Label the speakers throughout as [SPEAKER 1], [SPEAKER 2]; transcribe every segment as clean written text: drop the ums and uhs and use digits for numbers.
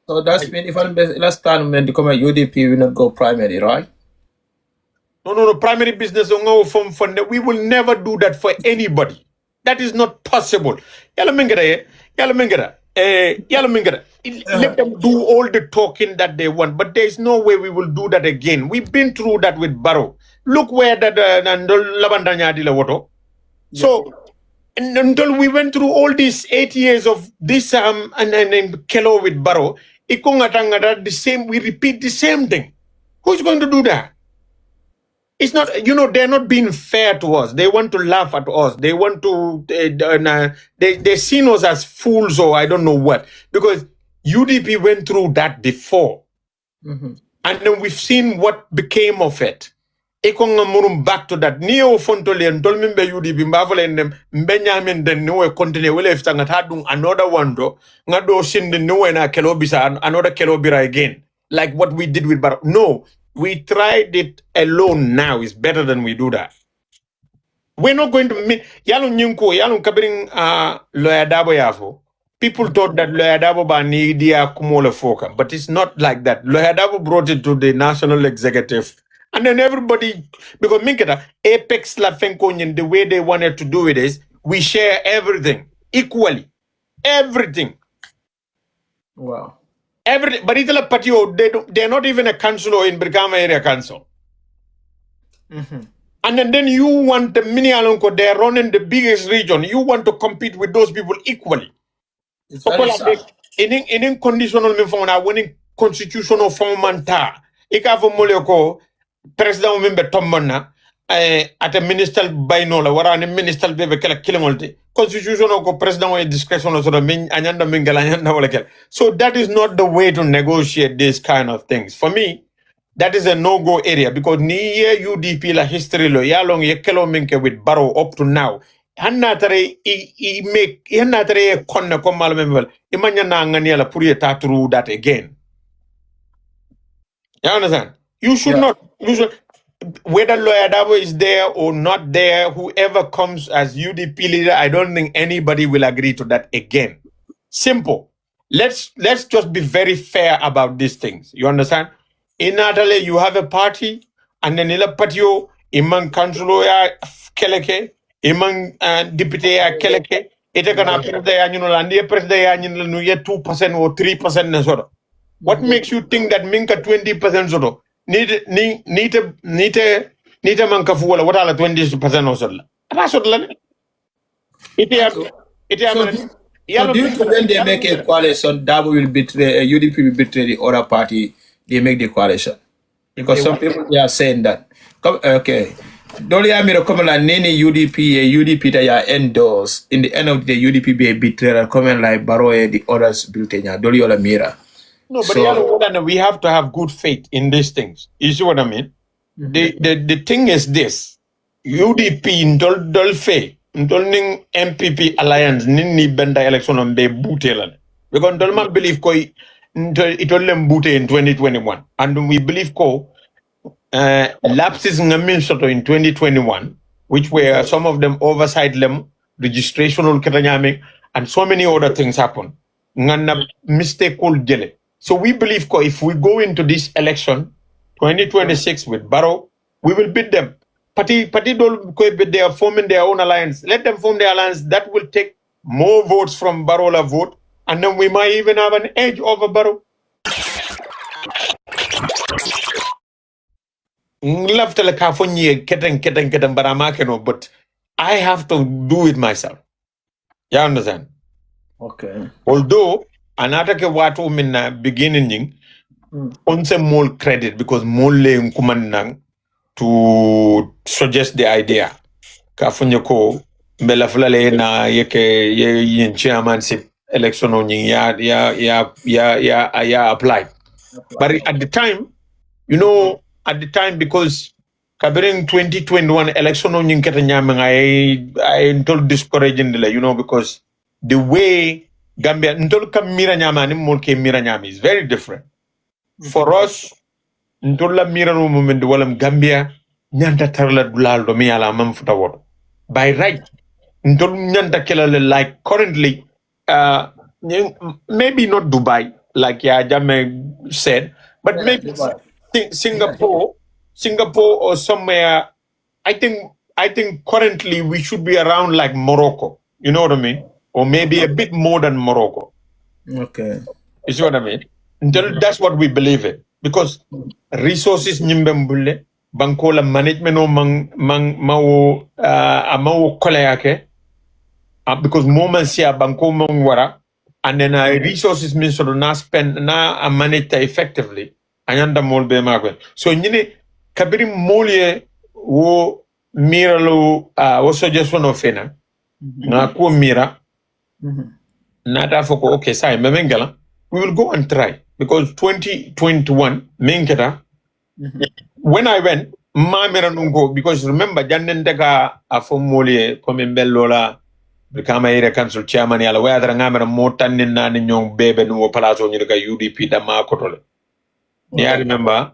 [SPEAKER 1] So that's mean if I'm last time when the come UDP will not go primary, right?
[SPEAKER 2] No. Primary business from fund. We will never do that for anybody. That is not possible. Yala mingera. Let them do all the talking that they want, but there is no way we will do that again. We've been through that with Barrow. Look where that Labandanya Dilawoto. So until we went through all these 8 years of this and Kelo with Barrow, the same. We repeat the same thing. Who's going to do that? It's not, they're not being fair to us. They want to laugh at us. They want to, they see us as fools or I don't know what. Because UDP went through that before. And then we've seen what became of it. Back to that. Neo Fontoli and Dolmimbe UDP, Mbavalendem, Benjamin, then no continue, will have another one, though. Ngado Shin the no and a Kelobisa, another Kelobira again. Like what we did with Barrow. No. We tried it alone now. It's better than we do that. We're not going to meet Yalun Yunko, Yalun Kabring Lawyer Darboe Yafo. People thought that Lawyer Darboe Banidia Kumola Foka, but it's not like that. Lawyer Darboe brought it to the national executive. And then everybody, because Minkata, Apex Lafenkonyan, the way they wanted to do it is we share everything equally. Everything.
[SPEAKER 1] Wow.
[SPEAKER 2] But it's like patio, they're not even a councillor in Brikama area council. And then you want the mini alonko, they're running the biggest region. You want to compete with those people equally.
[SPEAKER 1] It's very sad.
[SPEAKER 2] In conditional winning constitutional formanta. Ikafo moleko president member Tombona at a ministerial binola, where a ministerial bebe kilimolti. Constitution of president or discretion of the so that is not the way to negotiate these kind of things. For me, that is a no-go area because ni UDP la history lo yalong yekelo minke with Barrow up to now. Hannatare make hannatare konne komal membel imanya na ngani la puri through that again. You understand? You should not. You should. Whether Lawyer Darboe is there or not there, whoever comes as UDP leader, I don't think anybody will agree to that again. Simple. Let's just be very fair about these things. You understand? In Adelaide, you have a party, and then ila patio, imang councilor ya keleke, imang deputy ya keleke, ita kana presida ya nyuno landi presida ya nyuno nuye 2% or 3% na sort. What makes you think that minka 20% sort of? Nite mankafu wala what are 20% or so. So
[SPEAKER 1] do you think when they make a coalition, Darboe will betray, UDP will betray the other party, they make the coalition? Because some people they are saying that. Okay. Doli Amiro come like Nini UDP that you endorse. In the end of the UDP be a betrayer, comment like Barrow the others built in Doli Ola Mira.
[SPEAKER 2] No, but we have to have good faith in these things. You see what I mean? The thing is this. UDP Dolfe, Dolning MPP alliance, Nini Benda election on the Bootelan. Because Dolman believe it will Boote in 2021. And we believe lapses in in 2021, which were some of them oversight them, registrational ketanyaming, and so many other things happen. Ngana mistake called jele. So we believe if we go into this election, 2026 with Barrow, we will beat them. Party they are forming their own alliance. Let them form their alliance. That will take more votes from Barrow la vote, and then we might even have an edge over Barrow. But I have to do it myself. You understand?
[SPEAKER 1] Okay.
[SPEAKER 2] Although another what in beginning on some more credit because more kumanang to suggest the idea. Kafunyako Bella Flale na ye chairmanship election on ya applied. But at the time, because covering 2021 election on I told discouraging because the way Gambia is very different. For us, Gambia by right, like currently, maybe not Dubai, like Jame said. But maybe Singapore or somewhere. I think currently we should be around like Morocco. You know what I mean? Or maybe a bit more than Morocco.
[SPEAKER 1] Okay.
[SPEAKER 2] You see what I mean? That's what we believe in. Because resources nyimbembule, bankola management o mawo koleyake, because moments here banko wara, and then resources means so na spend na manage effectively. Anyanda molbe magwe. So nyine kabiri molye wo mira lo wo suggestion of fena na ko mira nata foko okay sai memengala we will go and try because 2021 menketa when I went ma mira nungo because remember jannen daga afo molye comme bellola kama ire council chairman yala wayadra ngamera motanni nani nyong bebe no palaso nyi daga UDP da ma kotole ni I remember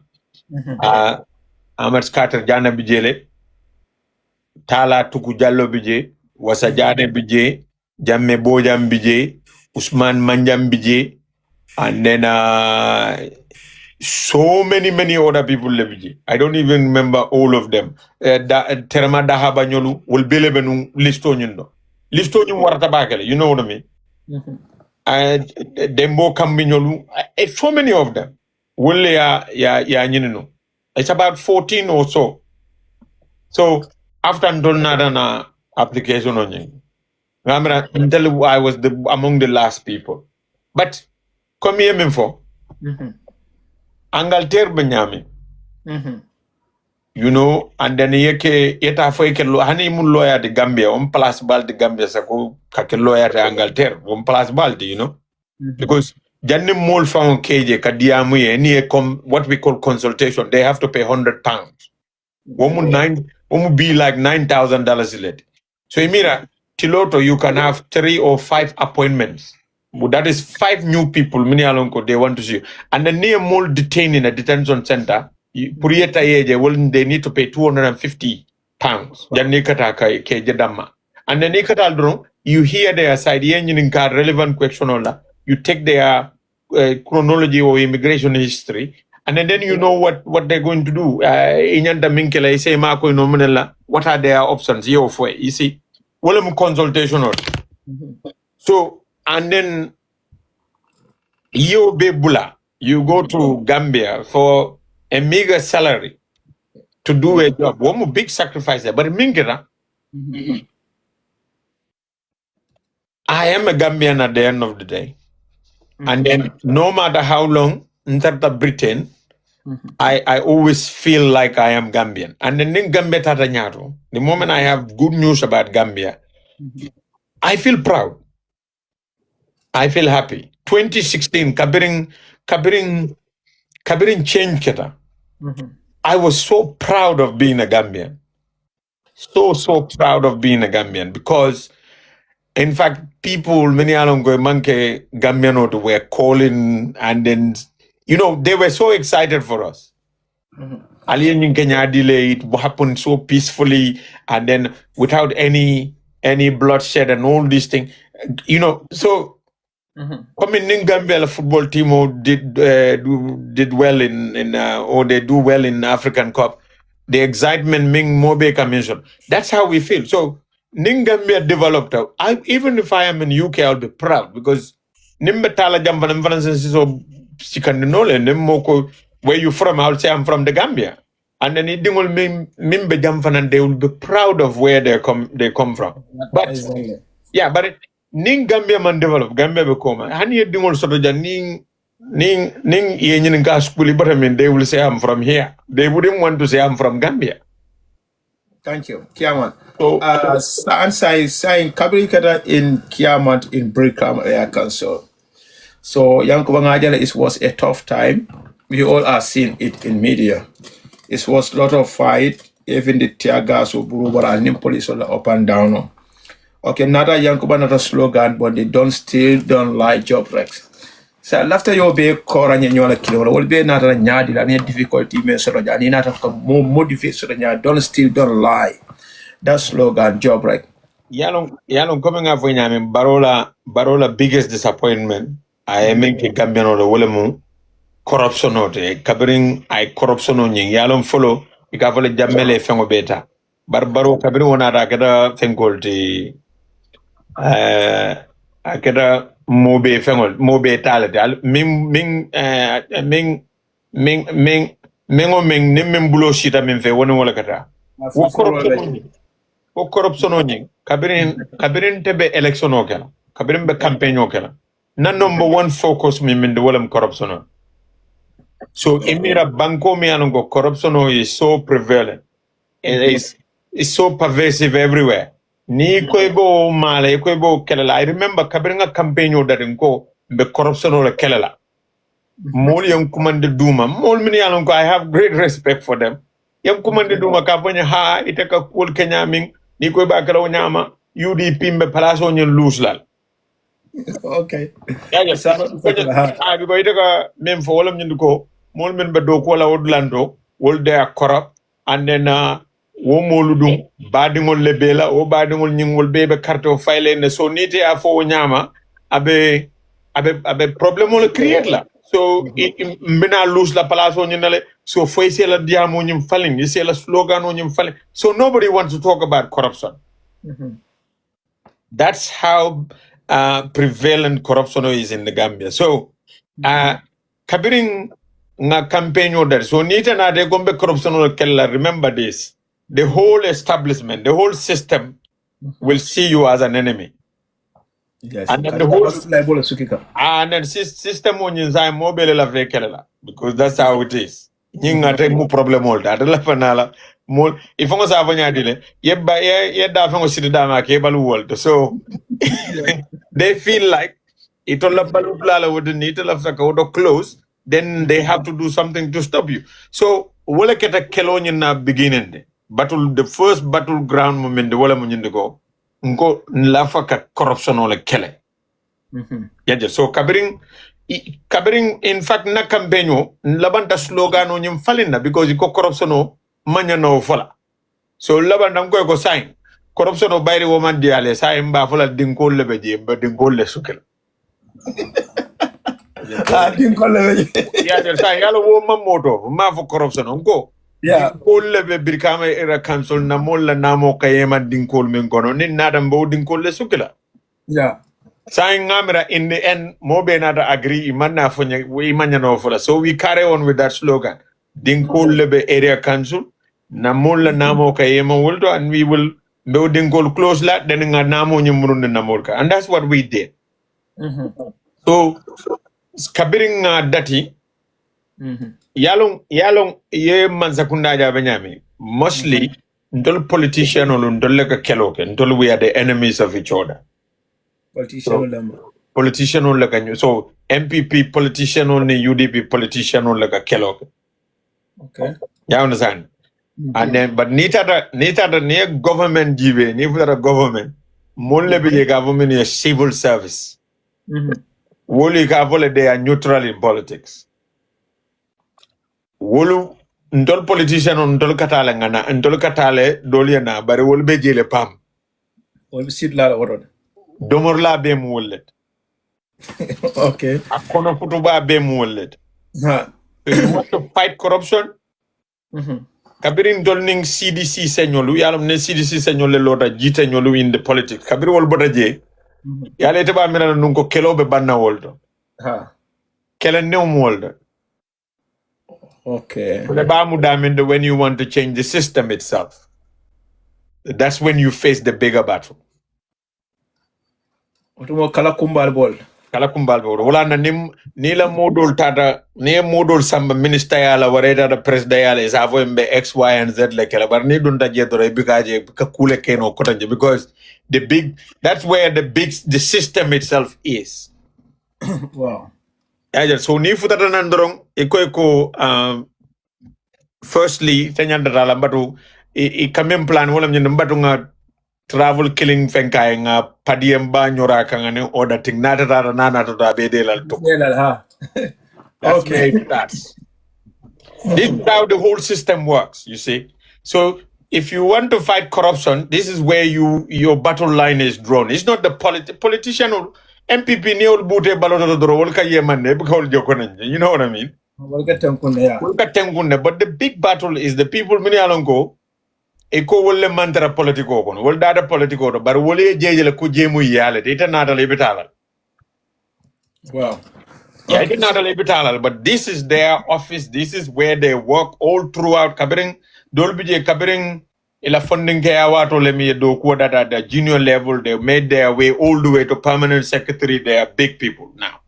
[SPEAKER 2] Ahmad Carter Jana Bijele, Tala Tuku Jallo Bije, Wasajane Bije, Jamme Bojam Bije, Usman Manjam Bije, and then so many other people Bije. I don't even remember all of them. Terama Dahaba Nyolu will be lebenu Listonian. Listonian Waratabakele, you know what I mean? Dembo Kambinyolu, so many of them. Will ya nyinu. It's about 14 or so. So after Ndolnadana application on you, I was among the last people. But come here, Minfo. Angalter Benyami. You know, and then yeta fo lo hani mun lawyer de Gambia, plus bal de Gambia sako kake lawyer de Angalter, plus bal, you know, because Janne mol found KJ kadiamu ye what we call consultation. They have to pay £100. Womu be like $9,000 late. So Emira, Tiloto, you can have 3 or 5 appointments. But that is 5 new people, many alonko, they want to see you. And the near mole detained in a detention center, they need to pay £250. And then you hear their side, relevant question, you take their chronology or immigration history, and then you know what they're going to do. What are their options? You see, consultation. So, and then you go to Gambia for a meager salary to do a job. One big sacrifice there. But I am a Gambian at the end of the day. And then no matter how long in Britain, I always feel like I am Gambian. And then in Gambia Tatanyaro, the moment I have good news about Gambia, I feel proud. I feel happy. 2016, Kabiring change kita. I was so proud of being a Gambian. So proud of being a Gambian because in fact, people, many alongo manke Gambiano were calling and then, you know, they were so excited for us. Alien in Kenya delay, it happened so peacefully and then without any bloodshed and all these things, you know. So, I mean, in Gambia football team did well or they do well in African Cup. The excitement Ming Mobe mentioned. That's how we feel. So, Ningambia developed. Even if I am in UK, I'll be proud because Nimbatala so where you from? I'll say I'm from the Gambia. And then it will Mimbe Jamfan and they will be proud of where they come from. But but Ningambia man develop, Gambia become. Hani dingol sotoja ning yen school, but I mean they will say I'm from here. They wouldn't want to say I'm from Gambia.
[SPEAKER 1] Thank you, Kiamat. So, saying Kabirikata in Kiamat in Brikam Area Council. So, Yankubangajala, it was a tough time. We all are seeing it in media. It was a lot of fight, even the tear gas or Burubara and police all up and down. Okay, another Yankuba, another slogan, but they don't like job wrecks. So after you be Koran and you want to kill, will be another nyadi and any difficulty may sort of any not more motivate so that don't lie. That slogan, job right.
[SPEAKER 2] Yalong coming up when I'm in Barola biggest disappointment I make Gambian or the Willemu corruption or the Cabring, I corruption on Ying, Yalom follow, you can follow Jamele Fango Beta. Barbaro Cabri one at Agada thing called the Akeda Mobe Fango, Mobe Talet, Ming Nimbulo Shita Minfe, one Wolakata. Wo corruption on Ying, Cabirin Tebe election okela, Cabirin be campaign okela. Na number one focus me in the Willem corruption. So Emira Banco Mianongo corruption is so prevalent. It's so pervasive everywhere. Ni kwebo male kwebo kelela. I remember Cabiringa campaign that go the corruption or kelela. Mol young command Duma. Mol mini alongo. I have great respect for them. Young command Duma kaponya ha iteka cool Kenyaming. Ni kweba kala nyama. UDP mbe palaso onye lose lal.
[SPEAKER 1] Okay.
[SPEAKER 2] Yeah, yes. Because iteka name for all of you go. Mol men be do ko la odlando. All they are corrupt. And then wo moludum badingol lebela o badingol nyingol bebe carte o file ne so nite afo nyama abe problem o create la so mbina lose la place o nyinale so foi c'est la diamo nyim falling c'est la slogan o nyim falling so nobody wants to talk about corruption. That's how prevalent corruption is in the Gambia. So kabiring nga campaign order so nite na de gombe corruption o kella remember this. The whole establishment, the whole system will see you as an enemy.
[SPEAKER 1] Yes.
[SPEAKER 2] And then the whole system on inside mobile la vekelela because that's how it is. Nyinga te mu problem all that la fanala mo ifongo sa avanya dile yeba da fango sidida ma ke balu world so they feel like itola balu blala would need to left the close then they have to do something to stop you. So wala keta kelonye na beginning the first battleground moment the wala munyin go ngo nlafaka corruption ole kele. Yeah, so kabiring in fact na campaigno labanta slogan o nyim falina because iko corruption o manya no fala. So labanta ngo ko sign corruption o bayri woman diale sa imba fala dinkol le beje ba dinkol le sukel.
[SPEAKER 1] Dinkol le beje.
[SPEAKER 2] Yeah, sa yalo woman moto ma for corruption ngo.
[SPEAKER 1] Yeah.
[SPEAKER 2] All the Birkama era council Namola Namo Kayema Dinkol Mingono, Nadambo Dinkol Sukila.
[SPEAKER 1] Yeah.
[SPEAKER 2] Saying Namera in the end, Mobe nada agree, Imana Fonya, Imanofola. So we carry on with that slogan. Dinkol Lebe area council, Namola Namo Kayema Woldo, and we will do Dinkol close lat, then Namo Nyumurun Namorka. And that's what we did. So Kabiring Dati. Yalong ye manzakunda ja benyami mostly ndol politician or ndol leka keloke ndol we are the enemies of each other. Politician on leka so MPP politician on the UDP politician on leka keloke.
[SPEAKER 1] Okay.
[SPEAKER 2] You understand? And then but nita the near government give neither government monle be government is civil service. Woli kavole they are neutral in politics. Wolu ndol politician on ndol katale ngana ndol katale doliana bare wol be jele pam
[SPEAKER 1] wol sit la orod
[SPEAKER 2] domor la be mu wollet.
[SPEAKER 1] Okay,
[SPEAKER 2] akono futu ba be mu wollet. So you want to fight corruption kabirin dolning CDC senyolu yalom ne CDC senyole loda jite nyolu in the politics kabir wol bodaje yale te ba mena nunko kelobe banna woldo kelen new woldo.
[SPEAKER 1] Okay.
[SPEAKER 2] When you want to change the system itself, that's when you face the bigger battle.
[SPEAKER 1] Kalakumbal ball.
[SPEAKER 2] Wala na nila modul tata ne modul samba minister yala wareta da president yala is avo mbe X, Y, and Z like bar ni dun taje to bikaje kule keno kotanje because that's where the system itself is.
[SPEAKER 1] Wow.
[SPEAKER 2] So ni futata nandrong eko firstly tanyanda la mbatu I kamem plan wala mnyanda mbatu nga travel killing fenkay nga padiem ba nyora ka nga ne order ting nata nana to da bede lal to.
[SPEAKER 1] Okay.
[SPEAKER 2] This is how the whole system works, you see. So if you want to fight corruption, this is where your battle line is drawn. It's not the politician or MPP ni ol bute baloto doro wol ka yemande bu kawol jokonanje. You know what I mean?
[SPEAKER 1] Wol ka
[SPEAKER 2] tenkunde, but the big battle is the people mini alonko eko wolle mantara politiko kono. Wol data politiko do bar wolle jejele ku jemu yale ita nata le betalal.
[SPEAKER 1] Wow.
[SPEAKER 2] Yeah, ita nata le betalal, but this is their office. This is where they work all throughout Kabiring dolbije Kabiring ila funding ke awato le mi do ko data at the junior level. They made their way all the way to permanent secretary. They are big people now.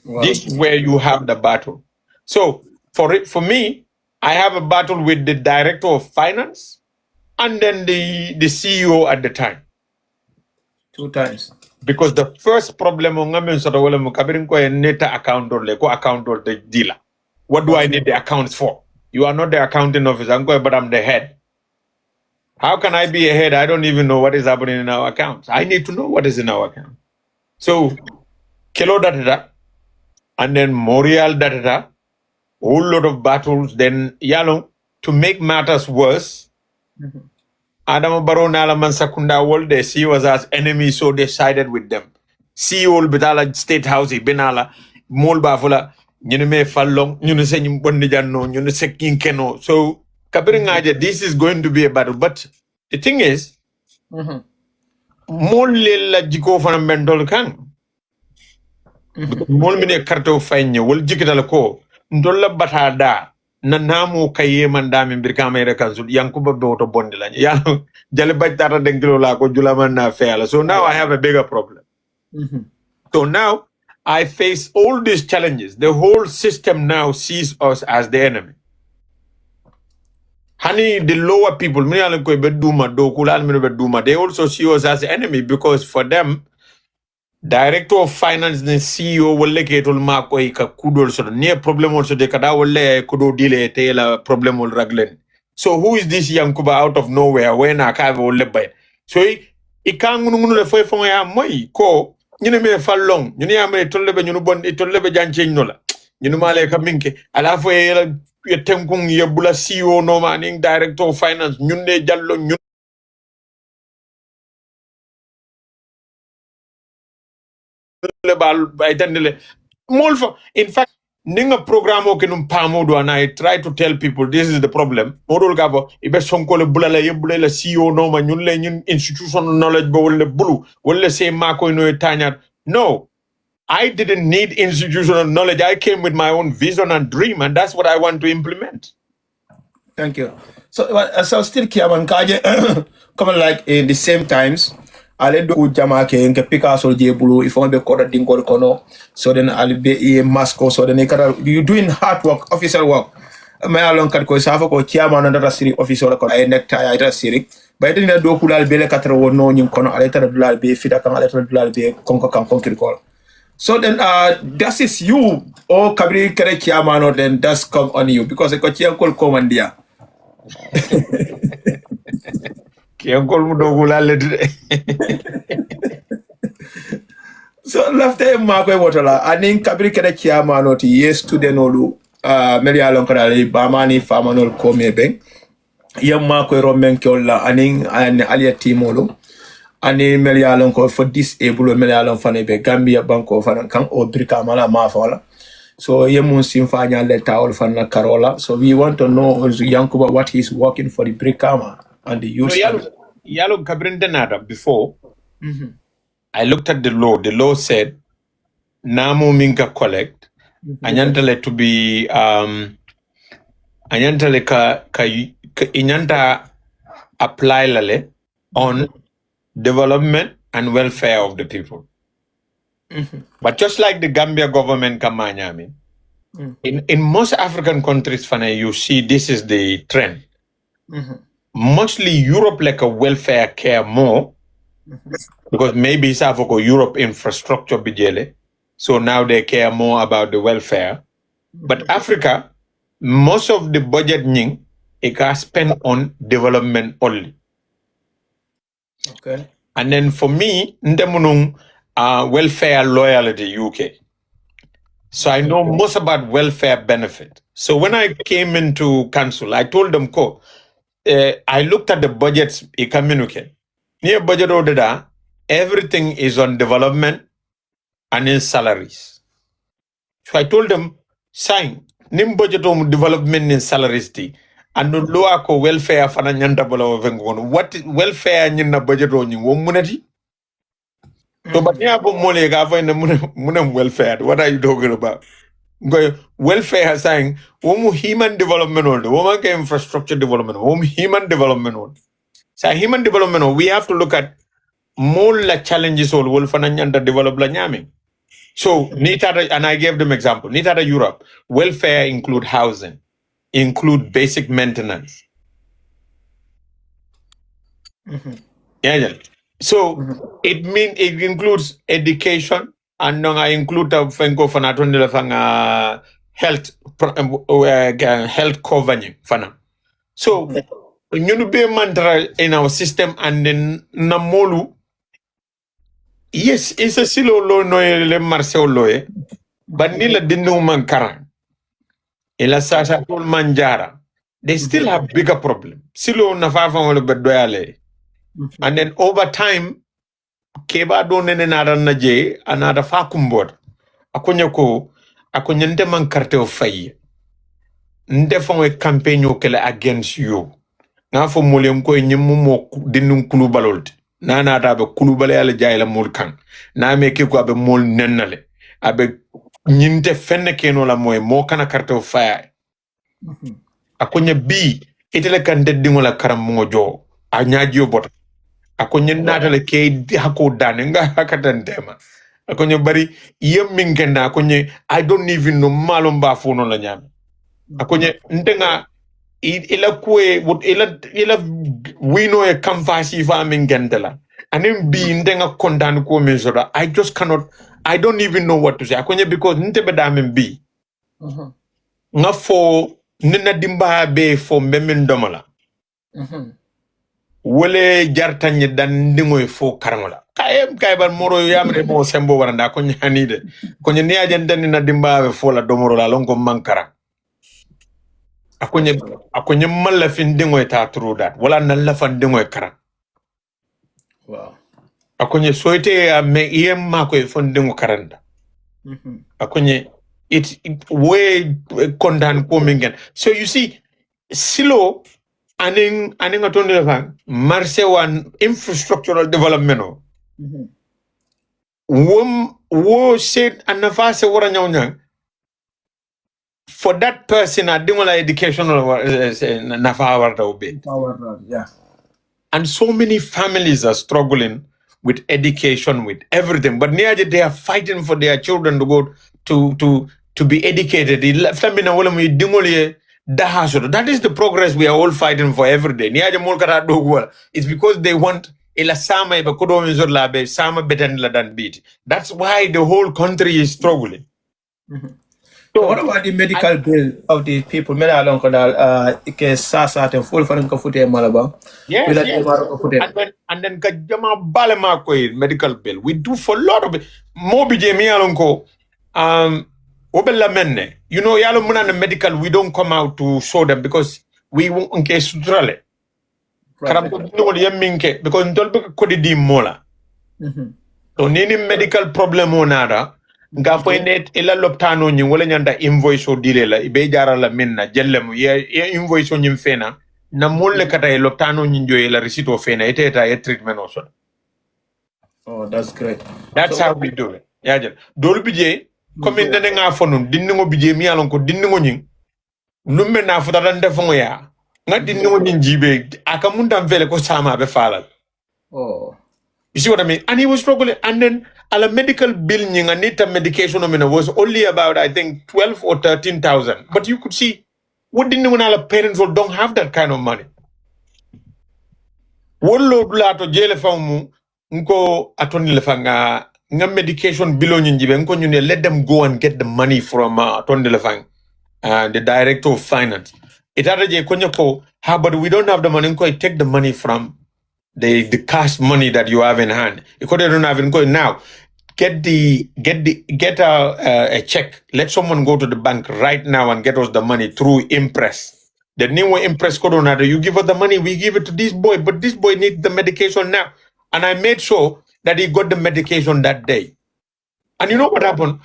[SPEAKER 2] Wow. This is where you have the battle. So for me, I have a battle with the director of finance and then the CEO at the time.
[SPEAKER 1] 2 times.
[SPEAKER 2] Because the first problem on neta account or the dealer. What do I need the accounts for? You are not the accounting officer, but I'm the head. How can I be a head? I don't even know what is happening in our accounts. I need to know what is in our account. So, kilo data, and then Morial data, whole lot of battles. Then, to make matters worse, Adam Barrow Nalaman Sakunda world, they see us as enemies, so they sided with them. See all Betala State House, Benala, Molbafula, Yunume Fallong, Yunusen Bondijano, Yunusekin Keno. So, Kabiringaja, this is going to be a battle. But the thing is, Mol la Jiko from Bendol Kang. Mol mine karto fanya, wol jikitala ko, Ndola Batada. Nanamu kaye mandami birkama ere kansul yankuba boto bondila yalo jale bajtara denglo la ko julaman na fela. So now I have a bigger problem. So now I face all these challenges. The whole system now sees us as the enemy. Honey, the lower people, they also see us as the enemy because for them, Director of Finance and CEO will like it will mark or could also near problem also they could delay a problem will raglen. So who is this young Kuba out of nowhere when I can't all by? So he can't go for my moi ko you know me for long. You know me told you no bond it told Jan Nola. You know Male Kaminke. I'll have a tenkung yabula CEO no manning Director of Finance, Nune Jallo. In fact, Ninga program okenum pamodo and I try to tell people this is the problem. Modul gavo ibe sonkole bulala yebulela CEO no man yun institutional knowledge bo wole bulu wole say mako no tanyar. No, I didn't need institutional knowledge. I came with my own vision and dream, and that's what I want to implement.
[SPEAKER 1] Thank you. So still Kiaman Kaje come like in the same times. Ale do jama ke nke Picasso je bulu if on be koda dingol kono so then I'll be a masko so then you doing hard work official work may alon kat ko safa ko chairman ndata siri official ko ay nekta ay ta siri bay tin do kulal be le 4 wonno nyim kono ale ta dollar be fita kan ale ta dollar be konko kan konkir ko so then that is you or kabri kere chairman or then that's come on you because ko chairman ko komandia So lafte makwe wotola anin kabiri kede chairman oti yes student olu meli alon kadali bamani famanol komebe yam makwe romen kyolla anin aliya timolu anin meli alon ko for disable meli alon fanebe Gambia banko fanan kan o brika mala mafola so yemun simfanya leta ol fanna karola so we want to know Yankuba what he's working for the brikama and the youth.
[SPEAKER 2] Yalo Kabrindanada before I looked at the law. The law said Namu Minka collect Anyantale to be Anyantale Inyanta apply lale on development and welfare of the people. But just like the Gambia government Kamanyami, in most African countries, Fana, you see this is the trend. Mostly Europe like a welfare care more because maybe it's Africa Europe infrastructure bijele. So now they care more about the welfare. But Africa, most of the budget it can spend on development only.
[SPEAKER 1] Okay.
[SPEAKER 2] And then for me, ndemunung welfare loyalty UK. So I know most about welfare benefit. So when I came into council, I told them, I looked at the budgets, near budget order, everything is on development and in salaries. So I told them, sign, nim budget on development in salaries ti. And no lower ko welfare for nyanta bolo vengon. What welfare nyina budget on you womunati? So but yeah, but mole ga find the welfare. What are you talking about? Welfare saying human development on woman infrastructure development, human development on. So human development we have to look at more challenges all wolf and develop la nyame. So Nita, and I gave them example. Nita Europe, welfare include housing, include basic maintenance. Yeah. So it includes education, and no, I include fengo fana health health coverage fana. So you be mantra in our system and then namolu. Yes, it's a silo lo no le marcel loe, but nila dinu man karan. Ela sasa pul manjara. They still have bigger problem. Silo na fafa wala bedoyale. And then over time, keba do nene nara naje anada fakumbod. Akonya ko akonya nte man karte o fayi. Nte fon campaign o kele against you. Nga fo mole mko nyimu mo dinu kulu balolte. Na nada be kulu bale ala jayla mul kan. Na me ke ko abe mol nennale. Abe nyinte fenne keno la moy mo kana karte o fayi. Akonya bi itele kan deddingo la karam mo jo a nyaaji bota. Akonya natale ke hako dane nga hakatantema. Akonya bari yemmingenda akonya I don't even know malum ba fono la nyame. Akonya ntenga ila kwe ila wino e kamfasi fa mingentela. Anim bi ntenga kondan ko menzoda. I don't even know what to say. Akonya because ntebe damen bi. Nga fo nina dimba be fo memin domola. Wole jartanye dan ndingoy fo karamola. Kayban moro yamre mo sembo waranda ko nyanide. Ko nyani ajen na dimba be fo la domoro la lonko mankara. Akonye malla fin dingoy ta through that. Wala nan la fan dingoy kara.
[SPEAKER 1] Wow.
[SPEAKER 2] Akonye soite me yem ma ko fon dingo karanda. Akonye it way kondan ko mingen. So you see silo aning atondi la marse wan infrastructural development o. Wo said anafase wara nyawnyang for that person adingola educational nafa warta obe.
[SPEAKER 1] Yeah.
[SPEAKER 2] And so many families are struggling with education, with everything. But niaje they are fighting for their children to go to be educated. That is the progress we are all fighting for every day. It's because they want sama better than beat. That's why the whole country is struggling.
[SPEAKER 1] So what about the medical bill of the people? Mena along kanal sasa te full fan ko fute malaba.
[SPEAKER 2] Yes. And then kajama balema ko medical bill. We do for a lot of it. Mo bije mi along ko obella menne. You know yalo muna medical we don't come out to show them because we won't nke sutrale. Karam ko no yeminke because ndolbe ko di mola. So nini medical problem onada nga foynet ila loptano nyi wala nyanda invoice o dire la ibe jara la minna jellem ye invoice o nyim fena na molle kata e loptano nyi joye la receipt o fena eteta e treatment also.
[SPEAKER 1] Oh, that's great.
[SPEAKER 2] That's how we do it. Yajel dol bije comme ndene nga fonun dinningo bije mi alon ko dinningo nyi numme na futa dan defongo ya nga dinningo nyi jibe aka mundam vele ko sama be falal.
[SPEAKER 1] Oh.
[SPEAKER 2] You see what I mean? And he was struggling. And then a medical bill and medication was only about, I think, 12 or 13,000. But you could see, what didn't when our parents don't have that kind of money? Wallo blato jele famu nko atoni lefanga nga medication bill nko nyune let them go and get the money from atoni lefang the director of finance. It had a konyako, but we don't have the money. Nko take the money from the cash money that you have in hand. You could don't have in going now. Get a check. Let someone go to the bank right now and get us the money through Impress. The new Impress code on you give us the money, we give it to this boy, but this boy needs the medication now. And I made sure that he got the medication that day. And you know what happened?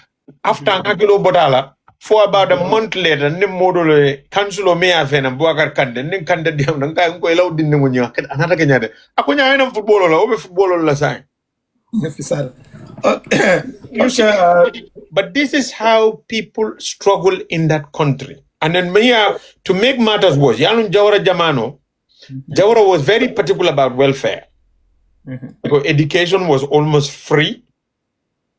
[SPEAKER 2] After Akilo Botala, for about a month later, Nim Module, Council Mea Fen and Buakar Kande, Nim Kande Diam, and Kai Unko didn't know you another Kenyade. Akunya footballer over footballer la sign. But this is how people struggle in that country. And then to make matters worse, Yalun Jawara Jamano, Jawara was very particular about welfare. Because education was almost free.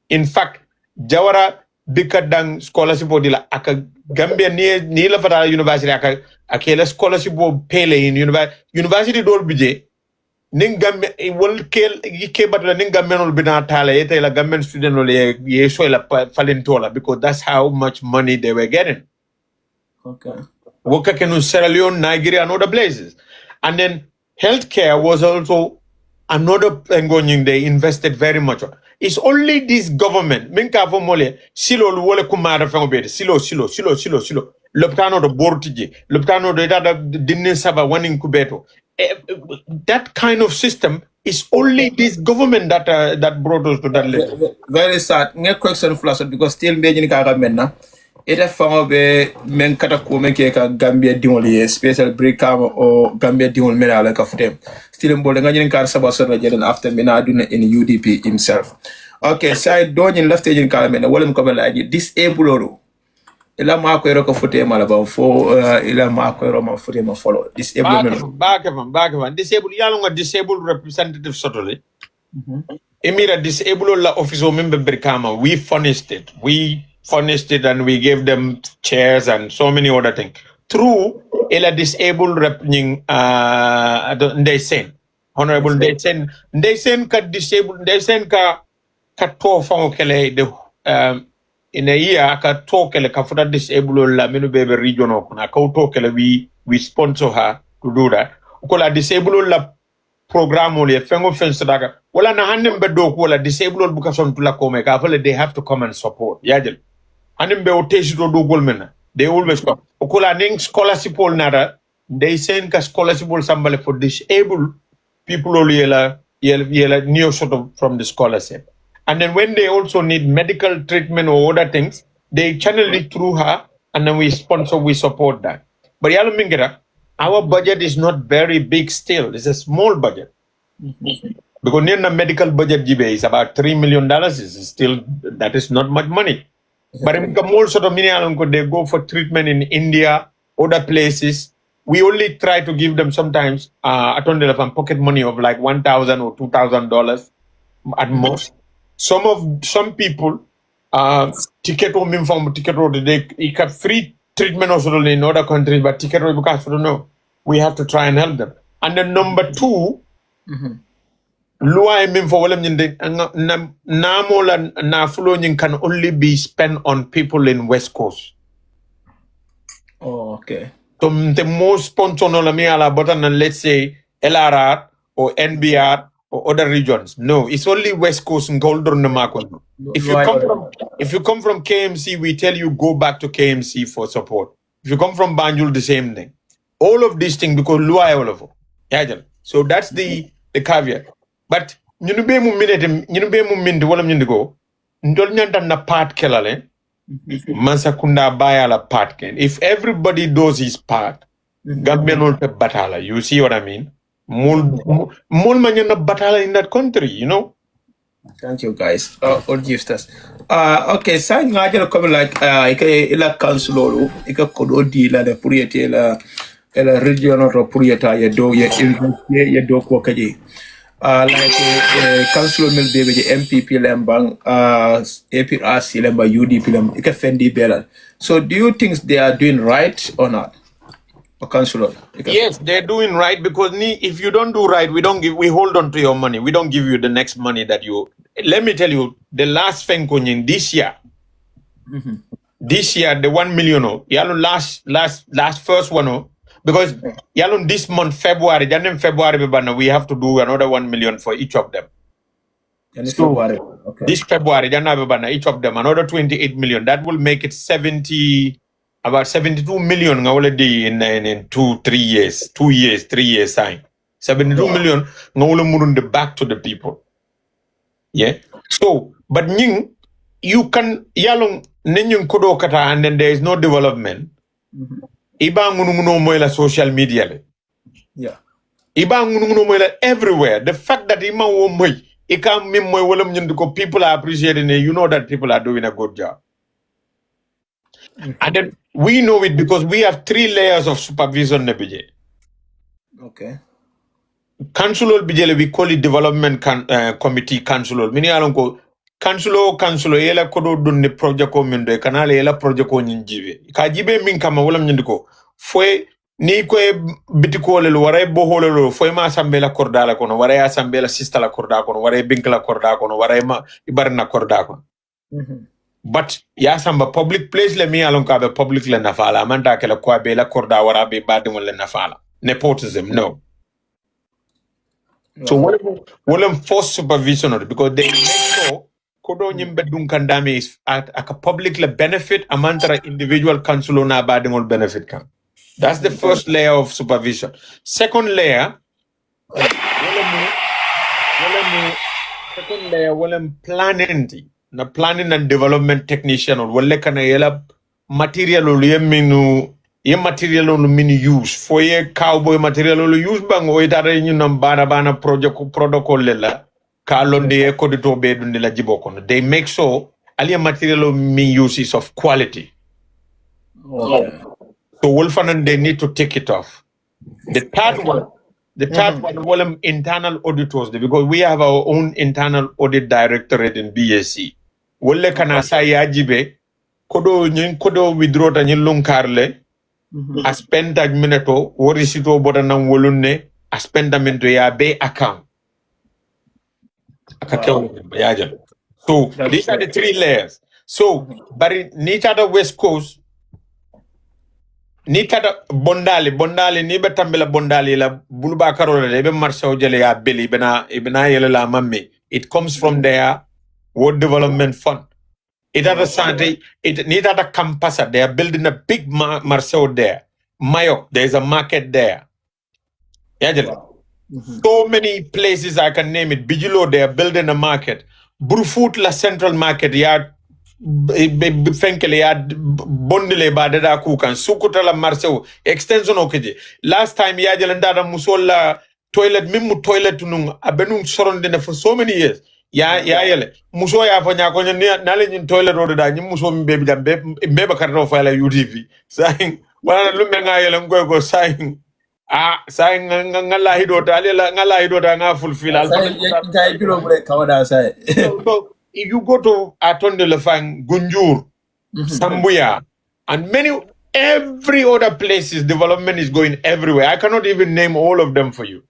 [SPEAKER 2] In fact, Jawara bikadang scholarship odila aka Gambia ni la fata university aka akela scholarship bo pele in university dol bije ning Gambia wol kel yike batla ning Gambia no bina tala yete la Gambian student no ye so la falentola because that's how much money they were getting.
[SPEAKER 1] Okay.
[SPEAKER 2] Woka kenu Sierra Leone, Nigeria and other places. And then healthcare was also another thing they invested very much on. It's only this government. Minka mole silo wole kumara fangobede silo. Loptano do bortiji. Loptano do data dinne saba one incubator. That kind of system is only this government that brought us to that level.
[SPEAKER 1] Very sad. Nge question flash because still being menna. Ita fango be men kata ko men ke ka Gambia dingoli special break kam o Gambia dingol men ala ka futem still mbol nga nyin kar saba so jeden after men aduna in UDP himself. Okay, side doñin lafte jin kala men wala ko bala aji disable ila ma ko ro ko futem mala ba fo ila ma ko ro ma futem ma follow disable men
[SPEAKER 2] back disable yalo nga disable representative sotole emira disable la office o member berkama we furnished it and we gave them chairs and so many other things. Through ila disabled representing Ndesen. Honorable Ndesen ka disabled Ndesen ka to fango kele de in a year ka to kele ka futa disabled la menu bebe region okuna ka to kele we sponsor her to do that. Ukola disabled la program ole fengo fence daga wala na hanem be do ko wala disabled buka son tula ko me ka fele they have to come and support. Yajel. They always come. Okola ning scholarship all nada. They send ka scholarship all somebody for disabled people all yela new sort of from the scholarship. And then when they also need medical treatment or other things, they channel it through her and then we support that. But yalo mingera, our budget is not very big still. It's a small budget. Because the medical budget is about $3 million. Is still that is not much money. But if they go for treatment in India, other places, we only try to give them sometimes pocket money of like $1,000 or $2,000 at most. Some people ticket they have free treatment also in other countries, but ticket because no, we have to try and help them. And then number two. Lua for can only be spent on people in West Coast.
[SPEAKER 1] Oh, okay.
[SPEAKER 2] So the most spontaneous button, let's say LRR or NBR or other regions. No, it's only West Coast and Golden Namako. If you come from KMC, we tell you go back to KMC for support. If you come from Banjul, the same thing. All of these things because Lua all of them. So that's the caveat. But you know, be mu wala go. Ndol nyanta na part kelale. Mansakunda baya la part ken. If everybody does his part, Gambia no te batala. You see what I mean? Mul manyana batala in that country, you know.
[SPEAKER 1] Thank you guys. All gifts. Okay, sa ngaja ko like ila councilor ika kodo di la de puriete la regional purieta ya do ya do ko kaji. Like Council Milgambia, MPP Lembang, APRC Lemba, UDP Lemba, Fendi Bella. So do you think they are doing right or not? Or Councilor?
[SPEAKER 2] Yes, they're doing right because if you don't do right, we hold on to your money. We don't give you the next money that you. Let me tell you, the last Fenkunyin this year, the 1 million, last first one. Because this month, February, we have to do another 1 million for each of them. This February, each of them, another 28 million. That will make it about 72 million already in 3 years time. 72 million back to the people. Yeah. So, but you can yalong ninyun kodo kata and then there is no development. Iba ngununo moila social media le.
[SPEAKER 1] Yeah.
[SPEAKER 2] Iba ngununo moila everywhere. The fact that ima wo moy ika mim moy wolam nyunduko people are appreciating it. You know that people are doing a good job. And then we know it because we have 3 layers of supervision nebije.
[SPEAKER 1] Okay.
[SPEAKER 2] Councilor bijele we call it development committee councilor. Mini alonko councilor yela kodo dunne project ko mindo kanale yela project ko nyinjibe. Ka jibe min kama wolam nyindiko. Fwe ni ko bitiko le waray bohole lo fwe ma asambela kordala kono waray asambela sistala korda kono waray binkala korda kono waray ma ibarna korda kono. But ya samba public place le mi alonka be public le nafala manta kala kwa be la korda wara be badin le nafala. Nepotism no. So what force supervision because they make sure kodo nyimbe dunkandami is at a public benefit amantara individual council na badingol benefit kan. That's the first layer of supervision. Second layer planning na planning and development technician or wale kana yela material or ye material on mini use for ye cowboy material on use bang o itare ñu nam bana project protocol lela ka londe e ko to be dun la jiboko they make sure ali material on mini use is of quality. Okay. So wolfanan they need to take it off. The third one well internal auditors because we have our own internal audit directorate in BSc wolle kana sa yajibe kodo withdraw ta ñin lunkarle a spenda minuto wori sito boda nan wolunne a spenda minto ya be account so these are the 3 layers. So bari ni tata west coast ni tata bondali ni betambela bondali la buluba karola le be marché jele ya beli ibena yele la mamme it comes from their world development fund. It had a Sunday, it needed a campus. They are building a big marché there. Mayo, there's a market there. Yeah, so many places I can name it. Bijilo, they are building a market. Brufut la central market, ya fenkele ya bondile ba dada kukan. Sukuta la marché extension okeje. Last time ya jelanda musola toilet mimu toilet tunung abenung sorondene for so many years. Ya yele muso ya fanya ko nale nyin toilet rodo da nyi muso mbe jambe mbeba karno fa la UDP saying wala lumbe nga yele ngoy go saying saying ngala hidota alela ngala hidota nga fulfill al so if you go to Atonde Lefang Gunjur Sambuya and every other places development is going everywhere. I cannot even name all of them for you.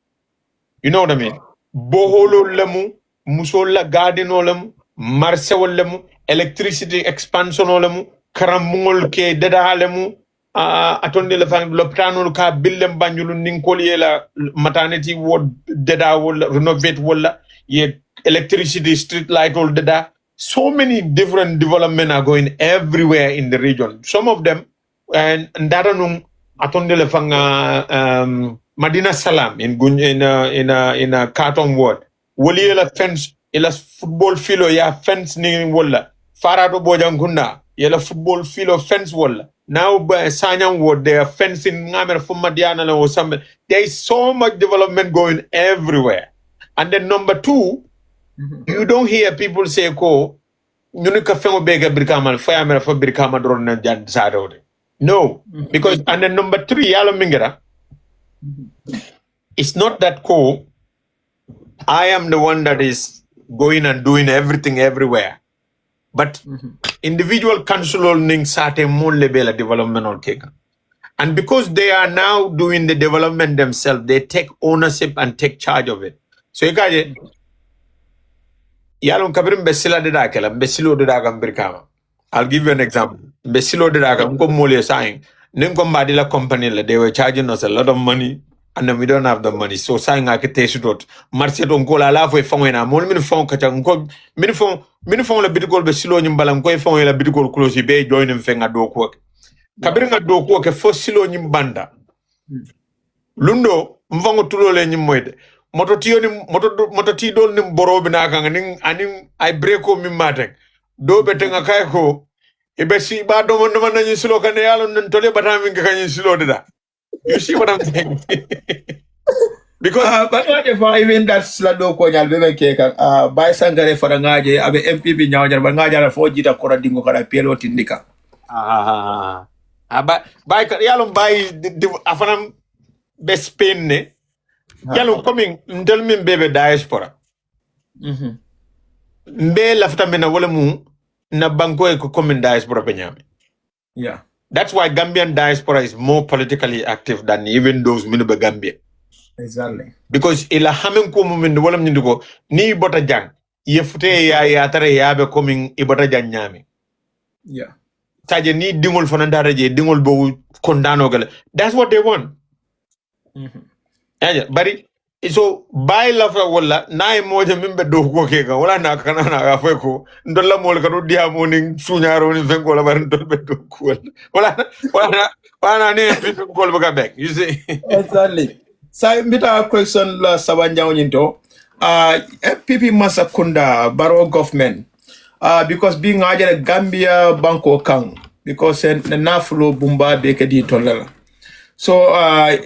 [SPEAKER 2] You know what I mean? Boholo lemu musola garden olem marse wolemu electricity expansion olemu karamungol ke dada halemu atonde le fang lopitano ka billem banjulu ninkoli yela maternity ward dada wala renovate wala ye electricity street light all dada so many different development are going everywhere in the region. Some of them and daranung atonde le fang Madina Salam in a Carton ward wali yela fence yela football filo ya fence ni wala farado bojangunda yela football filo fence wala now Sanyang ward they are fencing ngamer from Madiana or something. There is so much development going everywhere. And then number 2 you don't hear people say ko nyunika fengo bega brikamal fayamera fa brikama drone jan sadode no because and then number 3 yalo mingera it's not that cool. I am the one that is going and doing everything everywhere. But individual council ning sate mon lebela development on keka. And because they are now doing the development themselves, they take ownership and take charge of it. So you guys yalon kabirim besila de dakela, besilo de dagam birkama. I'll give you an example. Besilo de dagam ko mole saying, ninko madila company they were charging us a lot of money. And then we don't have the money. So saying I could taste it. Marcia don't call a laugh with phone and I'm only phone catching minifone le bitcoin be silo nyimbalam ko phone la bitcoin close be join him fenga do ko. Kabringa do ko ke fo silo nyimbanda. Lundo mvango tulo le nyimoide. Moto ti dol nim borobi na kanga ning aning I break o mi matek. do betenga kay ko ibe si ba do mon man nañu silo kan yalla non tole batami nga kañu silo de you see what I'm saying because
[SPEAKER 1] but what if even that's la do ko nyal be ke kan bay sangare fara ngaje abe MPP nyawjar ba ngajar fo jita ko radingo kada pelo tindika
[SPEAKER 2] bay ka yalla bay afanam be Spain ne yalla coming ndel min bebe diaspora mbe lafta mena wala mu na banko e ko commune diaspora pe nyame.
[SPEAKER 1] Yeah.
[SPEAKER 2] That's why Gambian diaspora is more politically active than even those Minuba Gambia.
[SPEAKER 1] Exactly.
[SPEAKER 2] Because ila hamen ko mumin wala mnyugo ni bota jang yefute ya tare ya be coming ibota jang nyame.
[SPEAKER 1] Yeah.
[SPEAKER 2] Taje ni dingol fanandare je dingol bo kondano gale. That's what they want. Bari so bay la fa wala nay moja mimbe do ko kega wala na kana na ga fe ko ndolla mol ka do dia moning suñaro ni fen ko la bar ndol be do ko wala ne fi ko ba back you see
[SPEAKER 1] Exactly. Sai mbita question la sabanjaw nyinto FPP Masakunda Baro government because being ajara Gambia banko kang because na flow bumba be ke di tolala. So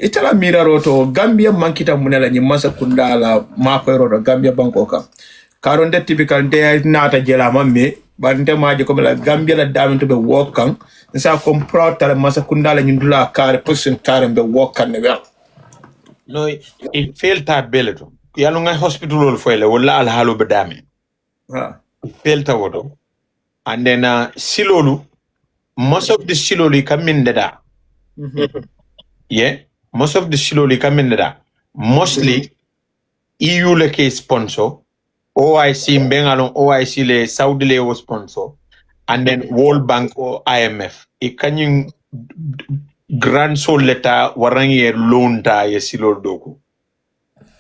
[SPEAKER 1] itala miraro to Gambia mankita munela ni Masakunda la mako roto Gambia banko kang. Karonde typical day nata jela mamme bante maji ko la Gambia la damen to be work kang nsa kom proud tala Masakunda la nyindula kare person kare be work kan ne wel.
[SPEAKER 2] No, it failed that beleto. Yalunga hospital ol foile wala al halu bedame. It failed wodo. And then silolu, most of the silolu come in da. Yeah, most of the silolu come in da. Mostly EU le sponsor, OIC mbengalong OIC le Saudi le was sponsor, and then World Bank or IMF. It can you grand sol leta warangi loan ta ye silo doku.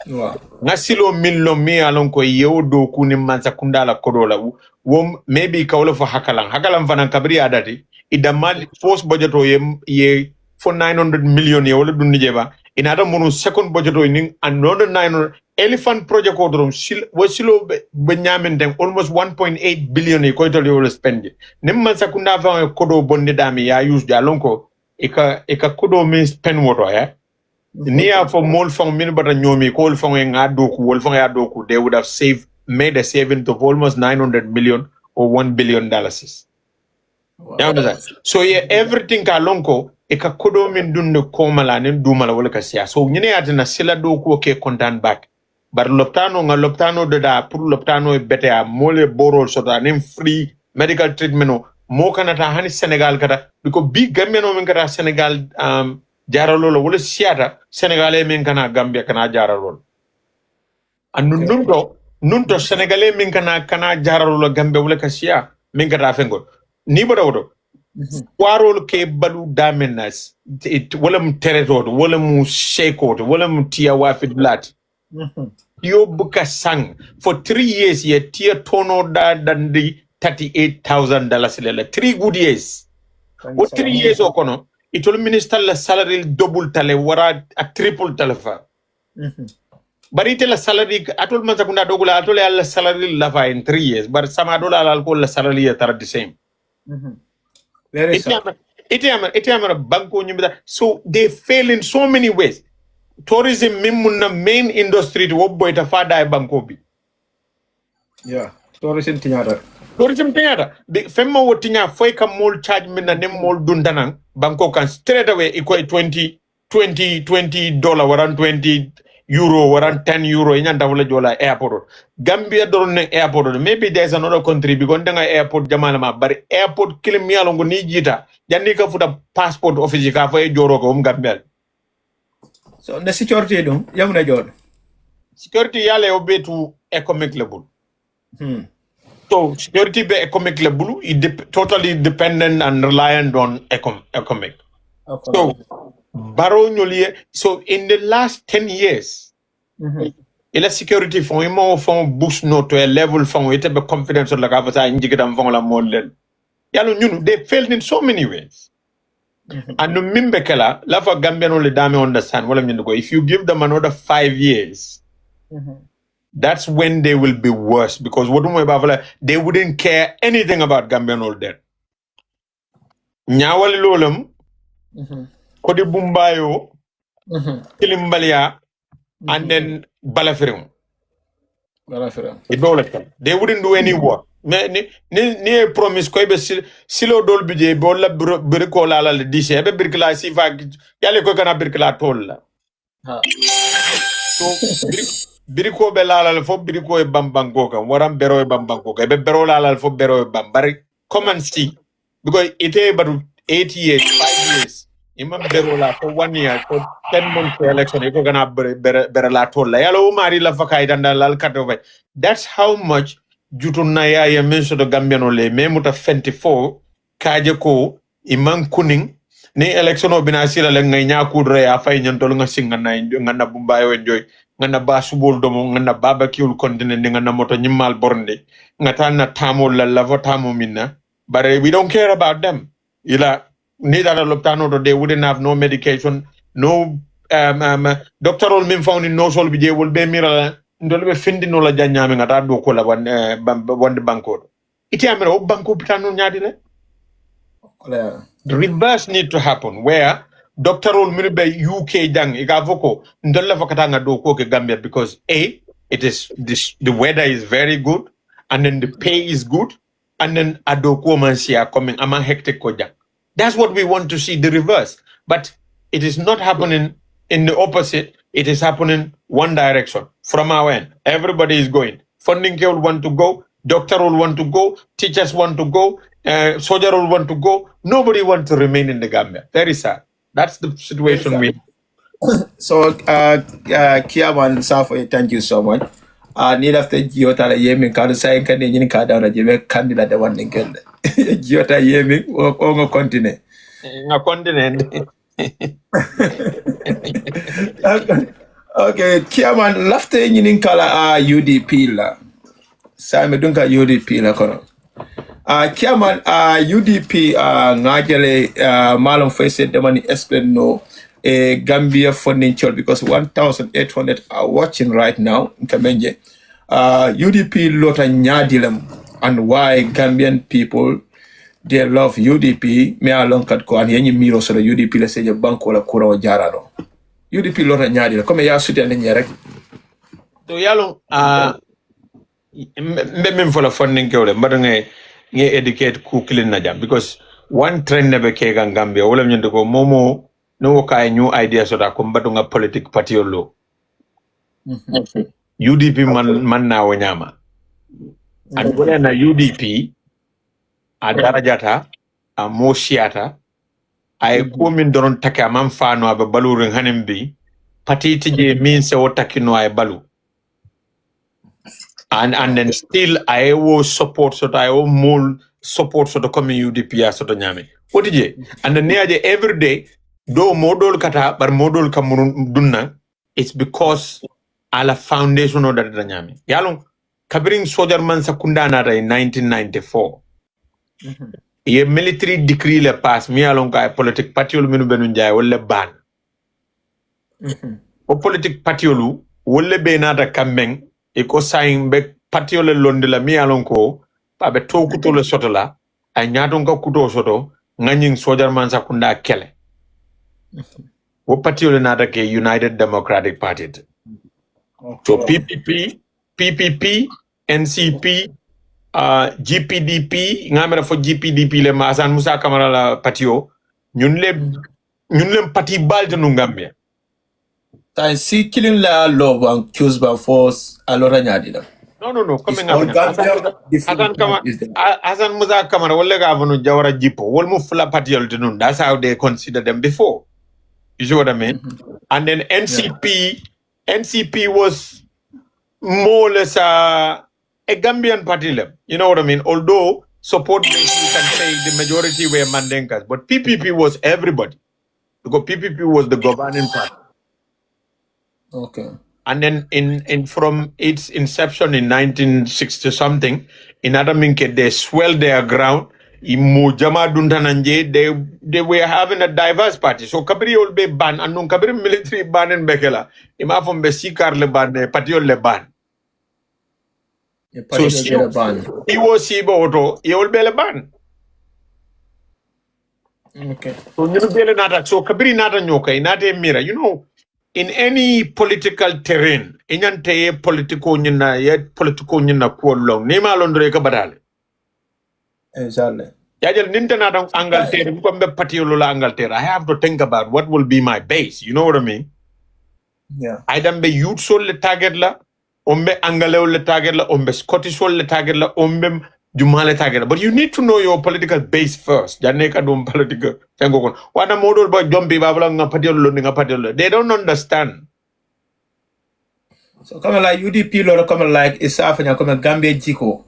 [SPEAKER 2] Nga silo millo mi alon ko yewo doku ni Masakunda la kodola wom maybe kawlo for hakalang fanan kabri adati idamal first budget o ye for 900 million ye wala dunni jeba in ada munu second budget o in another 900 elephant project ko drum silo be nyamen dem almost 1.8 billion ye ko to le spend nim Masakunda fa kodo bonni dami ya use jalon ko eka kudo means pen water near for mol fong min bata nyomi ko fong nga doku wol fong ya doku they would have made a saving of almost 900 million or $1 billion. Wow. You understand? So yeah, everything ka lonko eka kudo min dunde komala nen dumala wala ka sia so nyine atina sila doku okay content back but loptano de da pour loptano e bete a mole borol so da nen free medical treatment mo kanata hani Senegal kata because big Gambia no min kata Senegal jaralolo wala siata Senegalais min kana Gambia kana jaralolo anu nunto Senegalais min kana jaralolo Gambia wala ka sia min kata fengol ni bodo warol ke balu damenas wala mu territory wala mu shekot wala mu tia wafid blat yo buka sang for 3 years ye tia tono da dandi $38,000 lele 3 good years. What 3 years okono? It will minister la salary double tale wara a triple talefa. But it la salary atol Masakunda dogula atol la salary lava in 3 years. But some adola alcohol la salary are the same.
[SPEAKER 1] Very sad.
[SPEAKER 2] So they fail in so many ways. Tourism mimuna main industry to boy ta fada bankobi.
[SPEAKER 1] Yeah, tourism tinyada.
[SPEAKER 2] Tourism tinyada. The femma wotinya foi ka mall charge min na nem mall dundanang Bangkok can straight away equal $20 around 20 euro around 10 euro in jola airport. Gambia don't airport. Maybe there's another country because airport jamalama but airport kilimia longo ni jita. Janika futa passport office ka fa joro ko Gambia.
[SPEAKER 1] So the security dum yamna jod.
[SPEAKER 2] Security yale obe to economic level. So security be economic level totally dependent and reliant on economic. So Baro Nyolie, so in the last 10 years, ila security from more from boost no to a level from it be confidence of like avasa injigam from la model. Yalo they failed in so many ways. And the Mimbekela, Lafa Gambian only dame understand what I mean to go. If you give them another 5 years, that's when they will be worse because they wouldn't care anything about Gambian old dead. Nyawali lolam, Kodi Bumbayo, Kilimbalia, and then Balafirum. They wouldn't do any work. Ni promise ko be silo dol bije bolla biriko la la dishe be birkla sifa yale ko kana birkla tolla. So biriko be la la fo biriko e bambango kan waram bero e bambango kan be bero la la fo bero e bambari come and see because it about 8 years 5 years imam bero la for 1 year for 10 months election e ko kana bere la tolla yalo mari la fakay danda lal kato vai that's how much jutunaya ya menso do Gambiano le memuta 24 kaje ko imam kuning ni election o bina sila le ngay nyakudre ya fay nyantol nga singa na ngana bumbayo enjoy ngana basubol domo ngana barbecue continent ngana moto nyimal bornde ngata na tamo la lavo tamo minna but we don't care about them ila neither loptano do they wouldn't have no medication no doctor ol min found no sol bi je wol be mira ndol be findi no la janyame ngata do ko la wonde banko iti amere o banko pitano nyaadi le the reverse need to happen where doctor ol min be UK dang igavoko ndol la fakata nga do ko ke Gambia because the weather is very good and then the pay is good and then adoko mansia coming ama hectic ko jang. That's what we want to see, the reverse. But it is not happening in the opposite. It is happening one direction from our end. Everybody is going. Funding will want to go. Doctor will want to go. Teachers want to go. Soldier will want to go. Nobody wants to remain in the Gambia. Very sad. That's the situation we.
[SPEAKER 1] So, Kiaman Safo, thank you so much. Need after Giota Yemin Kadusai can in Kadana, Jimmy Candida the one again. Giota Yemin or a continent.
[SPEAKER 2] A continent.
[SPEAKER 1] Okay, Kiaman lafte in kala UDP la. Simon Dunka UDP la kono. Kiaman UDP ngajale malum face the money explain no Gambia funding chol because 1,800 are watching right now in Kamenje. UDP lota nyadilam and why Gambian people they love UDP me along kat ko an yenyi miro so UDP la seje banko la kura o jarano UDP lota nyadi la comme ya soutien ni rek
[SPEAKER 2] to yalo mbem for la funding kewle mbado nge educate ku clean na jam because one trend never ke Gambia wala nyande ko momo no kay new idea so da ko mbado nga politique party lo UDP man na wanyama and wala na UDP a darajata a moshiata ay ko min doron take amam fano abe balurin hanim bi patiti je min se o takino ay balu and then still I will support so that I will more support so the coming UDP so the nyame what je and then neaje every day do modol kata bar modol kamun dunna it's because ala foundation of that nyame yalon kabirin soldier man sakunda na in 1994 ye military decree le pass mi alon ka politique patiolu minu benu njaay wala ban o politique patiolu wala be nata kameng e ko sayin be patiole londe la mi alon ko pa be to kuto le soto la ay nyaton ka kuto soto ngagning soldier man sakunda kele o patiole nata ke United Democratic Party so PPP NCP GPDP ngamera fo GPDP le masan Musa Kamara la patio ñun le pati balde no Gambia
[SPEAKER 1] ta si killing la love and choose by force alora nyadi la
[SPEAKER 2] no comme Hasan Musa Kamara wala ga vanu Jawara Jippo wol mu fla patio de nun that's how they consider them before you see what I mean and then NCP was more or less a Gambian party, you know what I mean? Although support base, you can say the majority were Mandenkas, but PPP was everybody because PPP was the governing party.
[SPEAKER 1] Okay.
[SPEAKER 2] And then from its inception in 1960 something, in Adaminke they swelled their ground. Mujama Duntananje, they were having a diverse party. So Kabiri will be ban, and non Kabiri military ban in Bekela. Ima from Besikar le ban, Patio le ban. So he was auto, he will be a ban.
[SPEAKER 1] Okay.
[SPEAKER 2] So you be nata. So kabiri nata nyoka inate mira. You know, in any political terrain, inyante political nyina yet political nyina kuo long. Nema londre ka badale.
[SPEAKER 1] Exactly.
[SPEAKER 2] Yajal ninta nata angaltere. Mkwambe patiolola angaltere. I have to think about what will be my base. You know what I mean?
[SPEAKER 1] Yeah.
[SPEAKER 2] I done be youth soul le target la. Ombe angaleo le target la. Ombe Scottish soul le target la. Ombe Jumale target. But you need to know your political base first. Janeka dum political. Wana model boy jumpy babla nga patiolo nga patiolo. They don't understand.
[SPEAKER 1] So come like UDP loro come like Isafanya come Gambia Jiko.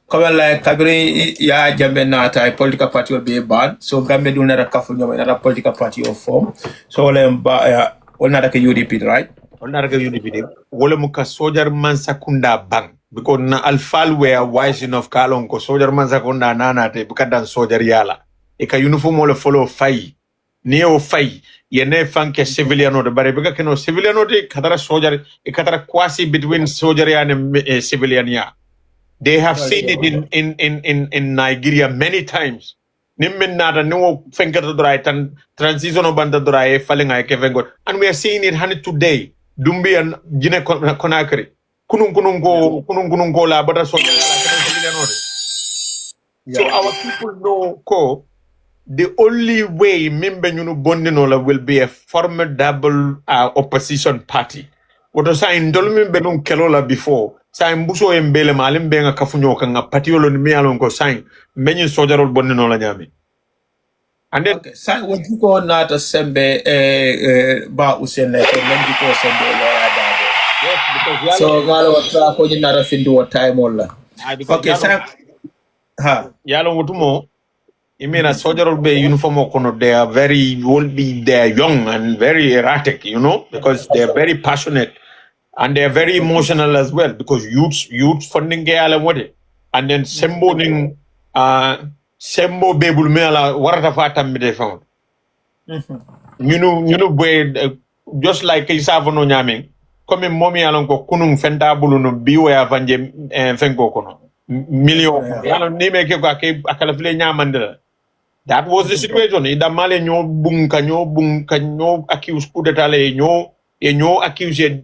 [SPEAKER 1] Come like Kabiri ya Jambe Nata a political party will be banned. So Gambia do not a kafu another political party or form. So all not like a UDP, right?
[SPEAKER 2] All not like a UDP. Wole muka soldier man sakunda bang. Because na alfal were wise enough kalon ko soldier man sakunda nana te bukadan soldier yala. Eka uniform wole follow fai. Neo fai. Yene fanke civilian or the baribika keno civilian or the katara soldier, a katara quasi between soldier and civilian ya. They have seen it in Nigeria many times. Nimmen nada no finger to right and transition of banda dry falling like and we are seeing it honey today. Dumbi and Gine Conakry. Kunung go la but so our people know the only way Mimbe Bondinola will be a formidable opposition party. What was I in Dolmin Benum Kelola before? Sign Buso and Bele Malim Benga Kafunyoka, a patiolo Mialongo sign, many soldier of Bondinola Yami. And then,
[SPEAKER 1] sign what you go not a sembe ba usene Mendico sembe lawyer. So Malo track on another thing to a time all. Okay, sign.
[SPEAKER 2] Yalo Mutumo. I mean, a soldier will be uniform. They are they're young and very erratic, you know, because they are very passionate and they are very emotional as well. Because youth funding and then sembo bebul mela warata fata mi de found. You know where just like Isavono nyaming, come mommy along ko kunung fenda bulu no biwe avanje fengo kono million yalo ni me ke ko akala fle nyamandela. That was the situation. Ida male nyo bunka accuse coup d'etat le nyo accuse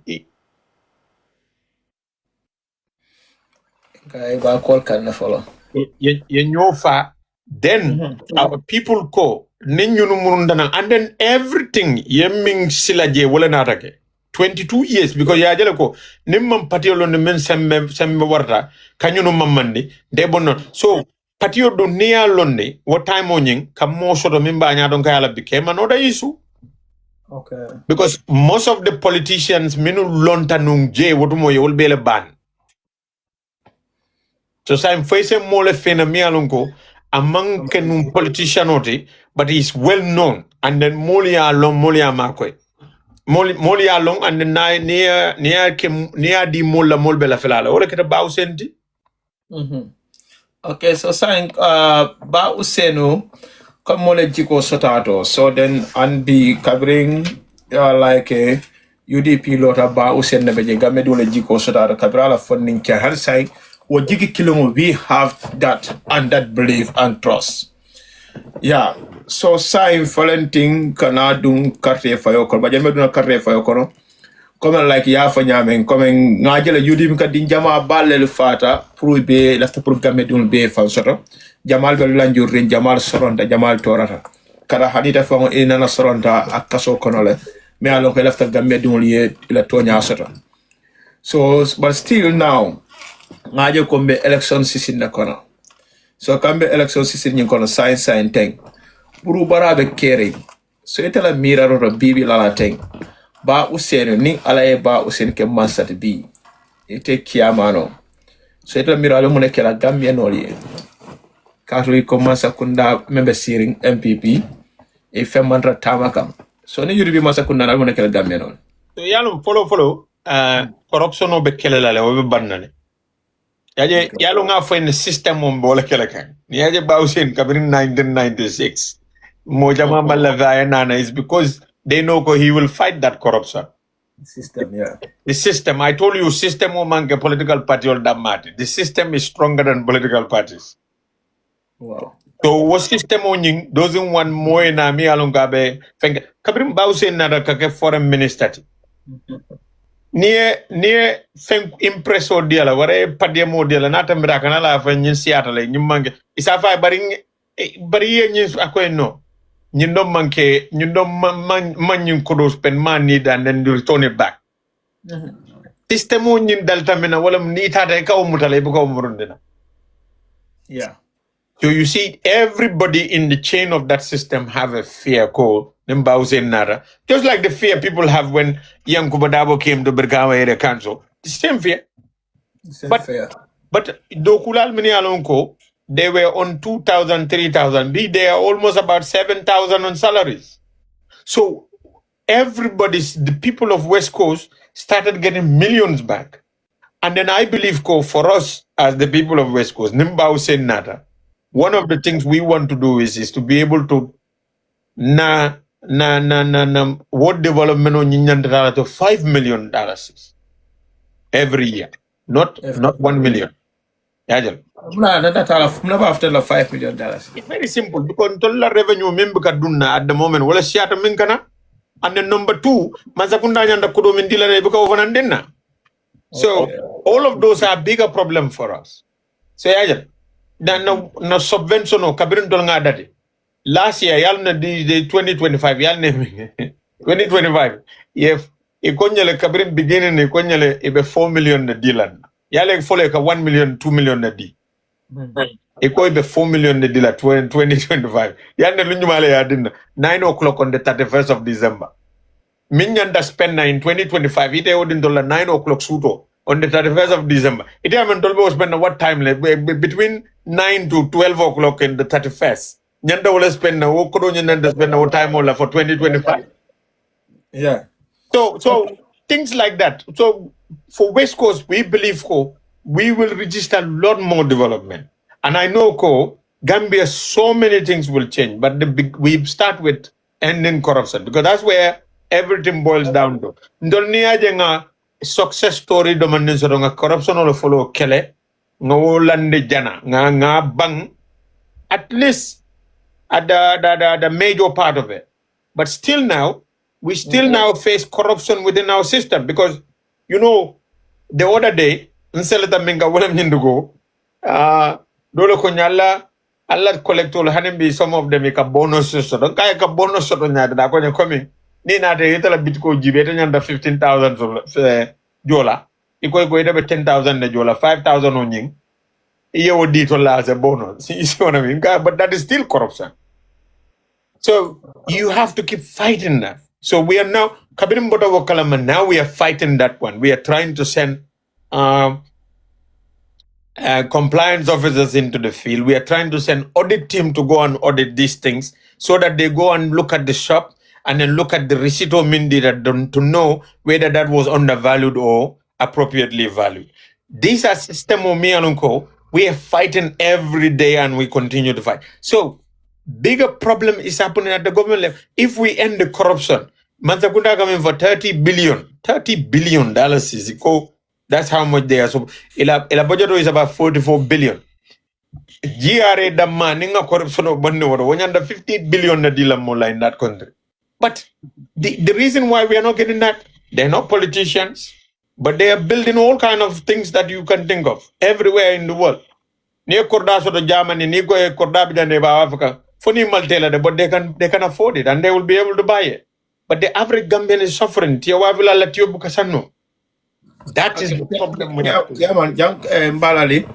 [SPEAKER 1] ba call can follow.
[SPEAKER 2] Nyo fa then our people ko ninyu murundana and then everything yeming silaje wala natake 22 years because ya jele ko nimman patiolo ne men sembe warta kanyuno mamandi de bonno so Patio do near londe, what time on come more sort of member and became another issue.
[SPEAKER 1] Okay.
[SPEAKER 2] Because most of the politicians minu lontanung J what you will be a ban. So I'm facing more phenomenal among kenun politician but he's well known and then Molia long Molia Marque. Molia long and then near di mola molbela felala. Or like about senti.
[SPEAKER 1] Okay, so saying ba usenu kamole jiko sotato. So then and be covering like a UDP lota ba usen nebeje gamedule jiko sotato kabrala funding care har say wo jigi kilongo we have that and that belief and trust. Yeah. So saying volenting kana dun carte fayo ko ba jame dun carte fayo ko comme like ya fa nyame comme ngajela yudim ka din jama balel fata pour be la pour gamme dun be fa soto jamal be lanjur ren jamal soronta jamal torata kala hadita fa ina na soronta akaso konole me alon ko lafta gamme dun ye la tonya soto so but still now ngaje ko be election sisin na kono so kambe election sisin nyin kono sign teng pour barabe kere so etala miraro bibi la teng ba usenu ni alaye ba usen ke mansat bi ite kiamano so ito miralo mune kela Gambia noli katoli commence kunda membe siring MPP e femandra tamakam so ni yuri bi masa kunda na mune kela Gambia non
[SPEAKER 2] so yalo follow corruption o be kelela le o be bannane yaje yalo nga fo en system mo bola kela kan ni yaje ba usen kabrin 1996 mo jama malla vaye nana is because they know he will fight that corruption.
[SPEAKER 1] System, yeah.
[SPEAKER 2] The system, I told you, system omanke political party or damati. The system is stronger than political parties.
[SPEAKER 1] Wow.
[SPEAKER 2] So what system onying doesn't want more na mi alongabe fenge kabrim bause na kake foreign minister. Nie feng impresso diala ware pademo diala nata miraka na la fa nyin siatale nyimange isafa bari nyin akoy no nyin do manke nyin do man nyin kodos pen man need and then return it back. System nyin dalta mena wala ni tata ka umutale bu ka umurundina.
[SPEAKER 1] Yeah.
[SPEAKER 2] So you see, everybody in the chain of that system have a fear called Nara. Just like the fear people have when young Kubadabo came to Bergawa area council. The same fear. But Dokulal Mini Alonko, they were on 2,000, 3,000. They are almost about 7,000 on salaries. So the people of West Coast started getting millions back. And then I believe for us as the people of West Coast, Nara, one of the things we want to do is to be able to what development on to $5 million every year, not 1 million.
[SPEAKER 1] Never after the $5 million.
[SPEAKER 2] It's very simple because the revenue member kaduna at the moment wala siata minkana, and then number 2 mazakunda nyanda kudo mindila rebuka overandena. So all of those are bigger problem for us. So no subvention no kabirin tol nga dati. Last year yal na the 2025 yal na 2025 if ikonyele kabirin beginning ikonyele ibe 4 million na dilan. Yal fole ka 1 million 2 million na di. Iko ibe 4 million na dila 2025. Yal na lunyumale ya din 9 o'clock on the 31st of December. Minyanda spend na in 2025 ite odin dola 9 o'clock suto on the 31st of December. Ite amen tolbo spend what time between 9 to 12 o'clock in the 31st. Nyanda will spend na wokodo nyanda spend na time for 2025.
[SPEAKER 1] Yeah.
[SPEAKER 2] So things like that. So for West Coast, we believe we will register a lot more development. And I know Gambia, so many things will change, but we start with ending corruption because that's where everything boils down to. Ndolnia jenga success story domain so nga corruption or follow kele ngo lande jana nga bang at least at the major part of it. But still now we now face corruption within our system because the other day nseleta minga wala nyindugo dolo ko nyalla alla collectol hanembi some of them ka bonus so don kay ka bonus so nyaade da ko coming ni na de itala bitko jibe ta nyanda 15,000 jola iko ida be 10,000 na jola 5,000 on ying iyo di to la as a bonus you see what I mean but that is still corruption. So you have to keep fighting that. So we are now kabirim boto wokalama now we are fighting that one. We are trying to send compliance officers into the field. We are trying to send audit team to go and audit these things so that they go and look at the shop and then look at the receipt or mindi to know whether that was undervalued or appropriately valued. These are system of me alonko. We are fighting every day and we continue to fight. So bigger problem is happening at the government level. If we end the corruption, Manzakunda coming for $30 billion is equal. That's how much they are. So ila budget is about 44 billion. GRA damma ninga corruption of money or 150 billion na dila mola in that country. But the reason why we are not getting that, they're not politicians, but they are building all kind of things that you can think of everywhere in the world. Near Korda so the Germany, Nigo Korda Neba Africa, funny Maltela, but they can afford it and they will be able to buy it. But the average Gambian is suffering. That is the problem.
[SPEAKER 1] Yeah, man. Young Mbalali,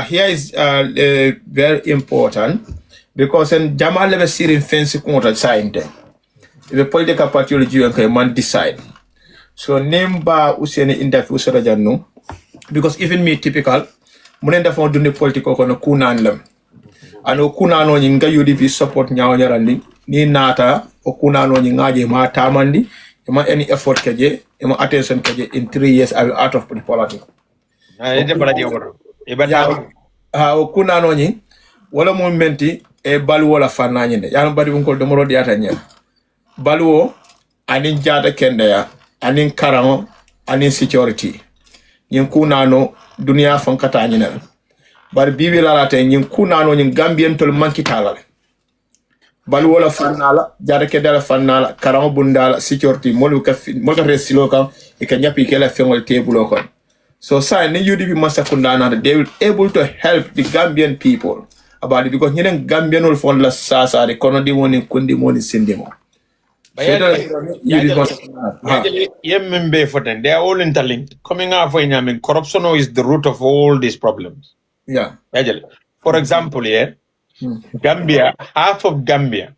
[SPEAKER 1] here is very important because in Jamal never see in fancy quarter sign them. The political party you can decide. So name ba usene interview so no because even me typical munenda fon dunne political kono kunan lam ano kunano nyi nga UDP support nyaaw nyarandi ni nata o kunano nyi ngaje ma tamandi ma any effort keje ma attention keje in 3 years I will out of the politics o kunano nyi wala mo menti e balu wala fanani ne ya bari bunko do moro diata nya baluo anin jaata kende ya anin karamo anin security nyin kunano dunia fankata nyina bar bibi la lata nyin kunano nyin gambien tol mankitala bal wala fannala jarake dala fannala karamo bundala security molu ka resilo kam e ka nyapi kala fengol tebulo kon so say ni UDP masakunda na they will able to help the Gambian people about it because ñeneen Gambian will fond la sasa de kono di woni kundi moni sindemo
[SPEAKER 2] they are all interlinked. Coming out for corruption is the root of all these problems.
[SPEAKER 1] Yeah.
[SPEAKER 2] For example, Gambia, half of Gambia.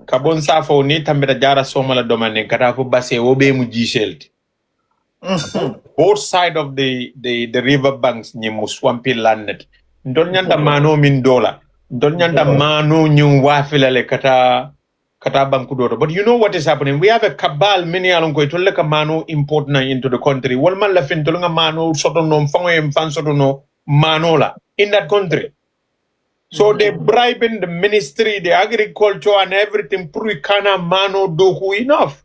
[SPEAKER 2] Kabon safo ni tambeta jara somala domane kata fu base obe mu gishelti. Both sides of the river banks ni mu swampy land. Don nyanda mano min dola. Don nyanda mano nyung wafilale kata bankudoto. But you know what is happening? We have a cabal many alonko to like a mano important into the country. Walman la fin tolunga mano sotono mfango mfan sotono manola in that country. So they bribing the ministry, the agriculture and everything. Purikana mano doku enough.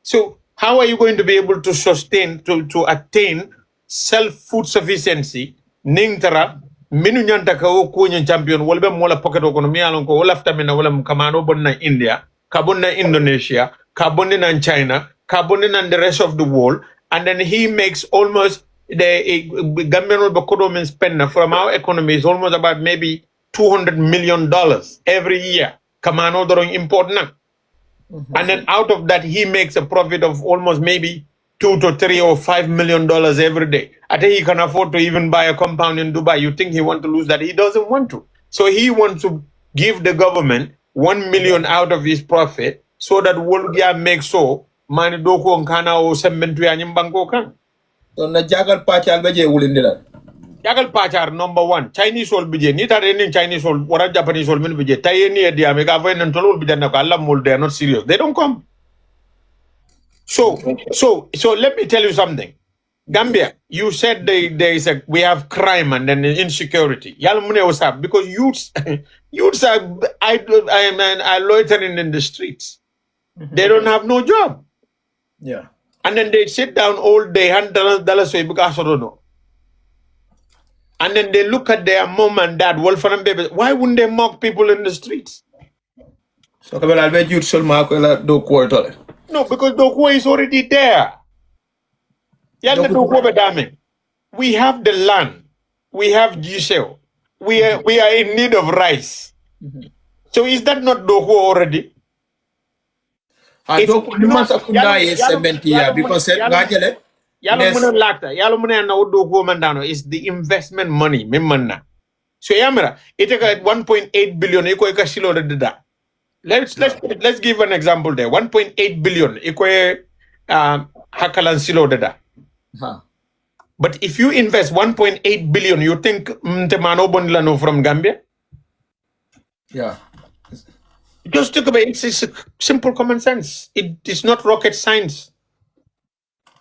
[SPEAKER 2] So how are you going to be able to sustain to attain self-food sufficiency? Ningtara minu nyanta ka o kunyan champion walbe mola pocket economy alonko olafta mena wala mkamano bonna India. Carbon in Indonesia, carbon in China, carbon in the rest of the world, and then he makes almost the Gambian Bakodoman spender from our economy is almost about maybe $200 million every year. Kamano doing import now. And then out of that, he makes a profit of almost maybe $2 to $3 or $5 million every day. I think he can afford to even buy a compound in Dubai. You think he wants to lose that? He doesn't want to. So he wants to give the government 1 million out of his profit so that Wolgia makes so mani doko nkana o sembentu ya nyimbango kan.
[SPEAKER 1] So na jagal pachar beje ulindila.
[SPEAKER 2] Jagal pachar number 1 Chinese all bije ni tare ni Chinese all or Japanese all min bije taye ni e dia mega voin and tolol bije na ko Allah mul they are not serious. They don't come. So let me tell you something. Gambia, you said we have crime and then insecurity. What's up? Because youths are loitering in the streets. They don't have no job.
[SPEAKER 1] Yeah.
[SPEAKER 2] And then they sit down all day, $100 because I don't know. And then they look at their mom and dad, wolf and baby. Why wouldn't they mock people in the streets?
[SPEAKER 1] So I'll bet youth should mark do quarter.
[SPEAKER 2] No, because Dokuo is already there. We have the land. We have Giselle. We are in need of rice. So is that not Doku already?
[SPEAKER 1] Because
[SPEAKER 2] is the investment money. So yamera, it take 1.8 billion. Let's give an example there. 1.8 billion. Hakalan silo dada. But if you invest 1.8 billion, you think Mtemano Bonilano from Gambia?
[SPEAKER 1] Yeah.
[SPEAKER 2] Just think about it. It's simple common sense. It is not rocket science.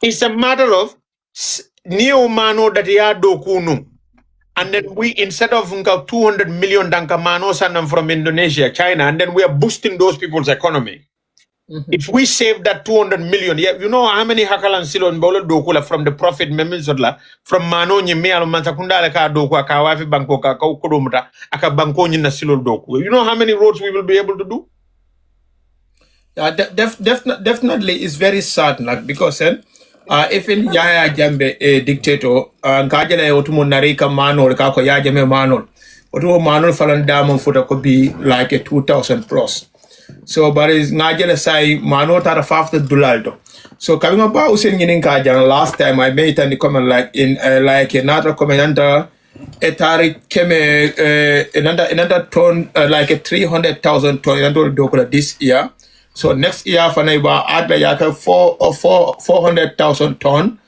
[SPEAKER 2] It's a matter of neo mano that ya dokunu. And then we, instead of 200 million dankamanos and from Indonesia, China, and then we are boosting those people's economy. If we save that 200 million, you know how many hakalan silon bolo dokula from the profit memizodla from mano nye me alumantakunda ka doku akawafi banko ka kodumuta aka banko na silon doku. You know how many roads we will be able to do?
[SPEAKER 1] Yeah, definitely it's very sad, like because if in Yaya Jambe a dictator, Kajala Otumo Narika Manol, Kako Yajame Manol, Otumo Manol Falan Diamond Footer could be like a 2,000 plus. So, but it's Najala Sai Mano Tarafafta Dulaldo. So, coming about Usin Kajan, last time I made any comment like in like another commentator, Etari came another ton like a 300,000 ton this year. So next year, for neighbor, add like 400,000 ton.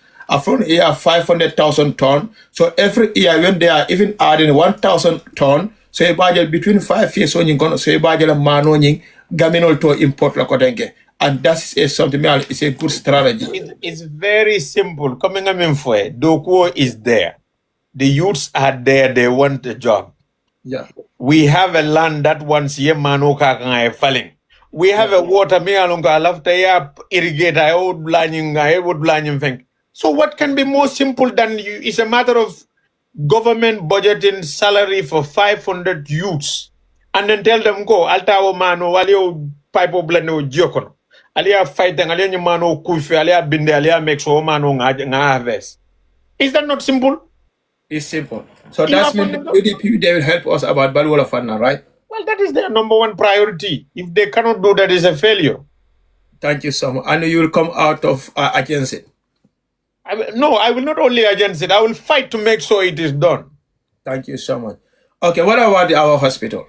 [SPEAKER 1] From year 500,000 ton. So every year when they are even adding 1,000 ton, so a budget between 5 years on you going to say budget manoning gaminol to import la kodenge. And that is something it's a good strategy.
[SPEAKER 2] It's very simple. Coming in for it, Dokuo is there. The youths are there, they want a job.
[SPEAKER 1] Yeah.
[SPEAKER 2] We have a land that once ye mano falling. we have a water me along after irrigate I would blinding thing. So what can be more simple than you? It's a matter of government budgeting salary for 500 youths and then tell them go alta o mano walio pipe blend jiokono. Alia fighting alia mano kufi alia binde alia makes o mano nga harvest. Is that not simple?
[SPEAKER 1] It's simple. So that's mean the UDP, they will help us about Balwala Fana, right?
[SPEAKER 2] Well, that is their number one priority. If they cannot do that, it's a failure.
[SPEAKER 1] Thank you so much. And you will come out of agency.
[SPEAKER 2] No, I will not only against it. I will fight to make sure it is done.
[SPEAKER 1] Thank you so much. Okay, what about our hospital?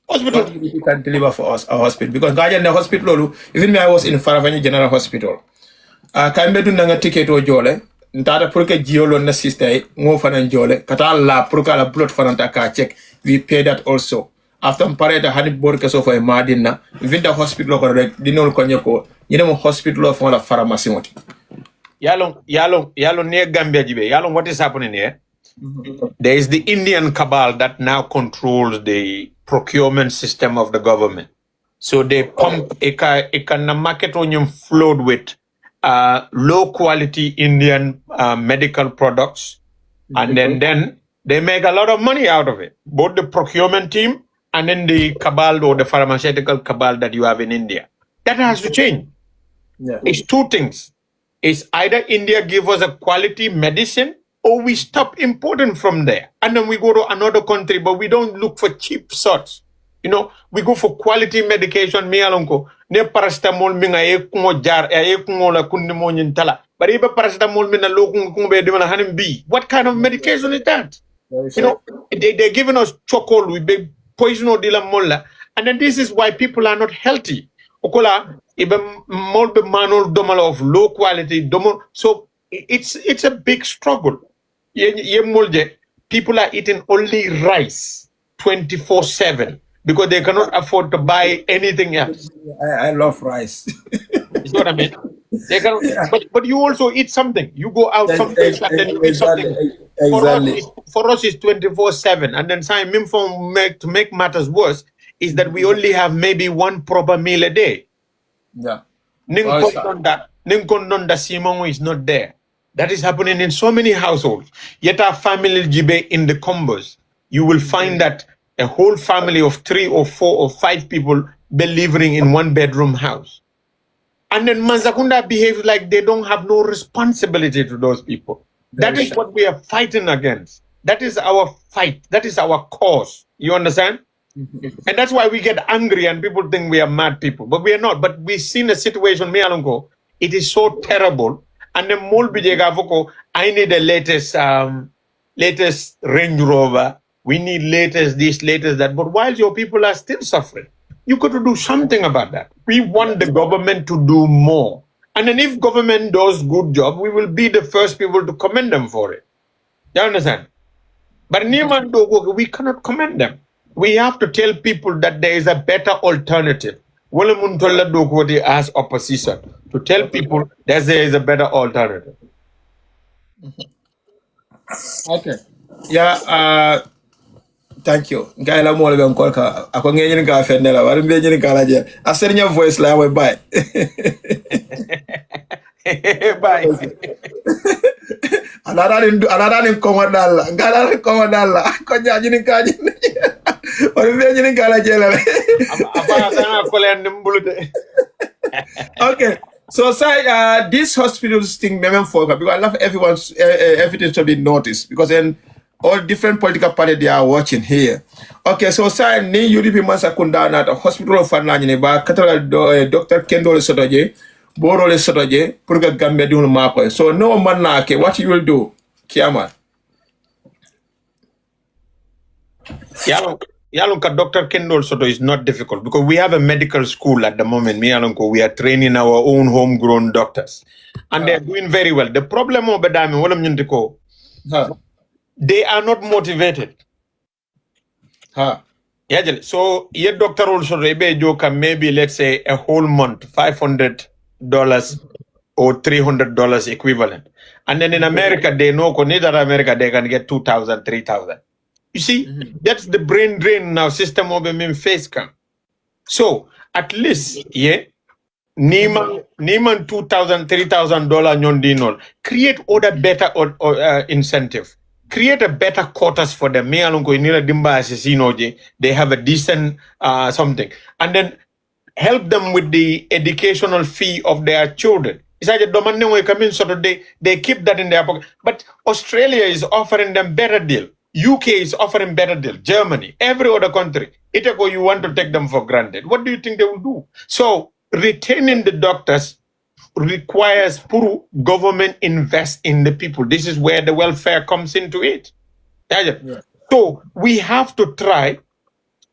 [SPEAKER 2] Hospital.
[SPEAKER 1] What you can deliver for us, our hospital? Because Gajan, the hospital, even me, I was in Faravani General Hospital. Can be doing a ticket or jole. Ntata purke jiolo na sister ngo fanan jole. Kata la purka la blood fananta ka check. We pay that also. After parade hani board kaso for a madina. Even the hospital ko rek dinol konyeko. Yene mo hospital of la pharmacy moti.
[SPEAKER 2] Yalong near Gambia jibe. Yalong, what is happening here? There is the Indian cabal that now controls the procurement system of the government. So they pump a market onion flowed with low quality Indian medical products, and then they make a lot of money out of it. Both the procurement team and then the cabal or the pharmaceutical cabal that you have in India. That has to change.
[SPEAKER 1] Yeah.
[SPEAKER 2] It's two things. It's either India give us a quality medicine or we stop importing from there. And then we go to another country, but we don't look for cheap sorts. You know, we go for quality medication. Me alonko ne paracetamol minga kungo jar kungo la kundi mo nyintala. But even paracetamol mina lokung be dimana hanim B. What kind of medication is that? You know, they're giving us chocolate with big poison or dila molla. And then this is why people are not healthy. Okola even molbe manol domalo of low quality domo. So it's a big struggle. People are eating only rice 24/7 because they cannot afford to buy anything else.
[SPEAKER 1] I love rice.
[SPEAKER 2] You know what I mean? They can, but you also eat something. You go out someplace and then you eat something.
[SPEAKER 1] Exactly.
[SPEAKER 2] For us, it's 24/7. And then to make matters worse is that we only have maybe one proper meal a day.
[SPEAKER 1] Yeah.
[SPEAKER 2] Ninkondonda Simon is not there. That is happening in so many households. Yet our family jibe in the combos, you will find that a whole family of 3 or 4 or 5 people be living in one bedroom house. And then Manzakunda behaves like they don't have no responsibility to those people. That is what we are fighting against. That is our fight. That is our cause. You understand? And that's why we get angry and people think we are mad people. But we are not. But we've seen a situation, me alongo, it is so terrible. And then I need the latest Range Rover. We need latest this, latest that. But while your people are still suffering, you got to do something about that. We want the government to do more. And then if government does good job, we will be the first people to commend them for it. You understand? But we cannot commend them. We have to tell people that there is a better alternative. As opposition to tell people that there is a better alternative.
[SPEAKER 1] Okay. Yeah. Thank you. Gaila mo le ko ka ako ngeen ka fenela war mbe ngeen ka la je asernya voice la way bye.
[SPEAKER 2] Bye.
[SPEAKER 1] Anara ni komandala ngala komandala ko jaaji ni ka ji war mbe ngeen ka la je la. Okay. So say this hospital thing because I love everyone's everything to be noticed because then all different political parties they are watching here. Okay, so say ni UDP Mansakunda na hospital of Fanani ba katala Dr. Kendall Sotoje, Borole Sotoje, Purga Gambia dun map. So no man na ke what you will do, Kiaman.
[SPEAKER 2] Yalunka Dr. Kendall Soto is not difficult because we have a medical school at the moment. We are training our own homegrown doctors. And they're doing very well. The problem of they are not motivated. So your doctor also maybe let's say a whole month, $500 or $300 equivalent. And then in America, they know neither America they can get 2,000, 3,000. You see, that's the brain drain now system of face cam. So at least, yeah, Niman $2,000, $3,000 nyondinol. Create other better incentive. Create a better quotas for them. Me alongo inila dimba asesinoje. They have a decent something, and then help them with the educational fee of their children. It's like a domain we come in, so they keep that in their pocket. But Australia is offering them better deal. UK is offering better deal. Germany, every other country. Itako, you want to take them for granted. What do you think they will do? So retaining the doctors requires puru government invest in the people. This is where the welfare comes into it. Yeah. So we have to try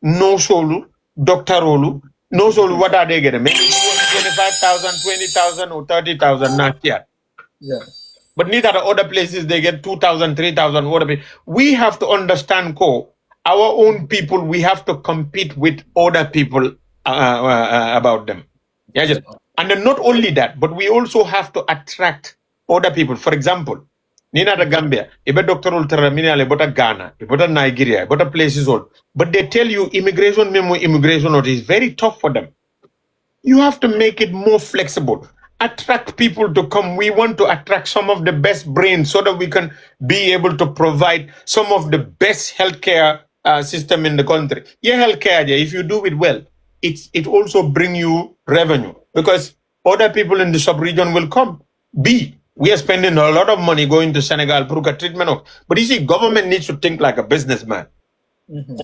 [SPEAKER 2] no solu, Dr. Olu, no solu, what are they getting? Maybe 25,000, 20,000 or 30,000 not yet.
[SPEAKER 1] Yeah.
[SPEAKER 2] But neither the other places they get 2,000, 3,000, whatever. We have to understand, our own people, we have to compete with other people about them. Yeah, and then not only that, but we also have to attract other people. For example, Nina the Gambia, ibe Dr. Ultramina, ibota Ghana, ibota Nigeria, ibota places all. But they tell you immigration is very tough for them. You have to make it more flexible. Attract people to come. We want to attract some of the best brains so that we can be able to provide some of the best healthcare system in the country. Yeah, healthcare, if you do it well, it also bring you revenue because other people in the sub-region will come. We are spending a lot of money going to Senegal, Puruka treatment. But you see, government needs to think like a businessman. Mm-hmm.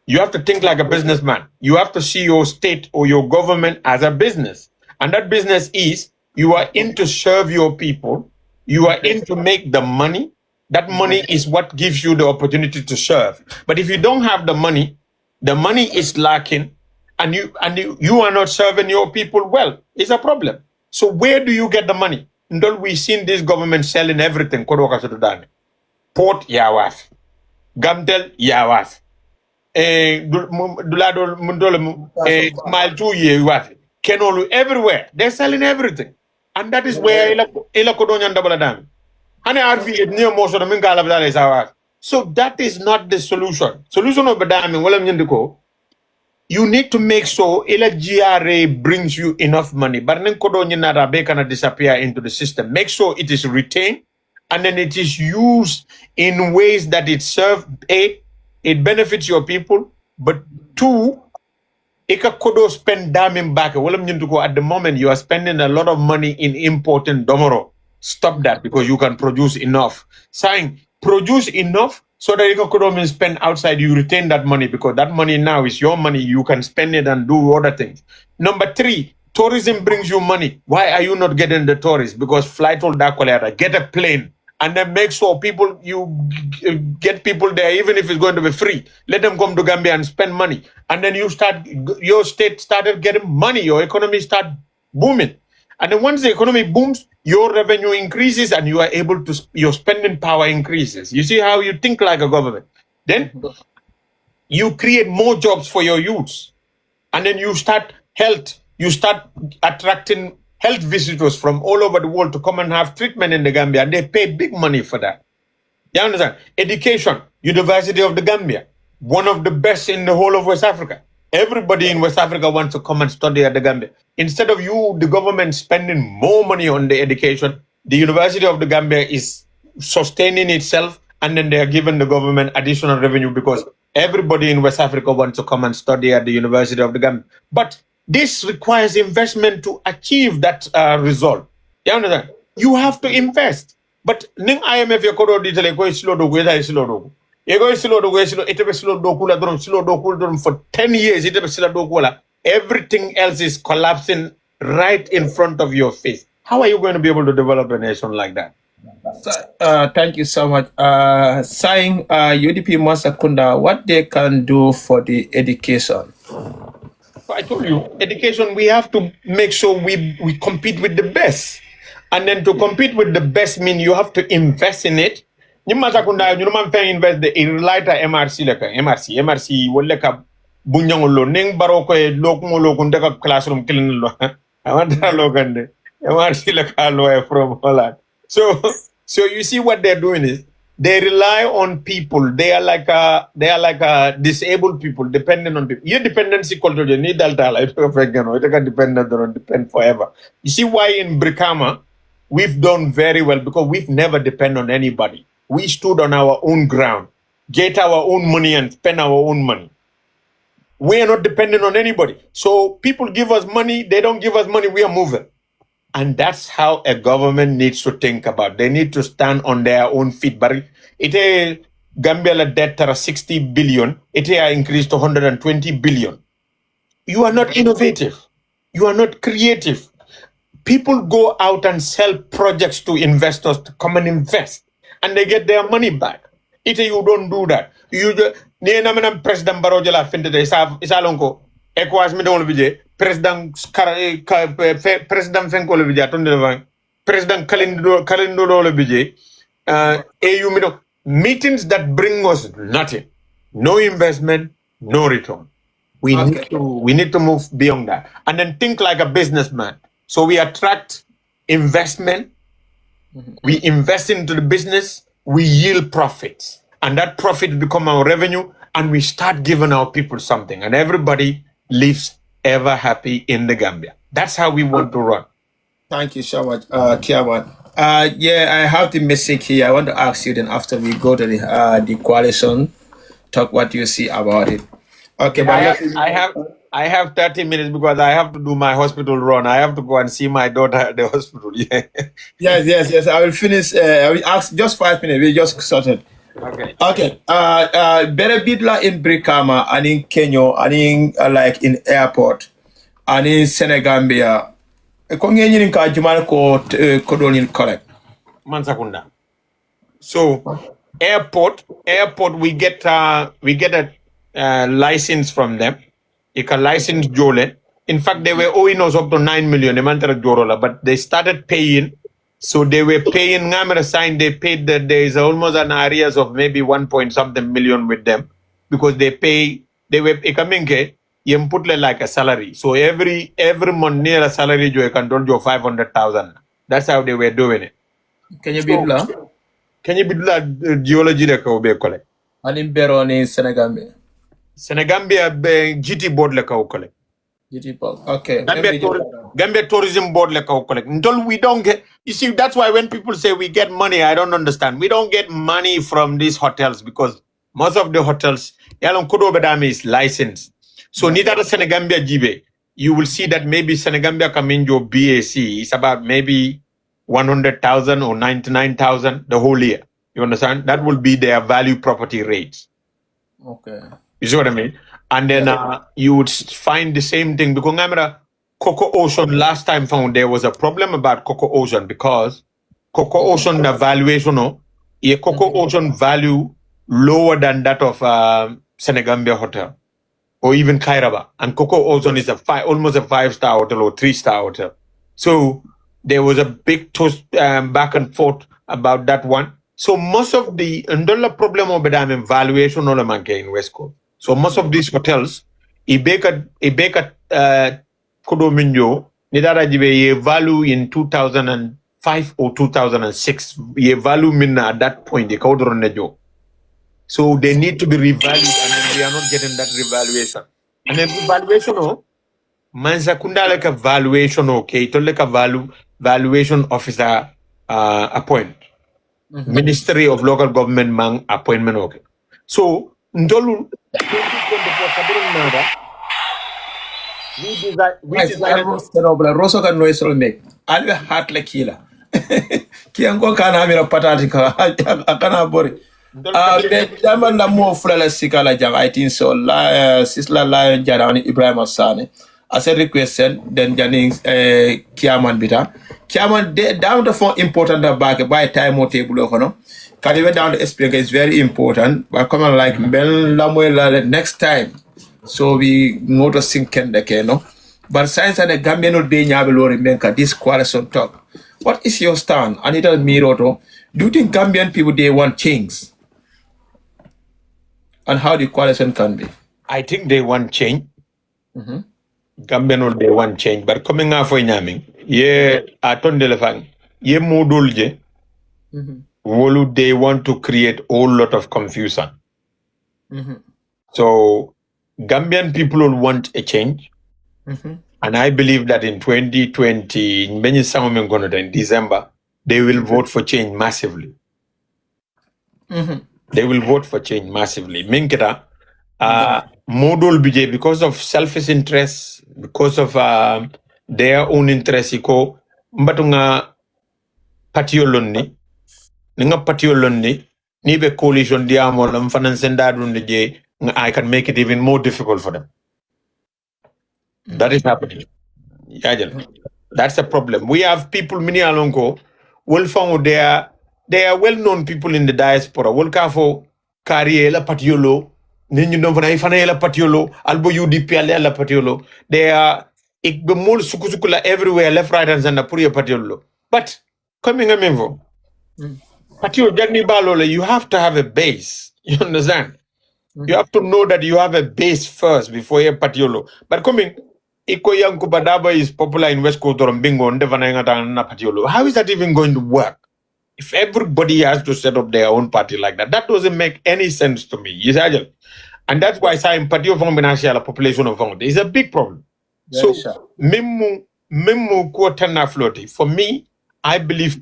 [SPEAKER 2] You have to think like a businessman. You have to see your state or your government as a business. And that business is you are in to serve your people. You are in to make the money. That money is what gives you the opportunity to serve. But if you don't have the money is lacking, and you are not serving your people well, it's a problem. So where do you get the money? Until we've seen this government selling everything. Port Yawaf. Gamtel Yawaf. Mile 2 year Kenolu everywhere. They're selling everything. And that is where so that is not the solution. Solution of Badami, you need to make sure GRA brings you enough money. But then cannot disappear into the system. Make sure it is retained and then it is used in ways that it serves it benefits your people, but two, Ika spend damn back. At the moment, you are spending a lot of money in importing domoro. Stop that because you can produce enough. Saying produce enough so that Ika Kodo spend outside, you retain that money because that money now is your money. You can spend it and do other things. Number 3, tourism brings you money. Why are you not getting the tourists? Because flight all that, get a plane. And then make sure you get people there, even if it's going to be free. Let them come to Gambia and spend money. And then your state started getting money, your economy start booming. And then once the economy booms, your revenue increases and you are able to, your spending power increases. You see how you think like a government. Then you create more jobs for your youths. And then you start attracting health visitors from all over the world to come and have treatment in the Gambia, and they pay big money for that. You understand? Education, University of the Gambia, one of the best in the whole of West Africa. Everybody in West Africa wants to come and study at the Gambia. Instead of the government spending more money on the education, the University of the Gambia is sustaining itself, and then they are giving the government additional revenue because everybody in West Africa wants to come and study at the University of the Gambia. But this requires investment to achieve that result. You understand? You have to invest. But ning IMF yakodo ditale ko slow do whether slow do. You go slow do it be slow do for 10 years it be slow do. Everything else is collapsing right in front of your face. How are you going to be able to develop a nation like that?
[SPEAKER 1] Thank you so much. Saying UDP Masakunda, what they can do for the education?
[SPEAKER 2] I told you, education, we have to make sure we compete with the best. And then to compete with the best means you have to invest in it. You must invest the lighter MRC MRC will like a bunyangolo ning baroko lokum classroom killing lo. I want to look at MRC like a lawyer from Holland. So you see what they're doing is They rely on people. They are like a disabled people, dependent on people. Your dependency culture, you need that life. Depend forever. You see why in Brikama we've done very well because we've never depend on anybody. We stood on our own ground, get our own money and spend our own money. We are not dependent on anybody. So people give us money, they don't give us money, we are moving. And that's how a government needs to think about. They need to stand on their own feet. But it is Gambia la debt are 60 billion. It is increased to 120 billion. You are not innovative. You are not creative. People go out and sell projects to investors to come and invest, and they get their money back. You don't do that. You just President Barrow la finte de isalonko ECOWAS mi don bije President President Fenko le bije tonde le President Kalindo le bije AU mi don meetings that bring us nothing, no investment, no return. We need to move beyond that and then think like a businessman. So we attract investment, we invest into the business, we yield profits, and that profit become our revenue, and we start giving our people something, and everybody lives ever happy in the Gambia. That's how we want to run.
[SPEAKER 1] Thank you so much, Kiawan. Yeah, I have the message here. I want to ask you then after we go to the coalition, talk what you see about it. Okay, but
[SPEAKER 2] I have 30 minutes because I have to do my hospital run. I have to go and see my daughter at the hospital. Yeah.
[SPEAKER 1] Yes. I will finish. I will ask just 5 minutes. We just started. Okay. Better bidla in Brikama and in Kenya and in like in airport and in Senegambia. Kongenyi nka jumal ko kodolin correct.
[SPEAKER 2] Mansakunda. So airport we get a license from them. You can license Jole. In fact, they were owing us up to 9 million, but they started paying. So they were paying, they paid that there is almost an arrears of maybe 1 point something million with them because they were you put like a salary. So every month near a salary you can do your 500,000. That's how they were doing it.
[SPEAKER 1] Can you build la?
[SPEAKER 2] Can you build la geology that be collect?
[SPEAKER 1] And in Beroni, Senegambia.
[SPEAKER 2] Senegambia GT board like our collect.
[SPEAKER 1] GT board. Okay.
[SPEAKER 2] Gambia tourism board like our collect. Until we don't get, you see, that's why when people say we get money, I don't understand. We don't get money from these hotels because most of the hotels, Yalon Kodobadami is licensed. So neither the Senegambia Jibe, you will see that maybe Senegambia Kaminjo BAC is about maybe 100,000 or 99,000 the whole year. You understand? That will be their value property rates.
[SPEAKER 1] Okay.
[SPEAKER 2] You see what I mean? And then you would find the same thing because remember, Coco Ocean last time found there was a problem about Coco Ocean because Coco Ocean the valuation, Coco Ocean value lower than that of Senegambia Hotel or even Kairaba. And Coco Ocean is almost a 5-star hotel or 3-star hotel. So there was a big toast back and forth about that one. So most of the problem of the valuation on the in West Coast. So most of these hotels, Ibeka Kodominjo, Nidara value in 2005 or 2006. Ye value minna at that point, the Kodronejo. So they need to be revalued and then we are not getting that revaluation. And then revaluation, Manzakunda like a valuation, okay, to like a valuation officer appoint. Ministry of Local Government mang appointment, okay. So, Ndolu, we decided
[SPEAKER 1] Rosso can noise or make. I'll be heart like killer. Kiango can have a patatica. I can't bore. The German Namo Flala Sikala Jam, I think so. Sisla Lion Jarani Ibrahim Asane. As a request, then Jennings Kiaman Bita. Kiaman down the phone important back by time or table. Can even down the explain is very important. But come on like Mel Lamuela next time. So we go to sink the cano. But science and the Gambian will be Nabelori Menka, this coalition talk. What is your stand? Anita Miroto, do you think Gambian people they want change? And how the coalition can be?
[SPEAKER 2] I think they want change. Gambian they want change, but coming out for Naming, ye aton de lefang, ye modulje, wolu they want to create a whole lot of confusion. So Gambian people will want a change. And I believe that in 2020, in December, they will vote for change massively. They will vote for change massively. Minkita, modul BJ, because of selfish interests, because of their own interests, iko mbatunga patioloni, ninga patioloni, nibe coalition diamo mfanansenda I can make it even more difficult for them. That is happening. That's a problem. We have people many alongo will found they are well-known people in the diaspora. Will kafo carrier la patiolo, ninyu no vana ifana la patiolo, albo UDP la patiolo. They are ikbemol sukusukula everywhere, left, right, and center puri patiolo. But coming a memvo, patiolo jagni balole, you have to have a base. You understand? You have to know that you have a base first before you patiolo. But coming. Iko yang Badboe is popular in West Coast or Bingo. How is that even going to work? If everybody has to set up their own party like that, that doesn't make any sense to me. And that's why I'm party of the population of Vong. It's a big problem. So, for me, I believe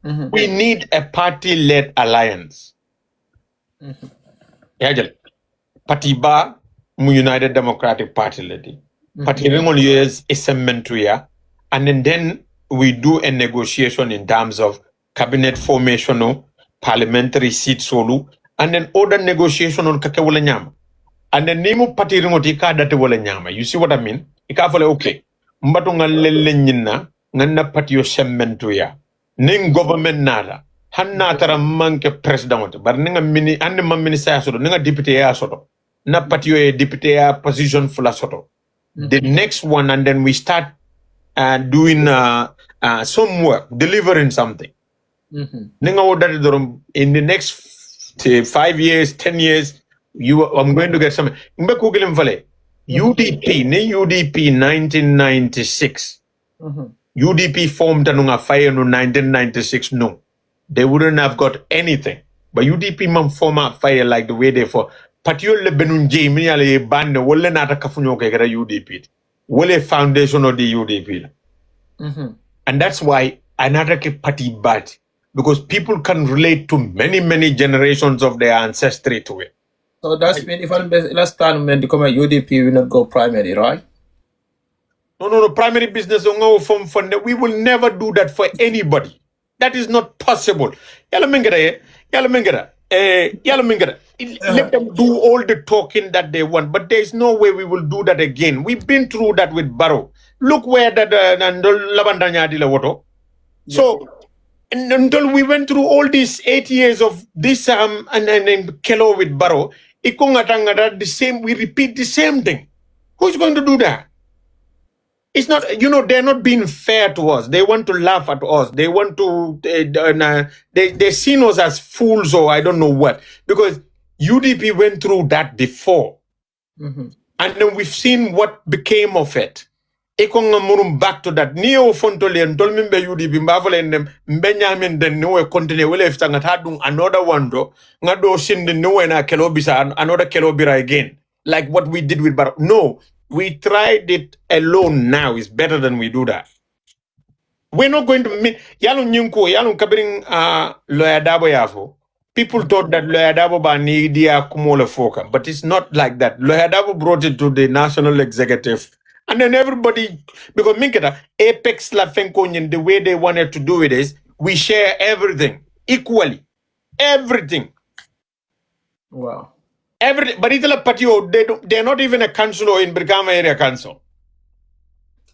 [SPEAKER 2] we need a party-led alliance. Party ba United Democratic Party lady. Party years is a and then we do a negotiation in terms of cabinet formation, parliamentary seat solo, and then other negotiation on kakewala nyama. And then nemu party ringoti ka date wala nyama. You see what I mean? Ika fole okay. Mbatunga lele nyina ngana party yo sementu ya. Ning government nada. Hanna tara manke president. Bar ninga mini ande ma minister ya soto, ninga deputy ya soto. Na party yo deputy ya position fula soto. The next one, and then we start doing some work, delivering something. In the next 5 years, 10 years, I'm going to get something. UDP, UDP 1996. UDP formed anunga fire in 1996. No, they wouldn't have got anything. But UDP man form a fire like the way they for. Patiole benunje miniale band wole nata kafunyo kegera UDP. Wole foundation of the UDP. And that's why another party bad. Because people can relate to many generations of their ancestry to it.
[SPEAKER 1] So that's mean if I'm last time when become a UDP will not go primary, right?
[SPEAKER 2] No, primary business from fund. We will never do that for anybody. That is not possible. Yala mingera. Let them do all the talking that they want, but there is no way we will do that again. We've been through that with Barrow. Look where that So until we went through all these 8 years of this and Kelo with Barrow, the same. We repeat the same thing. Who's going to do that? It's not, they're not being fair to us. They want to laugh at us. They want to, they seen us as fools or I don't know what. Because UDP went through that before. And then we've seen what became of it. Back to that. Neo Fontoli and Dolmimbe UDP, Mbavale and them, Benjamin, then no continue, well, if Tangatadung, another one, do, Ngado Shin, the no and a Kelobisa, another Kelobira again. Like what we did with Barrow. No. We tried it alone now. It's better than we do that. We're not going to meet Yalun Yunko, Yalun Kabiring Lawyer Darboe Yafo. People thought that Lawyer Darboe Bani Dia Kumola Foka, but it's not like that. Lawyer Darboe brought it to the national executive. And then everybody, because Minketa, Apex Lafenkonyan, the way they wanted to do it is we share everything equally. Everything.
[SPEAKER 1] Wow.
[SPEAKER 2] But it's like patio, they're not even a councillor in Brikama area council.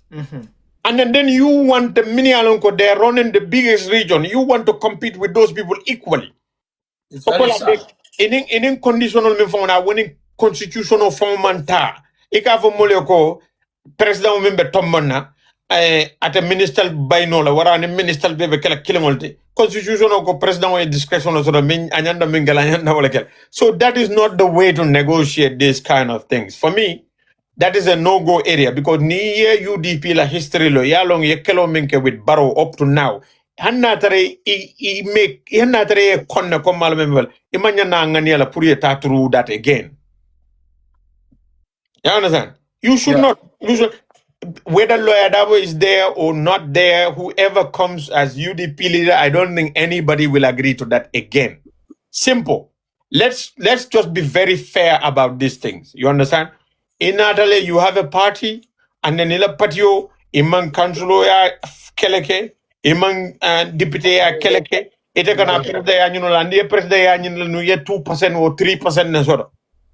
[SPEAKER 2] And then you want the mini alonko, they're running the biggest region. You want to compete with those people equally.
[SPEAKER 1] It's very sad.
[SPEAKER 2] In conditional winning constitutional formanta. Ikafo moleko president member Tombona at a ministerial binola, where a ministerial bebe kela kilimolti. Constitution of president with discretion of the So that is not the way to negotiate these kind of things. For me, that is a no-go area because ni UDP la history lo yalong ye kelo minke with Barrow up to now. hannatare I make hannatare konna ko malmembel imanya na ngani ala pour yeta through that again. You understand? You should not. You should, whether Lawyer Darboe is there or not there, whoever comes as UDP leader, I don't think anybody will agree to that again. Simple. Let's just be very fair about these things. You understand? In Natalie, you have a party, and then ila patio imang councilor ya keleke, imang deputy ya keleke. Ite kana presida ya nyuno landi presida ya nyuno nuye 2% or 3% na sort.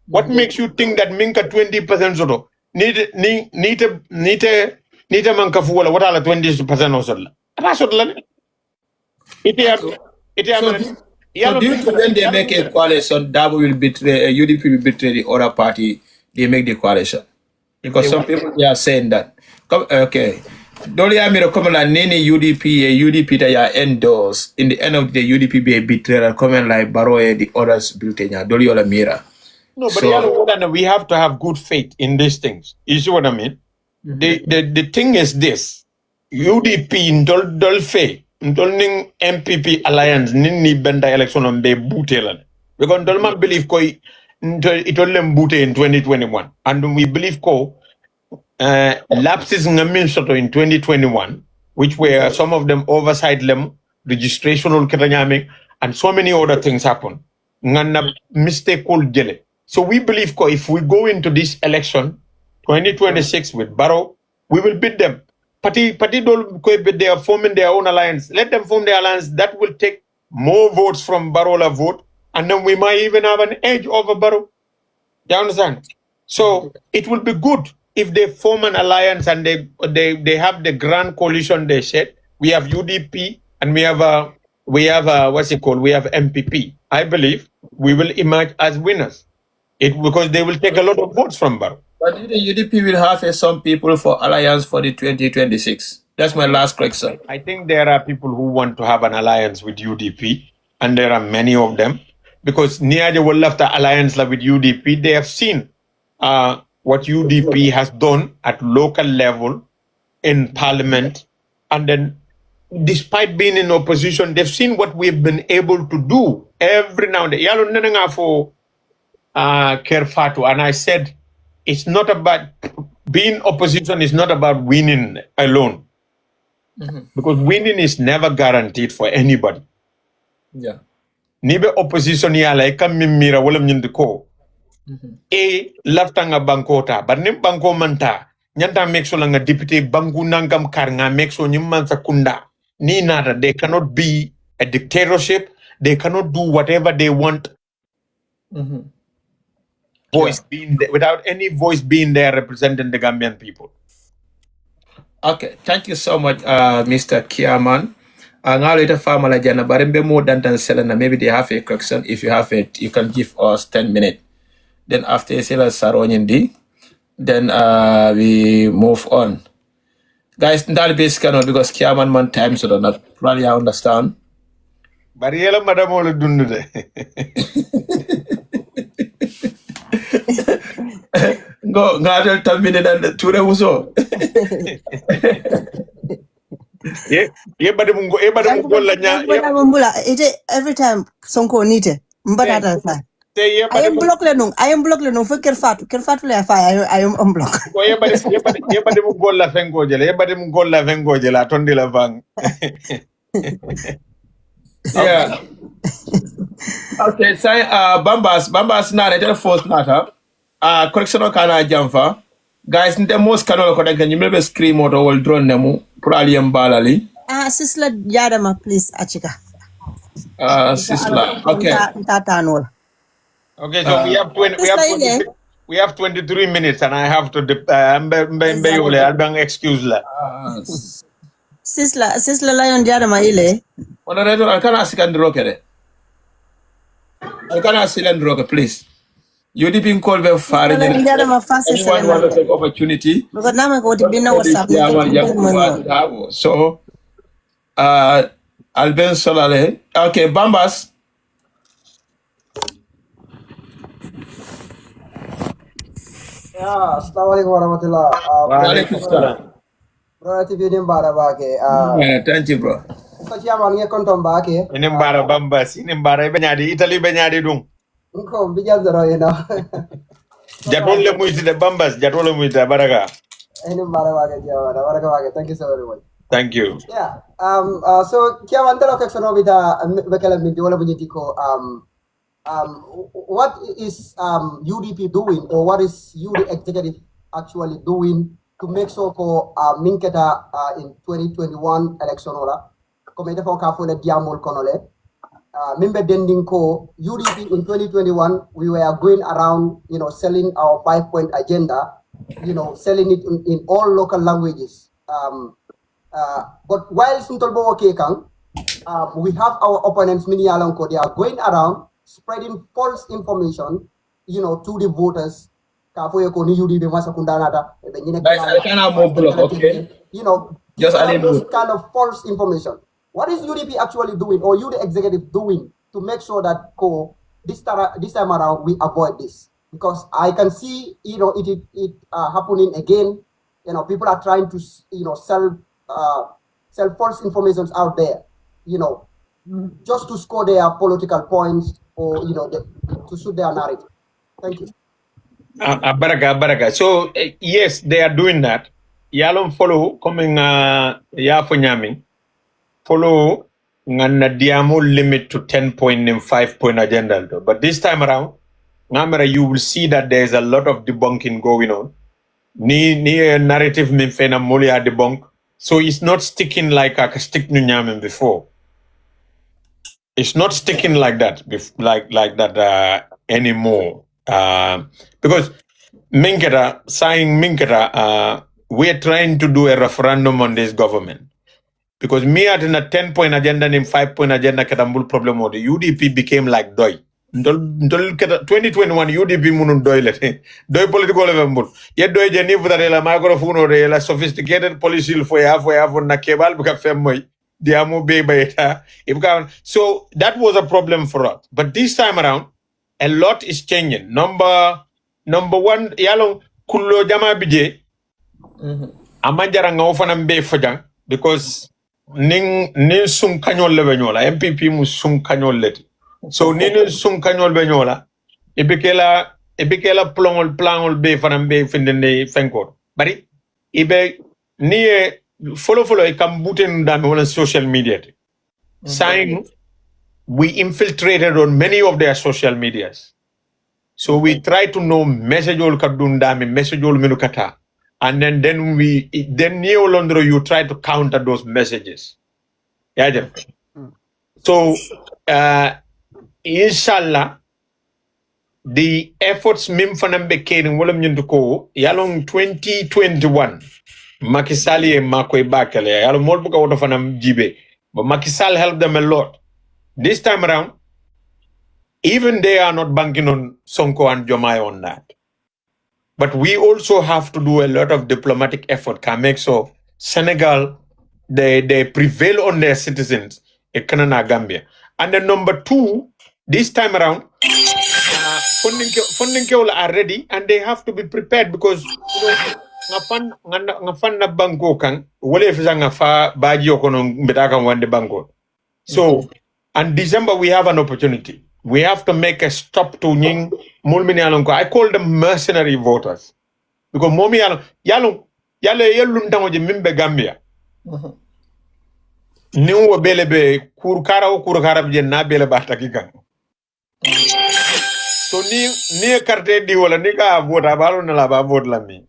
[SPEAKER 2] What makes you think that minka 20% sort of need manka fuwala what ala 20% or sort? Apa sort la?
[SPEAKER 1] So do you think when they make a coalition, Darboe will betray, UDP will betray the other party, they make the coalition? Because some people they are saying that. Okay. Doli amiro come la nini UDP that ya endorse. In the end of the UDP be a betrayer, come like Baroe the others building ya. Doli ola mira.
[SPEAKER 2] No, but we have to have good faith in these things. You see what I mean? The thing is this: UDP dolfe ning MPP alliance ni benda election on be bootelan. Because dolman believe ko it only boote in 2021, and we believe ko lapses ngamin soto in 2021, which were some of them oversight them registration and so many other things happen. Ngana mistake called jele. So we believe if we go into this election, 2026 with Barrow, we will beat them. Party they are forming their own alliance. Let them form their alliance. That will take more votes from Barrow vote, and then we might even have an edge over Barrow. You understand? So it will be good if they form an alliance and they have the grand coalition they said. We have UDP and we have what's it called? We have MPP. I believe we will emerge as winners. Because they will take a lot of votes from Barrow.
[SPEAKER 1] But the UDP will have some people for alliance for the 2026. That's my last question.
[SPEAKER 2] I think there are people who want to have an alliance with UDP, and there are many of them. Because Niaja will left the alliance with UDP. They have seen what UDP has done at local level in parliament. And then, despite being in opposition, they've seen what we've been able to do every now and then. Kerfatu, and I said it's not about being opposition is not about winning alone, because winning is never guaranteed for anybody.
[SPEAKER 1] Yeah.
[SPEAKER 2] Nibe opposition ya like mira wala mnyindiko laftanga bankota but nim banko manta nyanta make so langa deputy bangu nangam karnga make so nyimmansa kunda ni nada. They cannot be a dictatorship. They cannot do whatever they want. Voice being there, without any voice being there representing the Gambian people.
[SPEAKER 1] Okay, thank you so much, Mr. Kiaman. Maybe they have a question. If you have it, you can give us 10 minutes. Then after then we move on. Guys, that basically because Kiaman man time so not probably I understand.
[SPEAKER 2] But yellow madam all do
[SPEAKER 1] Go ngadel tamine dan ture uso.
[SPEAKER 2] Ye bade mungo la nya
[SPEAKER 3] every time sonko nite mbata sa I am block le nung for kerfatu le fa I am unblock
[SPEAKER 2] ko ye bade mungo la fengo jele ye bade mungo la fengo jele tondi la vang.
[SPEAKER 1] Yeah. Okay, so Bambas na the first matter. Correction kana jamfa. Guys, the most canal ko can you maybe scream or will drone nemu probably balali.
[SPEAKER 3] Sisla Yadama, please achika.
[SPEAKER 1] Sisla. Okay.
[SPEAKER 2] Okay, so we have 23 minutes and I have to excuse la.
[SPEAKER 3] Sisla Lion Yadama ile.
[SPEAKER 1] Honorable, I can ask and rocket. I can ask and rocket, please. You didn't call me far. Anyone want to take opportunity?
[SPEAKER 3] Because now I'm going to be no WhatsApp.
[SPEAKER 1] So, Alben Solale. Okay, Bambas.
[SPEAKER 4] Yeah, assalamualaikum warahmatullah.
[SPEAKER 1] Waalaikumsalam.
[SPEAKER 4] Bro, TV din bara bake.
[SPEAKER 1] Thank you, bro.
[SPEAKER 4] chairman nge kontomba ke.
[SPEAKER 2] Inimbara bambas, inimbara benyadi Italy benyadi dung.
[SPEAKER 4] Nko bijal zero
[SPEAKER 2] Jadwal muiti de bambas, jadwal muiti baraka.
[SPEAKER 4] Inimbara wage jawa, baraka wage. Thank you so very much.
[SPEAKER 2] Thank you.
[SPEAKER 4] Yeah. So chairman telo keksono bita bekele mindi wala bunyitiko what is UDP doing, or what is UD executive actually doing to make sure for Minketa in 2021 election ola comme defo ka fo le diamol konole mimbe dending ko UDP in 2021 we were going around, selling our 5-point agenda, selling it in all local languages, but while Suntolbo Kekang, we have our opponents mini alonko, they are going around spreading false information, to the voters.
[SPEAKER 1] Just
[SPEAKER 4] those kind of false information. What is UDP actually doing, or UD executive doing, to make sure that this time around we avoid this? Because I can see, it happening again. People are trying to, sell false information out there, just to score their political points, or to suit their narrative. Thank you.
[SPEAKER 2] Baraka. So yes, they are doing that. Yalom follow coming ya nyami. Follow ngana diamo limit to 10-point and 5-point agenda. But this time around, you will see that there is a lot of debunking going on. Ni narrative minfena molia debunk. So it's not sticking like a stick nyami before. It's not sticking like that, anymore. Because Minkera, we're trying to do a referendum on this government. Because me at a 10-point agenda and 5-point agenda katambul problem or the UDP became like doi. 2021 UDP munun doi lete. Doi political level. Yet doi jeni vutare la microphone or la sophisticated policy for na kebal buka femoy. So that was a problem for us. But this time around, a lot is changing. Number one, yalong kullo jama bije. Amajara nga ofanam be fajang because ning sum kanyol le benyola MPP mu sum kanyol leti. So nin sum kanyol benyola ibikela plangol be fanam be findende fenkor. Bari ibe niye follow I come booting down on social media. Saying we infiltrated on many of their social medias. So we try to know message all kadundami, message all menukata. And then Neo Londro, you try to counter those messages. Yeah. So inshallah, the efforts mimfanambe kering wolam nyunduko yalong 2021. Makisali and Makwe Bakale, I'll more book out of an jibe. But Makisal helped them a lot. This time around, even they are not banking on Sonko and Jomai on that. But we also have to do a lot of diplomatic effort to make sure Senegal, they prevail on their citizens, Ekanana Gambia. And then number two, this time around, funding are ready and they have to be prepared because ngafan na banko kang wale fisa ngafa baji okono mbetaka wande banko. So, and December we have an opportunity. We have to make a stop to nying mulmini alonko. I call them mercenary voters because momi yalung yalun tango je mimbe Gambia. Niu belebe kurkara je na bele bataki kang. So ni carte di wala ni ka vote balo na la ba vote la mi.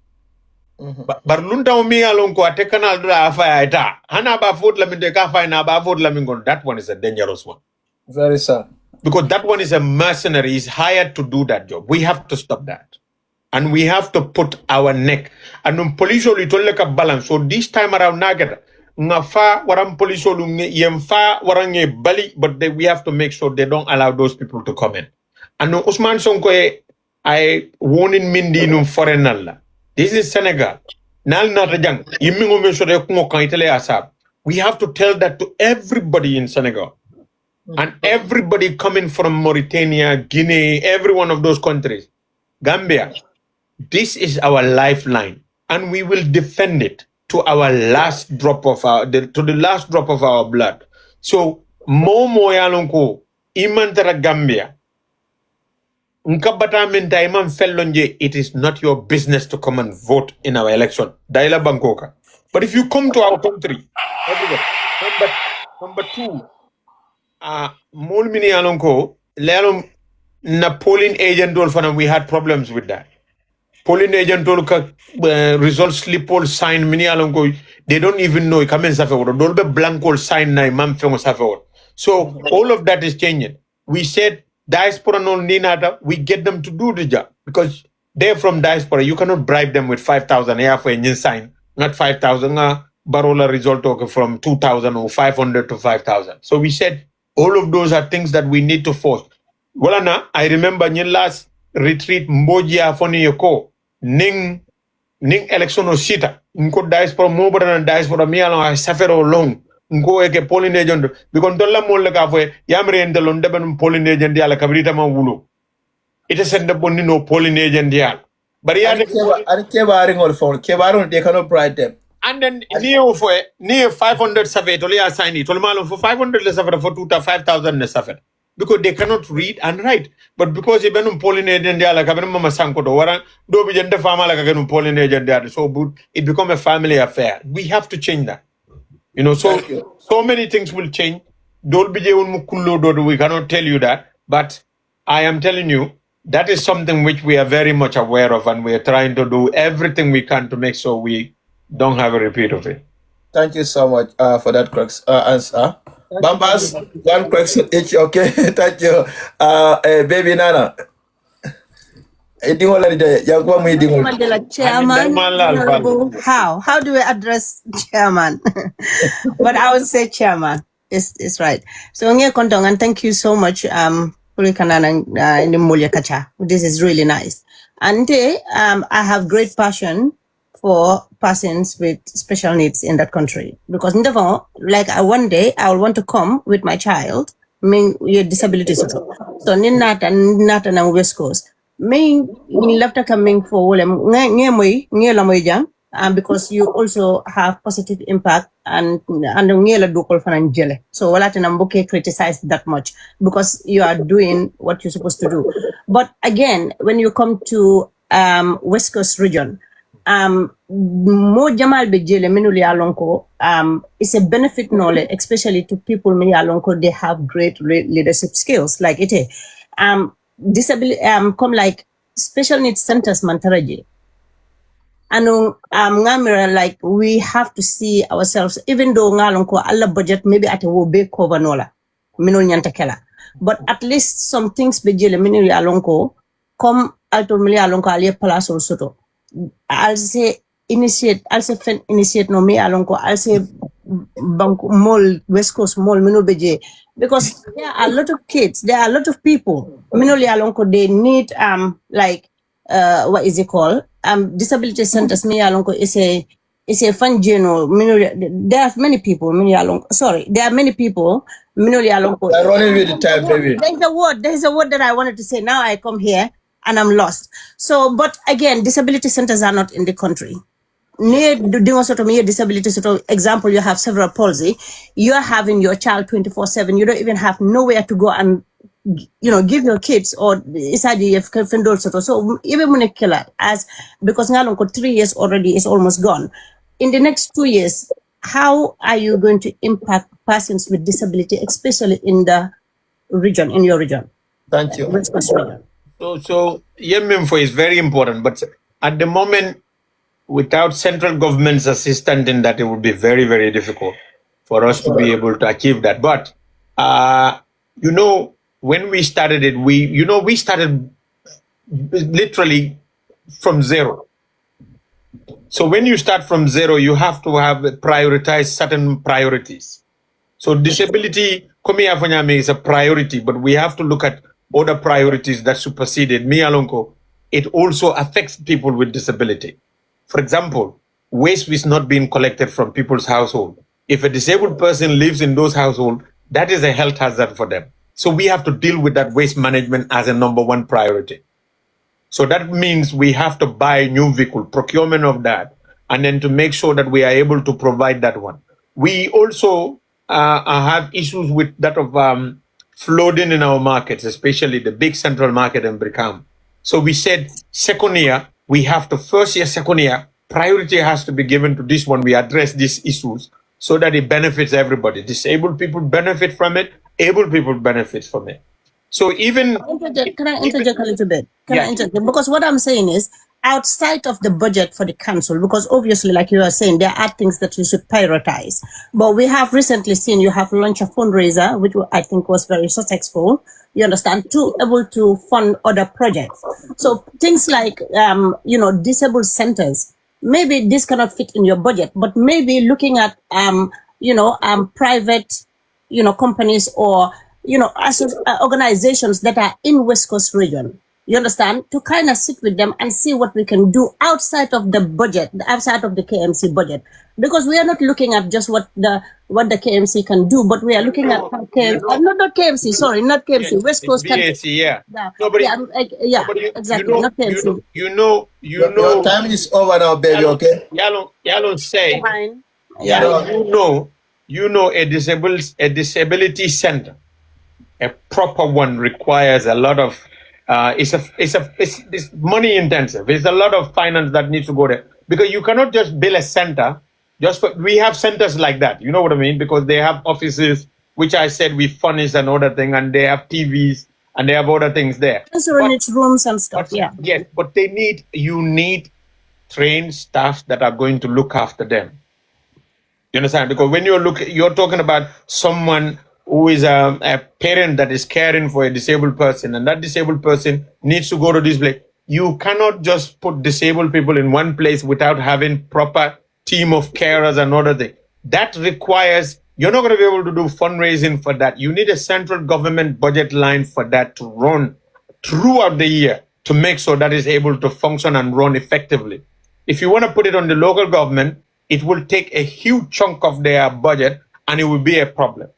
[SPEAKER 2] Barlunta umi alonko ate kanal dra afa ita. Hana ba vote la mi de ka fa na ba vote la mi gon. That one is a dangerous one.
[SPEAKER 1] Very sad.
[SPEAKER 2] Because that one is a mercenary. He's hired to do that job. We have to stop that. And we have to put our neck. And police will like a balance. So this time around nagada. Ngafa waram police will yemfa warange bali, but we have to make sure they don't allow those people to come in. And Usman Sonko I warning Mindi no foreign. This is Senegal. We have to tell that to everybody in Senegal. And everybody coming from Mauritania, Guinea, every one of those countries. Gambia, this is our lifeline. And we will defend it to our last drop of the last drop of our blood. So momo yalonko imantara Gambia. Nkabata minta imam fellonje, it is not your business to come and vote in our election. Daila Bankoka. But if you come to our country, number two, Molmini Alonko, Lalum na polling agent dolfana, we had problems with that. Polling agent dolka result slip all sign mini Alonko, they don't even know come in Safeor. Dolbe blanco sign na imam fengo Safeor. So all of that is changing. We said diaspora no ninata, we get them to do the job because they're from diaspora. You cannot bribe them with 5,000 here for engine sign, not 5,000 barola result from 2,000 or 500 to 5,000. So we said all of those are things that we need to force. Well, I remember in last retreat Mbojia Foni Yoko Ning election o sita nko diaspora mobara na diaspora mi alon safero long nko eke polling agent because dolla molle ka fo yamre en delon deben polling agent yala kabrita ma wulu ite sende bonni no polling agent yala bari ya de
[SPEAKER 1] kebaring or phone kebaron they cannot bribe them.
[SPEAKER 2] And then near 500 safet only assign it. All for 500 le safet for 5,000 le safet. Because they cannot read and write. But because even polling agent they are like mama sanko do waran do be jende fama like polling agent they are so good it become a family affair. We have to change that. You know, so many things will change. Don't be we cannot tell you that. But I am telling you that is something which we are very much aware of and we are trying to do everything we can to make sure we don't have a repeat of it.
[SPEAKER 1] Thank you so much for that answer. Bambas, one question each, okay? Thank you. Baby Nana.
[SPEAKER 3] Chairman, how do we address chairman? But I would say chairman. It's right. So and thank you so much. This is really nice. And I have great passion for persons with special needs in that country. Because one day I will want to come with my child, with disabilities. So not and West Coast. Left coming for because you also have positive impact and so criticize that much because you are doing what you're supposed to do. But again, when you come to West Coast region, more Jamal Bejele Minuli Alonko is a benefit knowledge, especially to people Mini Alonko, they have great leadership skills like it. Disability come like special needs centers Mantaraji. And like we have to see ourselves, even though Ngalonko Allah budget maybe at a wobe cover nola, Minol Nyantakela. But at least some things Bejele Minuli Alonko come alto Mili Alonko Alia Palace Soto. I'll say initiate no me alonko. I'll say bank mall West Coast mall minobeje because there are a lot of kids, there are a lot of people. Minoli alonko they need what is it called? Disability centers. Me alonko is a fun general. There are many people. There are many people. Minoli alonko.
[SPEAKER 1] I'm running with the time, baby.
[SPEAKER 3] There's a word that I wanted to say. Now I come here and I'm lost. So, but again, disability centers are not in the country. Near doing sort of disability sort of example, you have cerebral palsy. You are having your child 24/7. You don't even have nowhere to go and give your kids or inside the sort of. So even when as because now 3 years already is almost gone. In the next 2 years, how are you going to impact persons with disability, especially in the region, in your region?
[SPEAKER 1] Thank you.
[SPEAKER 2] So Yemenfo is very important, but at the moment, without central government's assistance in that, it would be very, very difficult for us to be able to achieve that. But, when we started it, we started literally from zero. So when you start from zero, you have to prioritize certain priorities. So disability, is a priority, but we have to look at other priorities that superseded me alonko. It also affects people with disability. For example, waste is not being collected from people's household. If a disabled person lives in those households, that is a health hazard for them. So we have to deal with that waste management as a number one priority. So that means we have to buy a new vehicle, procurement of that, and then to make sure that we are able to provide that one. We also have issues with that of flooding in our markets, especially the big central market in Brikam. So we said second year, we have to first year, second year, priority has to be given to this one. We address these issues so that it benefits everybody. Disabled people benefit from it, able people benefit from it. So even...
[SPEAKER 3] Can I interject a little bit? Can I interject? Because what I'm saying is, outside of the budget for the council, because obviously, like you are saying, there are things that you should prioritize. But we have recently seen you have launched a fundraiser, which I think was very successful. You understand, to able to fund other projects. So things like, disabled centers, maybe this cannot fit in your budget, but maybe looking at, private, companies or, organizations that are in West Coast region. You understand? To kind of sit with them and see what we can do outside of the budget, outside of the KMC budget, because we are not looking at just what the KMC can do, but we are looking at not KMC. Sorry, not KMC. West Coast can. Exactly. Not KMC.
[SPEAKER 1] Your time is over now, baby. Okay.
[SPEAKER 2] Yalon say.
[SPEAKER 3] Fine.
[SPEAKER 2] A disability center, a proper one requires a lot of. It's money intensive. It's a lot of finance that needs to go there, because you cannot just build a center. We have centers like that. You know what I mean? Because they have offices, which I said we furnish and other thing, and they have TVs and they have other things there.
[SPEAKER 3] Serenity rooms and stuff.
[SPEAKER 2] Yes, but you need trained staff that are going to look after them. You understand? Because when you're talking about someone who is a parent that is caring for a disabled person, and that disabled person needs to go to this place. You cannot just put disabled people in one place without having proper team of carers and other things. That requires, you're not going to be able to do fundraising for that. You need a central government budget line for that to run throughout the year to make sure that is able to function and run effectively. If you want to put it on the local government, it will take a huge chunk of their budget and it will be a problem.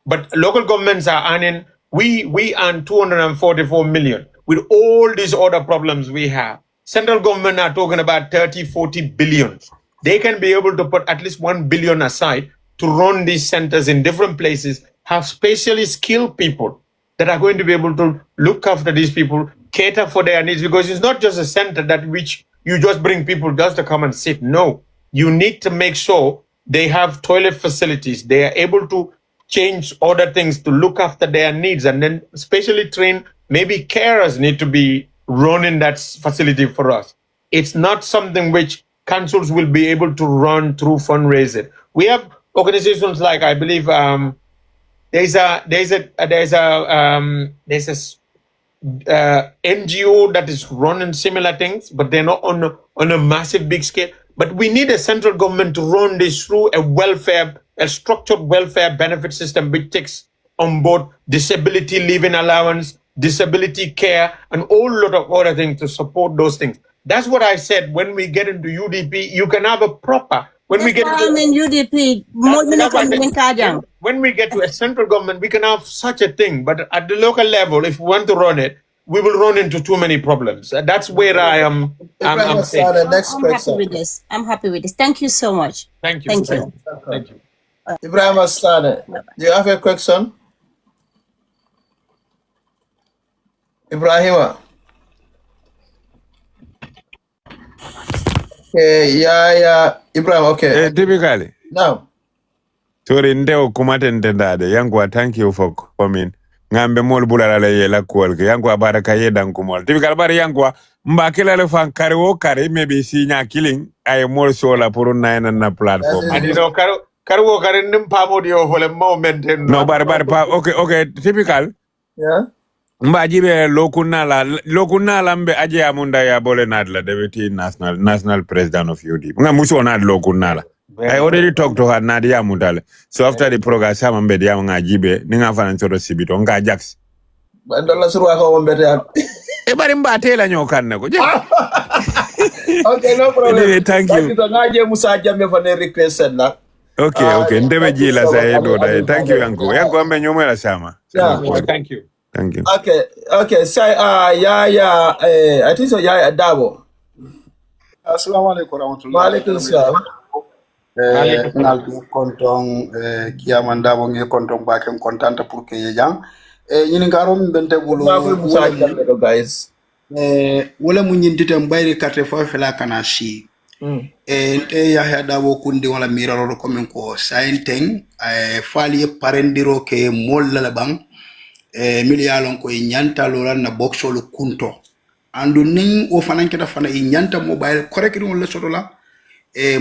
[SPEAKER 2] But local governments are earning, we earn 244 million with all these other problems we have. Central government are talking about 30, 40 billions. They can be able to put at least 1 billion aside to run these centers in different places, have specially skilled people that are going to be able to look after these people, cater for their needs, because it's not just a center that which you just bring people just to come and sit. No, you need to make sure they have toilet facilities. They are able to change other things to look after their needs, and then specially trained, maybe carers need to be running that facility for us. It's not something which councils will be able to run through fundraising. We have organizations like, I believe, there's a NGO that is running similar things, but they're not on a massive big scale. But we need a central government to run this through a structured welfare benefit system which takes on board disability living allowance, disability care, and a whole lot of other things to support those things. That's what I said. When we get into UDP, you can have a proper. When we get to
[SPEAKER 3] UDP,
[SPEAKER 2] when we get to a central government, we can have such a thing. But at the local level, if we want to run it, we will run into too many problems. That's where I am. I'm
[SPEAKER 3] happy with this. I'm happy with this. Thank you so much.
[SPEAKER 2] Thank you.
[SPEAKER 3] Thank you.
[SPEAKER 2] Thank you.
[SPEAKER 1] Ibrahim Asane, do you have a question? Ibrahima. Okay, yeah, Ibrahim, okay.
[SPEAKER 5] Typically.
[SPEAKER 1] Now.
[SPEAKER 5] Sorry, ndeo kumatende dade. Yangu, thank you for coming. Ngambe mol bulala le yela kuolke. Yangu baraka yedan kumol. Typical bari yangu mbakela le fan kare wo kare maybe si nya killing ay mol sola pour na platform.
[SPEAKER 2] And you know kare wo kare ndim pamodi o hole moment.
[SPEAKER 5] No bari pa okay typical.
[SPEAKER 1] Yeah.
[SPEAKER 5] Mbajibe lokunala mbe aje amunda ya bole nadla deputy national president of UDP. Musu onad lokunala. I already talked to her Nadia Mutale. So after the program, some mbe dia ngajibe ninga financial sibito nga Jax.
[SPEAKER 1] Bandola surwa ko mbete.
[SPEAKER 5] E bari mbatela nyokanne ko.
[SPEAKER 1] Okay, no problem.
[SPEAKER 5] Anyway, thank you.
[SPEAKER 1] Ngaje Musa Jammeh for the request na.
[SPEAKER 5] Okay, ndebe jila sa edo da. Thank you yanko. Yanko ambe nyomela sama.
[SPEAKER 1] Yeah,
[SPEAKER 2] thank you.
[SPEAKER 5] Thank you.
[SPEAKER 1] Okay. Say, I think so. Yeah, Darboe.
[SPEAKER 6] Assalamu alaikum warahmatullahi.
[SPEAKER 1] Wa alaikum salam.
[SPEAKER 6] ngal du konton kiamanda bo nge konton ba ken kontanta pour que yejang ñini ngaro mbente bulu
[SPEAKER 1] wala guys
[SPEAKER 6] wala mu ñintite mbayri carte fo fela kana shi nte yahya dabo kundi wala miraro ko men ko sainteng fali parendiro ke mol la bang miliyalon ko ñanta loran na boxo lu kunto andu nin o fanan keta fana ñanta mobile correct wala soto la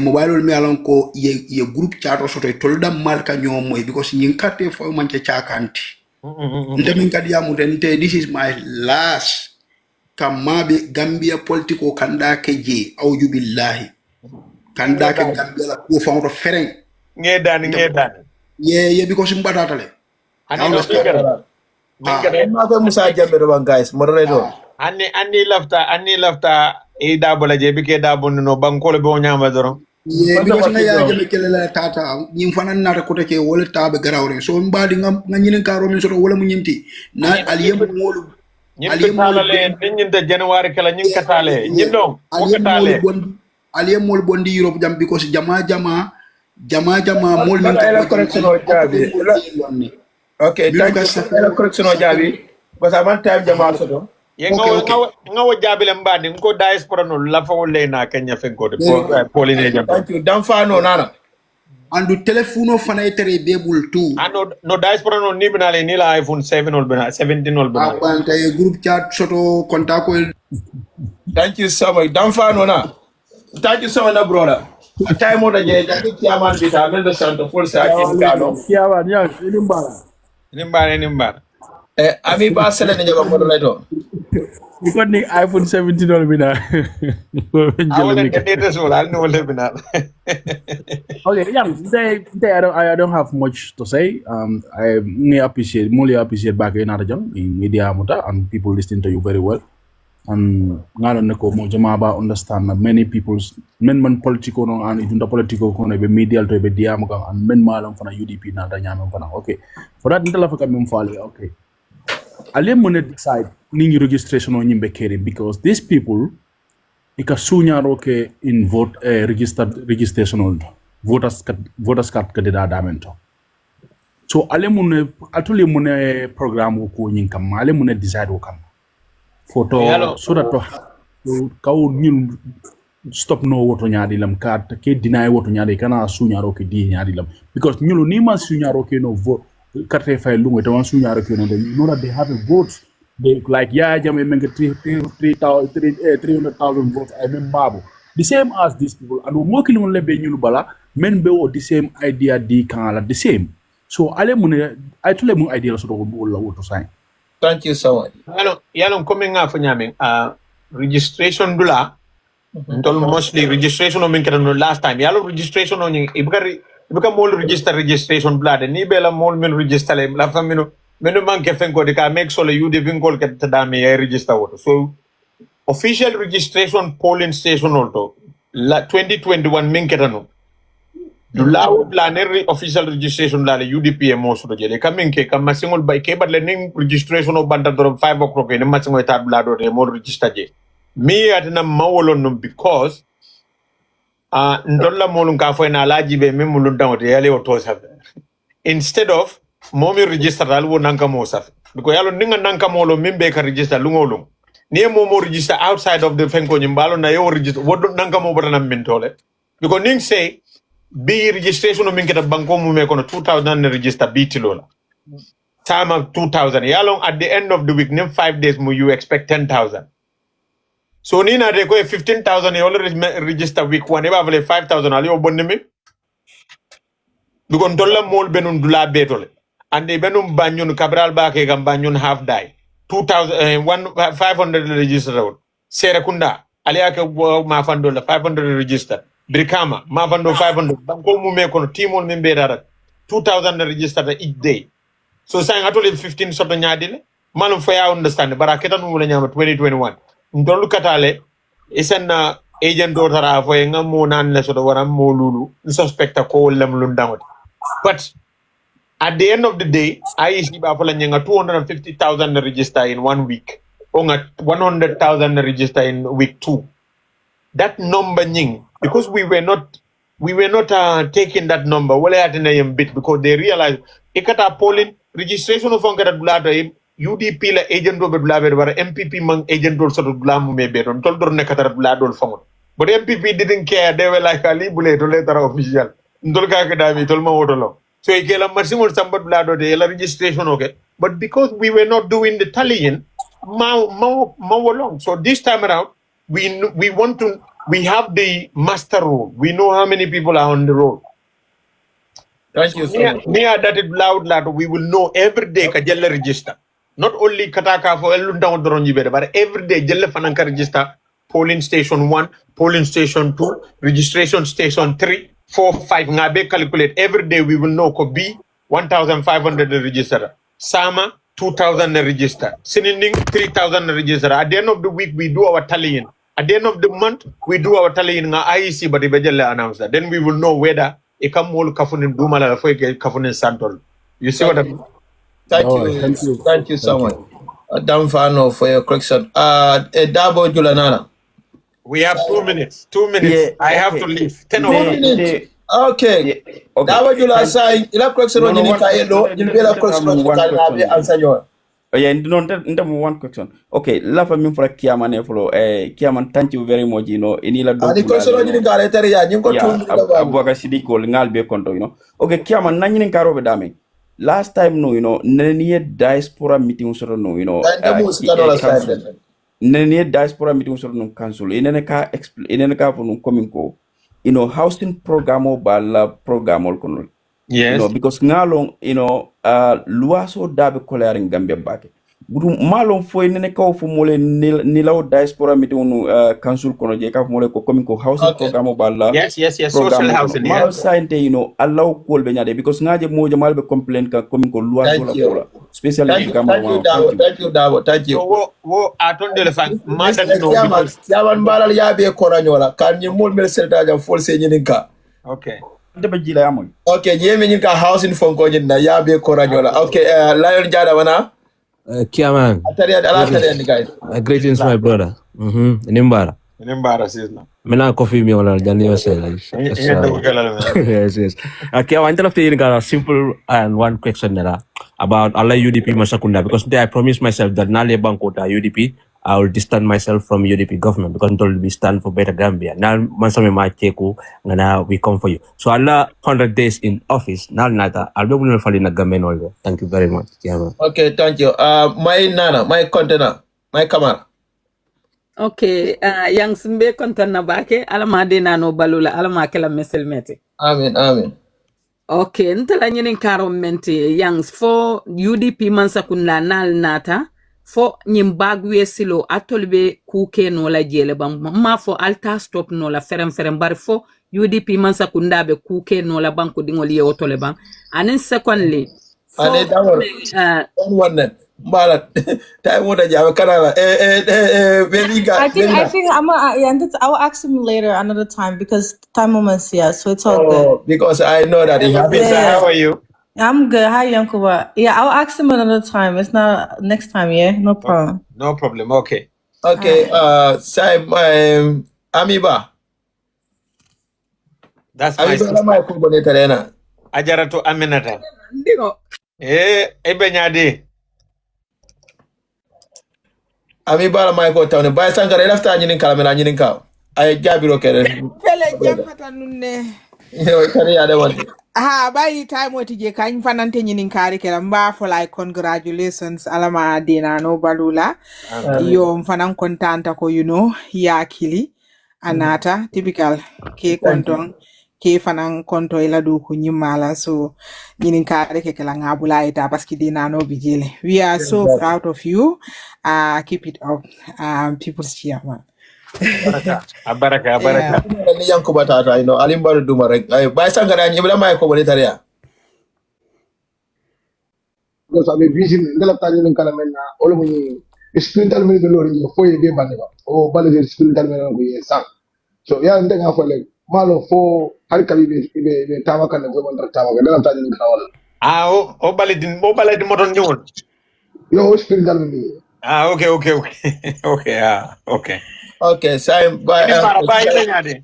[SPEAKER 6] mobile mi alon ko ye group chat soto tolda marka nyomo because ñin carte fo man ca cakanti nte min kadi yamu nte this is my last kamabe Gambia politiko kanda keje auju billahi kanda ke Gambia la ko fawto fereng
[SPEAKER 2] ngedan
[SPEAKER 6] ye because mbadata le
[SPEAKER 2] ani no figure
[SPEAKER 1] ma ko Musa Jambe do guys moderator
[SPEAKER 2] anni lafta e dabola je bike dabon no bankolo be o nyama doro
[SPEAKER 6] ye because nga ya jame kelela tata ñim fanan nata ko take wala tabe garawre so mbadi ngam nga ñinen karo min soto wala mu ñimti na aliyem molu
[SPEAKER 2] ñin talale ñin de January kala ñin katale ñin don ko katale
[SPEAKER 6] aliyem mol bondi Europe jam because jama mol min
[SPEAKER 1] ka correction o jabi okay thank you correction o jabi because aman time jama soto
[SPEAKER 2] ye ngawo jabile mbandi ngo diaspora no la fa wolle na Kenya fen ko de poline jam
[SPEAKER 1] thank you dam fa no nana
[SPEAKER 6] andu telefono fana tere bebul tu
[SPEAKER 2] no diaspora no ni binale ni la iPhone 7 ol bina 17 ol bina
[SPEAKER 6] abanta e group chat soto contact ko
[SPEAKER 1] thank you so much dam fa no na thank you so much brother time on the day that chairman bita men the santo full sa kin kano
[SPEAKER 7] chairman ya
[SPEAKER 2] nimbara
[SPEAKER 1] ami ba sele ne jaba moderator
[SPEAKER 7] because ni iPhone 17 ol bina
[SPEAKER 2] awale data so la no le bina
[SPEAKER 7] okay yeah I don't have much to say I really appreciate back in Arajan in media muta and people listening to you very well and ngalo ne ko mo jama ba understand that many people's men political no and junta political ko ne be media to be diam ko and men malam fana UDP na da nyam fana okay for that ndala fa kam fali okay ale mo ne decide ningi registration on nyimbe kere because these people ika sunya roke in vote registration on voters card kadida damento so ale mo ne atule mo ne programme ko nyin kam ale mo ne decide ko kam photo so that kaw ñun stop no woto ñaadi lam ka ke deny woto ñaadi kana suñaro ke di ñaadi lam because ñulu ni ma suñaro ke no vote carte fay lu ngoy tawan suñaro ke no you know that they have a vote they like yeah jame men 300,000 votes I mean babu the same as these people and mo ki lon lebe ñulu bala men be o the same idea di kan la the same so ale mu ne ay tole mu idea so do la woto say.
[SPEAKER 1] Thank you so much.
[SPEAKER 2] Yalon coming up for nyamin registration dula ndol mostly registration o min kedano last time yalo registration o nyi ibka mol register registration blade ni bela mol min register le la famino menu manke fenko de ka make sure you de vinkol ket dami e register woto so official registration polling station also la 2021 min kedano dula planner official registration la UDP e mo so jele kamin ke kam masingol bay ke badle ning registration o banda dorom 5 o'clock ne masingol tab la do de mo register je mi atna mawolon no because ndolla molun ka fo na laji be mem mulun dawote yale o to saf instead of momi register dal wo nanka mo saf because yalo ninga nanka molo mimbe ka register lungolum ni mo register outside of the fenko nyimbalo na yo register wodo nanka mo botana min tole because ning say be registration of minketa banko mu me kono 2000 register BT lola time of 2000 yalong at the end of the week nim 5 days mu you expect 10,000 so ni na de ko 15,000 you already register week 1 eba vale 5,000 ali obonni mi because dolla mol benun dula betole ande benum banyon cabral ba ke gam banyon half die 500 register sere kunda ali ake ma fandola 500 register Brikama, Mavando 500, Banko Mume kono, Timon Mimbera, 2,000 registered each day. So saying actually 15 sort of nyadile, Malum Faya understand, but I can't 2021. Don't look at Ale, it's an agent daughter of a monan less of what I'm molulu, suspect a call them lundamot. But at the end of the day, I see Bafalanyanga 250,000 register in 1 week, onga 100,000 register in week 2. That number nying, because we were not we were not taking that number. Well, I had a bit because they realized ikata polling registration of Ankara Blada UDP la agent do Blada were MPP mang agent do sort of blamu me beton told Nekata Blado phone. But MPP didn't care. They were like a libule to letter official. Ndolka Academy told Motolo. So ikela maximum somebody Blado de registration okay. But because we were not doing the tallying, long. So this time around, we have the master role. We know how many people are on the road.
[SPEAKER 1] Thank you so much.
[SPEAKER 2] Near that it loud, we will know every day ka jelle register. Not only kataka for elunda doronji but every day jelle fananka register. Polling station 1, polling station 2, registration station 3, 4, 5. Ngabe calculate every day. We will know could be 1,500 register. Sama 2,000 register. Sininding 3,000 register. At the end of the week, we do our tallying. At the end of the month, we do our tallying. Nga IEC, but ibejele announce that. Then we will know whether ikamol kafunin dumala foike kafunin santol. You see what I mean?
[SPEAKER 1] Thank you so much. Damfano for your correction. Darboe Julanana.
[SPEAKER 2] We have 2 minutes. 2 minutes.
[SPEAKER 8] Yeah,
[SPEAKER 2] I have to leave. 10
[SPEAKER 1] 2
[SPEAKER 2] o'clock.
[SPEAKER 1] minutes. Okay.
[SPEAKER 8] Yeah, okay.
[SPEAKER 1] Darboe Jula say ila correction on ni kaelo, you will correction on the answer your.
[SPEAKER 8] Oh yeah, one question. Okay, love me for Kiaman follow. Kiaman, thank you very much. You know, inila do.
[SPEAKER 1] The question on ni kare ya, you got to
[SPEAKER 8] Abuaka Sidiko ngal be konto, you know. Okay, Kiaman nanyin karo bedame. Last time no, you know, nene diaspora meeting sort no, you know. Nene diaspora meeting sort no council. Inene ka for no coming ko. You know, housing program or bala program or kono.
[SPEAKER 2] Yes.
[SPEAKER 8] You know, because ngalong, you know, luaso dabe kolering Gambia back. Guru malong fo nene ka fo mole nilaw diaspora meeting council kono je ka mole ko coming ko housing program or bala.
[SPEAKER 2] Yes. Social housing.
[SPEAKER 8] Malo science, you know, allow call benyade because ngaje moja malbe complain ka coming ko luaso la kola. Especially
[SPEAKER 1] thank you, Darboe.
[SPEAKER 2] Wo atonde le fan mata no
[SPEAKER 1] because yaman balal yabe koranyola kan ni mol mel selta jam fol se nyininka.
[SPEAKER 2] Okay.
[SPEAKER 1] Okay, yemi nyinka housing fon ko nyinna yabe koranyola. Okay, Lion Jada wana.
[SPEAKER 9] Kiaman.
[SPEAKER 1] Atari guys.
[SPEAKER 9] Greetings my brother. Nimbara
[SPEAKER 2] sisna.
[SPEAKER 9] Mena coffee mi wala jani yosel. Yes. Okay, I wanted to you a simple and one question about Allah UDP Masakunda because today I promised myself that Nale Bankota UDP I will distance myself from UDP government because told we stand for better Gambia. Now mansame ma cheku ngana we come for you. So Allah 100 days in office. Now nata I'll be able to fall in a government already. Thank you very much.
[SPEAKER 1] Okay, thank you. My nana, my container, my camera.
[SPEAKER 10] Okay, yang simbe kontan na bake alama de nano balula alama kala mesel meti.
[SPEAKER 1] Amen.
[SPEAKER 10] Okay, ntala nyinin karo menti yang for UDP Mansakunda nal nata for nyimbagwe silo atolbe kuke no la jele bang ma for alta stop no la ferem bar for UDP Mansakunda be kuke no la banko dingoli ye otole bang. And secondly, for
[SPEAKER 1] one Balat, time what I
[SPEAKER 11] think I'll ask him later another time because time moments here, so it's all good.
[SPEAKER 1] Because I know that he has.
[SPEAKER 2] How are you?
[SPEAKER 11] I'm good. Hi, Yankuba. Yeah, I'll ask him another time. It's not next time. Yeah, no problem.
[SPEAKER 2] No problem. Okay.
[SPEAKER 1] Sai Amiba.
[SPEAKER 2] That's my sister. Ajara to Aminata. Ebenyade.
[SPEAKER 1] Ami bala mai ko tawne bay sankara lafta nyinin kala mena nyinin kaw ay jabiro kere
[SPEAKER 12] pele jampata nunne
[SPEAKER 1] yo kare ya de won
[SPEAKER 12] bayi time woti je kan fanante nyinin kare kala mba for like congratulations alama dina no balula yo mfanan kontanta ko you know yakili anata typical ke konton ke fanan konto ila du ko nyimala so nyinin kare ke kala ngabula ita paski dina no bijele we are so proud of you. Keep it up, people's chairman.
[SPEAKER 2] Baraka.
[SPEAKER 1] Ni yanko batata, you know, alimbaru duma rek. Bay sangara nyibla may ko bonitaria.
[SPEAKER 13] Because I mean, vision ngala tani ng kalamen na olo mo ni spiritual men do lori fo ye be baneba. O bale spiritual men ko ye sang. So ya nda nga fo le malo fo har kali be tawaka na go mandra tawaka ngala tani ng kawal.
[SPEAKER 2] O bale din modon ñewon.
[SPEAKER 13] Yo spiritual men.
[SPEAKER 2] Okay. Okay.
[SPEAKER 1] Okay, sai
[SPEAKER 2] bye.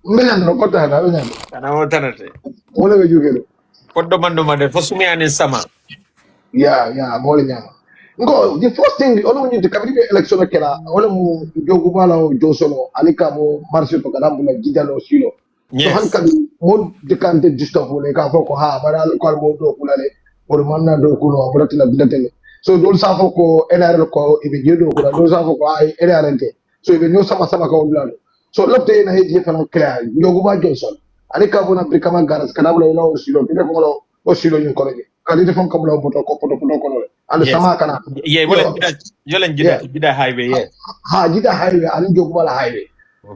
[SPEAKER 13] Mbenyando kota na mbenyando.
[SPEAKER 2] Kana wotanate.
[SPEAKER 13] Wala be jugelo.
[SPEAKER 2] Koddo manduma de fosumi ani sama.
[SPEAKER 13] Yeah, mole nyama. Ngo, the first thing, ono mwenye kabili election kela, ono mu jogu bala o josono, alika mo marche to kadambu na jidalo silo. So han
[SPEAKER 2] Yes.
[SPEAKER 13] kabi mo dekante disturb le ka foko ha bara ko mo do kulale, or manna do kuno abrati la bidatene. So dol sa foko NRL ko ibe jedo ko dol sa foko ay NRNT. So ibe no sama ka ulalo. So lopte na heji fana clear, jogu ba joson. Alika bona brikama garas kadambu la o silo, pide ko lo o silo yin kolege. Kali defon kabla poto ko kono. And
[SPEAKER 2] Yes.
[SPEAKER 13] sama kana.
[SPEAKER 2] Yeah, well, Jida highway, yes.
[SPEAKER 13] Ha, jida highway, and Jogwala highway.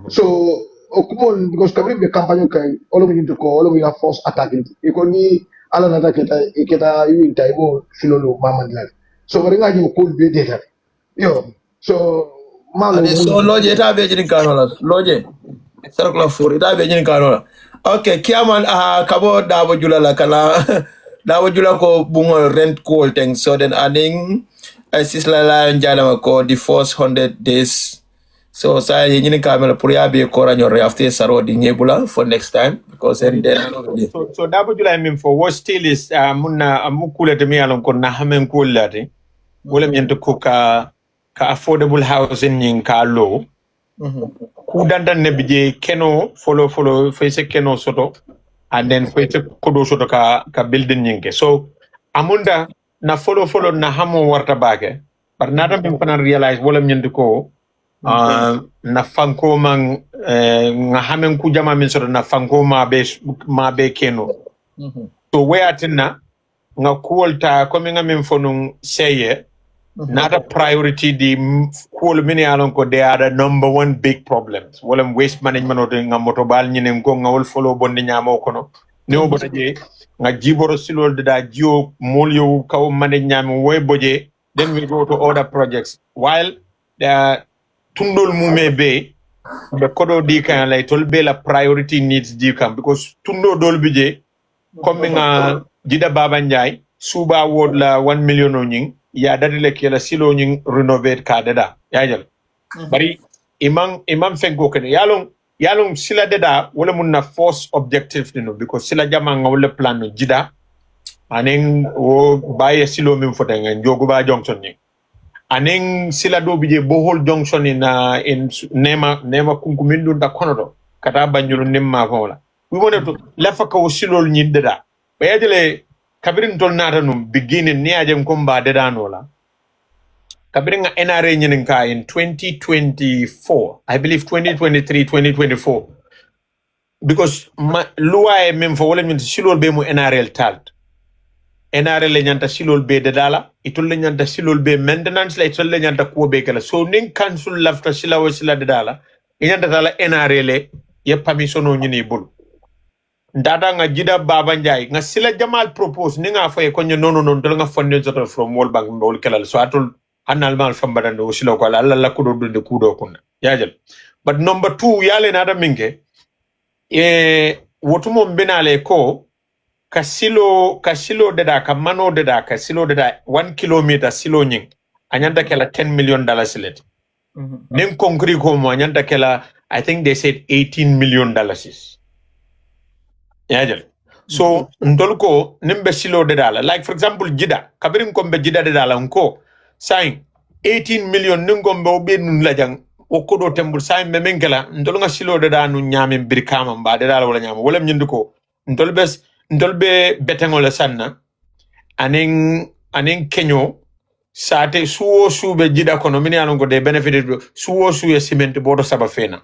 [SPEAKER 13] So, Okumon, because Kabri be campaign can all of you to call all of you force attacking. You can be Alan Ataketa, Iketa, you in Taiwo, Filolo, Mamandland. So, Maringa, you could be there. Yo, so,
[SPEAKER 1] And so loje ita be jini kanola. Loje. Circle for ita be jini kanola. Okay, kiaman kabo Darboe jula la kala. Darboe jula ko bungo rent coal thing. So then aning sisla la njala ko the first 100 days. So saya jini kamera puriya be kora nyore after saro di nyebula for next time because then
[SPEAKER 2] So Darboe jula I mean for what still is munna amukule te mi alon ko na hamen kulati. Wala miento ko ka affordable housing yin ka low. Ku dandan ne bije keno follow face keno soto and then face kodo soto ka building yinke. So amunda na follow na hamo warta bake. But nata min pana realize wala miento ko na fanko man nga hamen ku jama min soto na fanko ma be keno. So where atina nga kuolta komi nga min fonung seye not a priority the cool mini alon ko they are the number one big problems wala waste management o nga motobal nyine ngo nga wol follow bonde nyama kono ne o boje nga jiboro silol da jio molyo kaw manage nyama way boje then we go to other projects while the tundol mume be the kodo di kan lay tol be la priority needs di kan because tundo dol bije comme nga jida baba njay suba wod la 1 million o nying ya dadile kela silo nying renovate ka dada yajal bari imam fengo kene yalong sila dada wala mun na force objective no because sila jama nga wala plan no jida anen o baye silo min fota nga jogu ba junction ni anen sila do bije bohol junction in nema kunkumindu da konodo kata banjulu nemma fola we wanted to lafaka o silo nyi dada bayajale kabirin tol nata num beginning ni ajem komba dedano la kabirin nga NRA nyinin ka in 2024 I believe 2023 2024 because luwa e mem fo wala min silol be mu NRL talt NRL le nyanta silol be dedala itul le nyanta silol be maintenance la itul le nyanta ko be kala so nin council lafta sila wa sila dedala nyanta tala NRL ye permission o nyini bul ndada nga jida baba njay nga sila jamal propose ni nga fay ko non dol nga funding sort from World Bank ndol kelal so atul hanal mal fambada do sila ko la ko do de kudo kunna yajal but number 2 yale nada minge wotumo benale ko kasilo deda ka mano deda ka silo deda 1 kilometer silo nying anyanda kela $10 million let nin concrete ko mo anyanda kela I think they said $18 million yajal so ndolko nimbe silo de dala like for example jida kabirin kombe jida de dala nko sain 18 million ningombe obe nun lajang o kodo tembul sain me mengela ndolnga silo de danu nyame birkama mba de dala wala nyama wala nyindiko ndolbe betengole sanna anen kenyo sate suwo sube jida kono mini anongo de benefited suwo suye cement bodo saba fena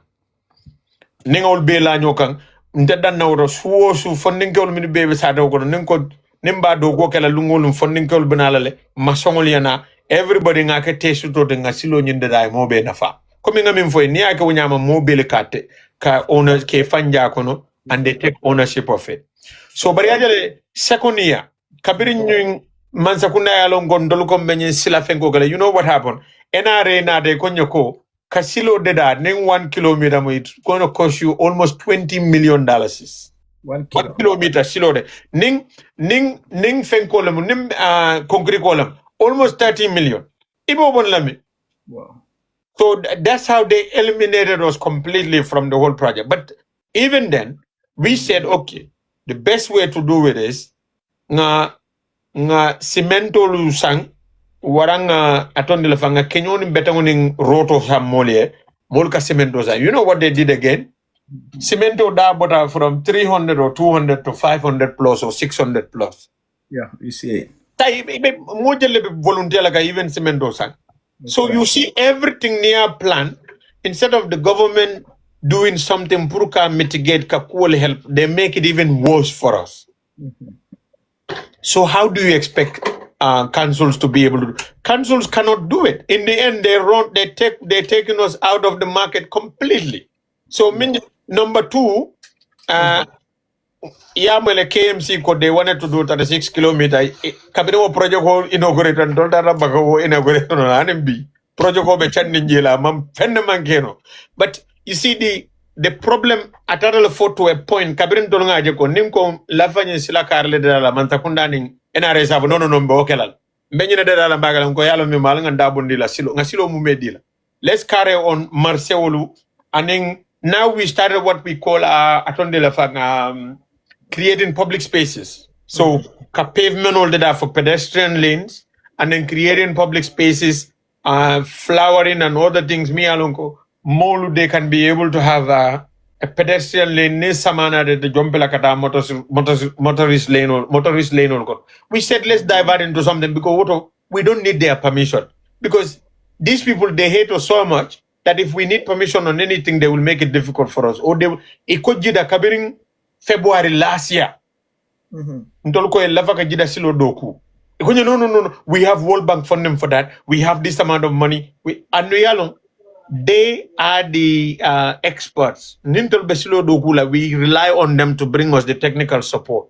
[SPEAKER 2] ningol be la nyokan ndedan nawro suwo fondinkewol min bebe sadaw ko ninko nimba do ko kala lungolum fondinkewol banalale masongol yana everybody ngaka tesuto de ngasilo nyinde day mo be nafa ko mi ngamin foy ni aka wonyama mo bele katte ka owner ke fanja kono and they take ownership of it so bari ajale second year kabirin nyun mansa kuna yalo ngondol ko benye sila fengo gala you know what happened NRA na de konyoko kasilo deda ning 1 kilometer it's going to cost you almost $20 million 1 kilometer silo de ning fenkolum nim concrete column almost 30 million ibo bon lami wow so that's how they eliminated us completely from the whole project but Even then, we said, okay, the best way to do it is nga cemento lu sang waranga atondi la fanga kenyoni betangoni roto sam molie molka cemento sa. You know what they did again? Cemento da bota from 300 or 200 to 500 plus or 600 plus.
[SPEAKER 1] Yeah, you see.
[SPEAKER 2] Volunteer like even cemento sang. So you see everything near plan. Instead of the government doing something to mitigate cool help, they make it even worse for us. So how do you expect councils to be able to do? Councils cannot do it. In the end, they're taking us out of the market completely. So number two, Yamele KMC code they wanted to do 36 kilometers. Kabino project ho inaugurate and told Bago inaugurate on NMB. Project ho bechandinjela mam fendemankeno. But you see the problem at all for to a point. Kabirin tolunga jeko nimko lafanya sila karle de la mantakunda ning NRS have no okelal. Benjina de la bagalam ko yalo mi malanga ndabundi la silo ngasilo mumedila. Let's carry on Marseolu and now we started what we call atonde la fang creating public spaces. So pavement all that for pedestrian lanes and then creating public spaces, flowering and other things. Me alonko molu they can be able to have a pedestrian lane ne samana de jompela kata motorist lane or we said let's divert into something because we don't need their permission because these people they hate us so much that if we need permission on anything they will make it difficult for us or it could be the kabiring February last year. Ntolko lafaka jida silo doku. No. We have World Bank funding for that. We have this amount of money. They are the experts. Nintol besilo doku we rely on them to bring us the technical support.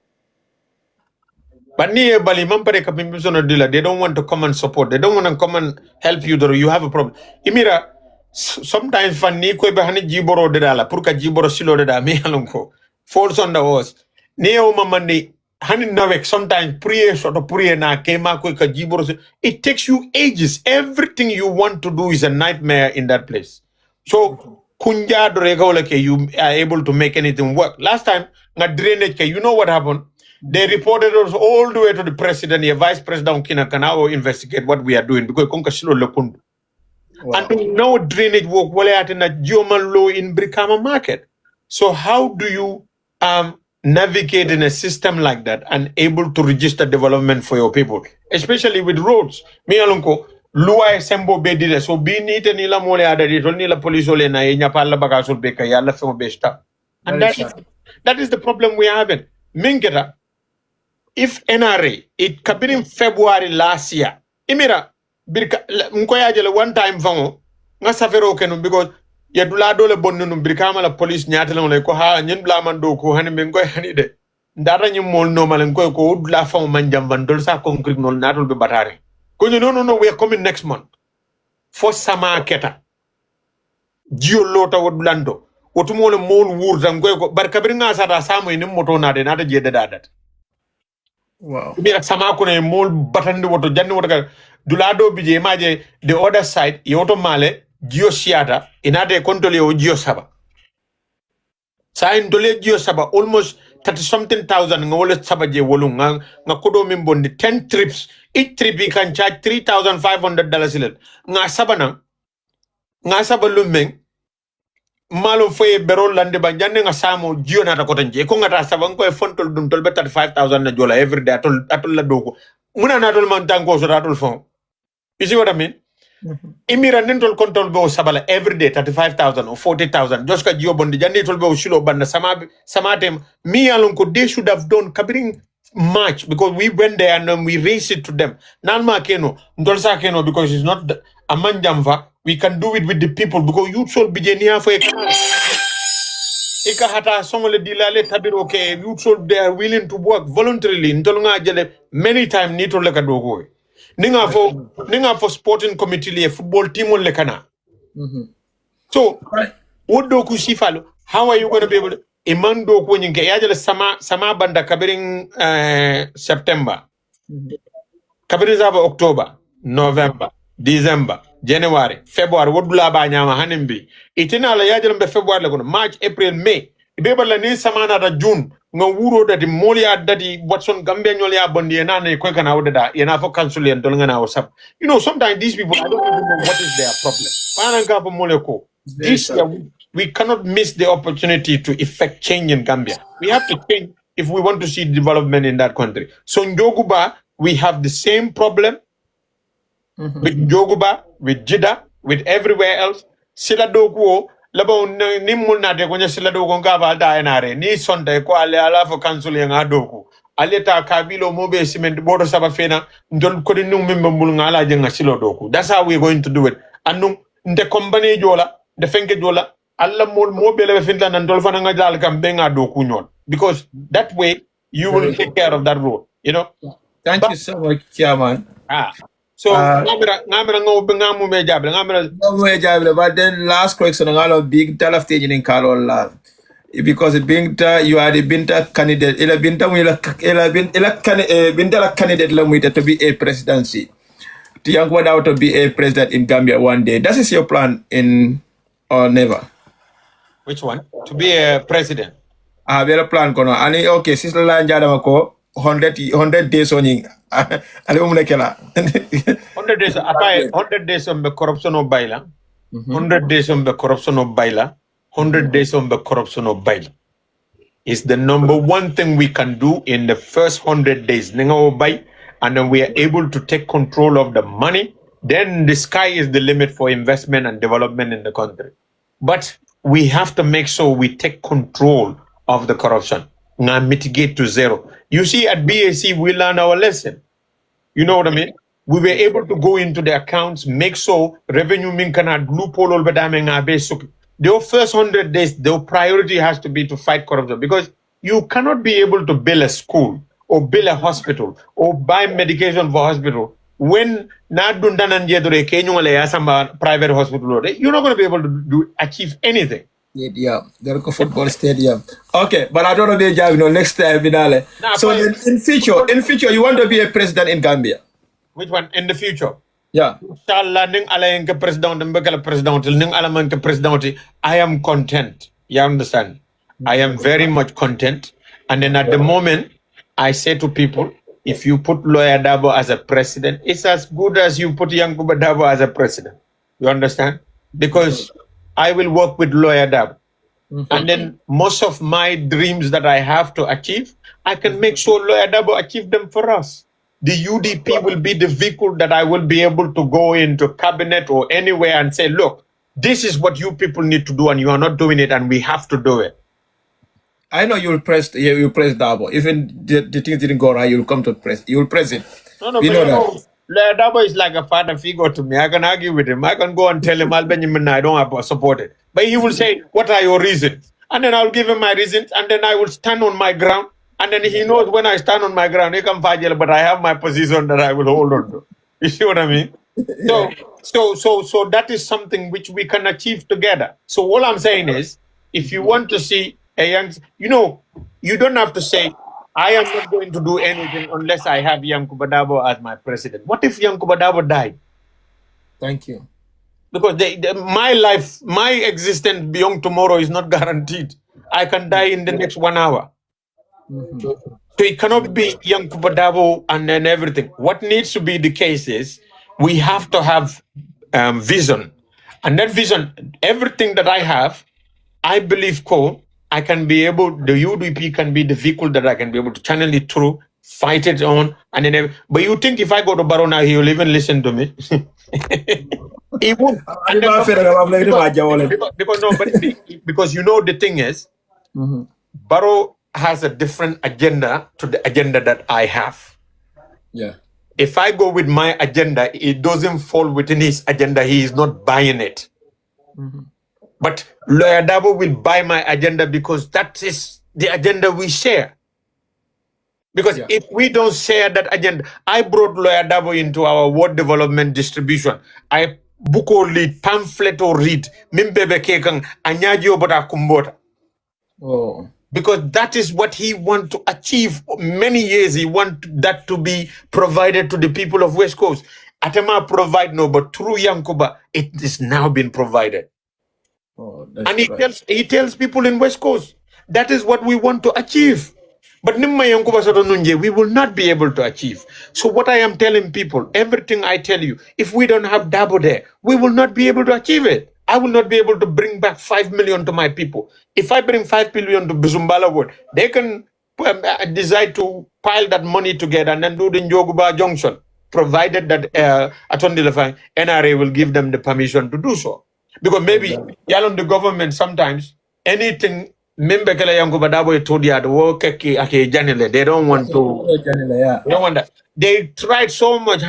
[SPEAKER 2] But they don't want to come and support. They don't want to come and help you. You have a problem. Imira, sometimes fanni ko be hani jiboro de dala purka jiboro silo de da me alonko falls on the horse neo mamani hani nawek sometimes priye sort of priye na kema ko ka jiboro it takes you ages. Everything you want to do is a nightmare in that place. So kunja dorega ke you are able to make anything work. Last time na drainage ke you know what happened? They reported us all the way to the president, the vice president Kina Kanao investigate what we are doing because konka silo lekundu. Wow. And no drainage work in a geoman law in Brikama market. So how do you navigate in a system like that and able to register development for your people, especially with roads? Me alonko lua sembo bedile so be neat and nila mole adari nila police ole na enya pala bagasul beka yalla femo besta. And that is the problem we are having. Mingera, if NRA it kabir in February last year, imira birka mkoya jele one time fango nga safero kenu because ya dula dole bonnu num birkama la police nyaata la ko ha nyin blaman do ko hani men koy hani de ndara nyim mol no malen koy ko dula fango manjam vandol sa concrete non natol be batare ko no we are coming next month for sama keta jio lota wodlando wotumo le mol wurdan koy ko barka bir nga sata samo ni moto na de nata jede dadat. Wow. Sama ko ne mol batandi woto janni woto ka dulado bije maje the other side yoto male gio siata inade control yo gio saba sa in dole gio saba almost 30 something thousand ngole saba je wolunga nga kodo min bondi 10 trips each trip you can charge $3,500 nga saba lumeng malo foye berol lande ba janne nga samo gio nata ko tanje ko ngata saba ko e fontol dum tol be 35,000 na jola every day atol la doko muna natol man tango so atol fon. You see what I mean? Imira nintol control be sabala every day 35,000 or 40,000 just ka gio bondi janne tol be shilo banda samatem me alon ko they should have done kabiring much because we went there and we raised it to them. Nanma keno ndol sa keno because it's not a manjamva. We can do it with the people because you should be genia for Ika hata songole dilale tabir okay you should they are willing to work voluntarily ndolunga jele many time nito leka dogo ninga for sporting committee le football team le kana. So what do ku sifalo how are you going to be able to imando ko nyinge yajele sama banda kabiring September kabiring zaba October November December January February wodula ba nyama hanimbi itina la yajele be February le kono March April May Ibeba la ni samana da June nga wuro da di molia da di Watson Gambia nyolia bondi na na ko kana wada yana for council and dolnga na WhatsApp. You know, sometimes these people I don't even know what is their problem. Pananga for moleko. This year we cannot miss the opportunity to effect change in Gambia. We have to change if we want to see development in that country. So in Joguba, we have the same problem with Joguba, with Jeddah, with everywhere else. Sila dogo labo ni mulna de kwenye sila dogo ngava da enare ni sonde ko ale ala for council nga dogo. Aleta kabilo mobe cement bodo saba fena ndol ko ni membe mbul ngala jenga silo dogo. That's how we're going to do it. Anu nde company jola, de fenke jola, alla mobe le finta nan dol fana nga dal kam benga dogo nyon. Because that way you will take care of that role, you know.
[SPEAKER 1] Thank you so much, Chairman.
[SPEAKER 2] So ngamira ngobe ngamu me
[SPEAKER 1] jable. But then last question ngalo big talaf stage in Carol because Binta you are the Binta candidate. Ila Binta Binta la candidate la to be a presidency. To young one out to be a president in Gambia one day. That is your plan in or never?
[SPEAKER 2] Which one? To be a president.
[SPEAKER 1] We have a plan kono. Ani okay, sister la njada mako 100 days on ali umlekela
[SPEAKER 2] 100 days apai 100 days on the corruption of baila 100 days on the corruption of baila 100 days on the corruption of baila is the number one thing we can do in the first 100 days and then we are able to take control of the money. Then the sky is the limit for investment and development in the country. But we have to make sure we take control of the corruption and mitigate to zero. You see, at BAC, we learned our lesson. You know what I mean? We were able to go into the accounts, make sure revenue min kana loophole all the their first 100 days, their priority has to be to fight corruption because you cannot be able to build a school or build a hospital or buy medication for hospital when not done private hospital. You're not going to be able to achieve anything.
[SPEAKER 1] Yeah, the football stadium. Okay, but I don't know the job. Next time, so in future, you want to be a president in Gambia?
[SPEAKER 2] Which one in the future?
[SPEAKER 1] Yeah.
[SPEAKER 2] Inshallah, ning alayen ke president, mbekala president, ning alaman ke president. I am content. You understand? I am very much content. And then at the moment, I say to people, if you put Lawyer Darboe as a president, it's as good as you put Yankuba Darboe as a president. You understand? Because I will work with Lawyer Darboe. And then most of my dreams that I have to achieve, I can make sure Lawyer Darboe achieve them for us. The UDP will be the vehicle that I will be able to go into cabinet or anywhere and say, look, this is what you people need to do and you are not doing it and we have to do it.
[SPEAKER 1] I know you'll press Darboe. Even the things didn't go right, you'll come to press. You'll press it.
[SPEAKER 2] No, we know that. Darboe is like a father figure to me. I can argue with him. I can go and tell him, I don't have support it. But he will say, what are your reasons? And then I'll give him my reasons. And then I will stand on my ground. And then he knows when I stand on my ground, he can fight, but I have my position that I will hold on to. You see what I mean? Yeah. So that is something which we can achieve together. So all I'm saying is, if you want to see a young, you don't have to say, I am not going to do anything unless I have Yankuba Darboe as my president. What if Yankuba Darboe died?
[SPEAKER 1] Thank you.
[SPEAKER 2] Because my life, my existence beyond tomorrow is not guaranteed. I can die in the next 1 hour. So it cannot be Yankuba Darboe and then everything. What needs to be the case is we have to have vision. And that vision, everything that I have, I believe I can be able, the UDP can be the vehicle that I can be able to channel it through, fight it on, and then. But you think if I go to Barrow now, he will even listen to me? He won't. Because the thing is, Barrow has a different agenda to the agenda that I have.
[SPEAKER 1] Yeah.
[SPEAKER 2] If I go with my agenda, it doesn't fall within his agenda. He is not buying it. But Lawyer Darboe will buy my agenda because that is the agenda we share. Because if we don't share that agenda, I brought Lawyer Darboe into our ward development distribution. I book or read, pamphlet or read, mimbebe kekang, anyaji obata kumbota.
[SPEAKER 1] Oh.
[SPEAKER 2] Because that is what he wants to achieve many years. He wants that to be provided to the people of West Coast. Atema provide but through Yankuba, it is now been provided.
[SPEAKER 1] Oh,
[SPEAKER 2] and he tells people in West Coast That is what we want to achieve. But we will not be able to achieve. So what I am telling people, everything I tell you, if we don't have Darboe there, we will not be able to achieve it. I will not be able to bring back 5 million to my people. If I bring 5 million to Buzumbala Wood, they can decide to pile that money together and then do the Njoguba Junction, provided that NRA will give them the permission to do so. Because maybe the government sometimes, anything they don't want to. They don't want that. They tried so much. To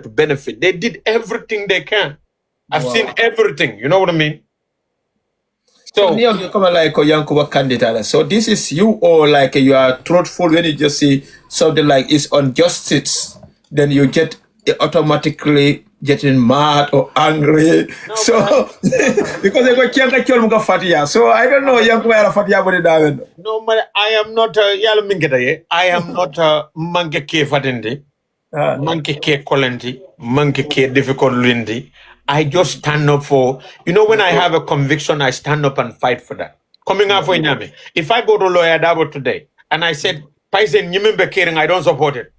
[SPEAKER 2] benefit. They did everything they can. I've seen everything. You know what I mean? So
[SPEAKER 1] you come like a Yankuba candidate. So this is you, or like you are truthful when you just see something like it's on justice, then you get automatically getting mad or angry.
[SPEAKER 2] No,
[SPEAKER 1] so because they got Kianka Cholmuka Fatia. So I don't know Yankuba Fatia Body David.
[SPEAKER 2] no, but I am not Yala Mingetaye. I am not Monkey K Fatindi, Monkey K Colenti, Monkey K Difficult Lindy. I just stand up for, when I have a conviction, I stand up and fight for that. Coming out for Nyame. If I go to Lawyer Darboe today and I said, Paisen Nyimembe Kering, I don't support it.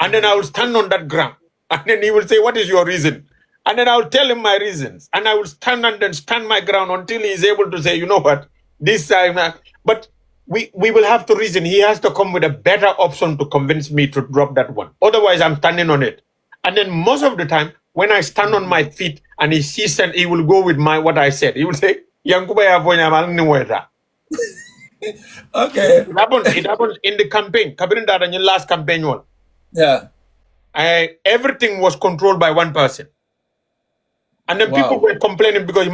[SPEAKER 2] And then I will stand on that ground. And then he will say, what is your reason? And then I will tell him my reasons. And I will stand and then stand my ground until he is able to say, you know what, this time. But we will have to reason. He has to come with a better option to convince me to drop that one. Otherwise, I'm standing on it. And then most of the time, when I stand on my feet and he sees and he will go with what I said. He will say, Yankuba
[SPEAKER 1] okay.
[SPEAKER 2] It happened in the campaign. Kabirindar in your last campaign one.
[SPEAKER 1] Yeah.
[SPEAKER 2] Everything was controlled by one person. And then people were complaining because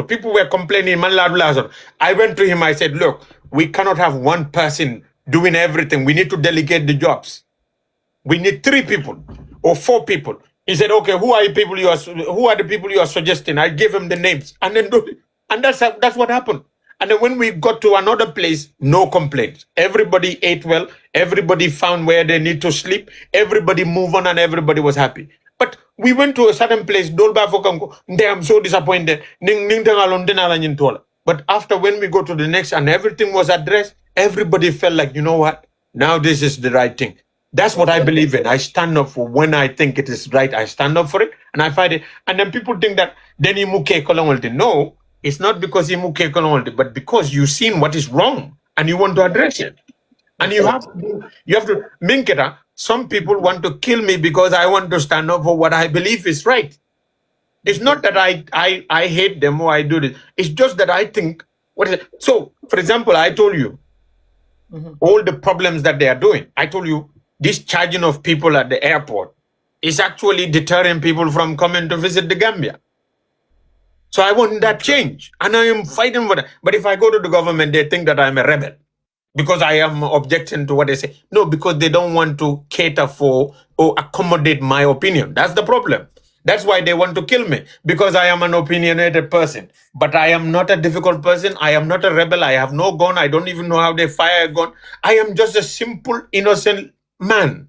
[SPEAKER 2] people were complaining. I went to him, I said, look, we cannot have one person doing everything. We need to delegate the jobs. We need 3 people or 4 people. He said, okay, who are the people you are suggesting? I gave him the names. And then that's what happened. And then when we got to another place, no complaints. Everybody ate well. Everybody found where they need to sleep. Everybody moved on and everybody was happy. But we went to a certain place, I'm so disappointed. But after when we go to the next and everything was addressed, everybody felt like, you know what? Now this is the right thing. That's what I believe in. I stand up for when I think it is right. I stand up for it and I fight it. And then people think that then he muke kolongolti. No, it's not because he muke kolongolti, but because you've seen what is wrong and you want to address it. And you have to minketa. Some people want to kill me because I want to stand up for what I believe is right. It's not that I hate them or I do this. It's just that I think so. For example, I told you all the problems that they are doing. I told you. This charging of people at the airport is actually deterring people from coming to visit the Gambia. So I want that change. And I am fighting for that. But if I go to the government, they think that I'm a rebel because I am objecting to what they say. No, because they don't want to cater for or accommodate my opinion. That's the problem. That's why they want to kill me, because I am an opinionated person. But I am not a difficult person. I am not a rebel. I have no gun. I don't even know how they fire a gun. I am just a simple, innocent man.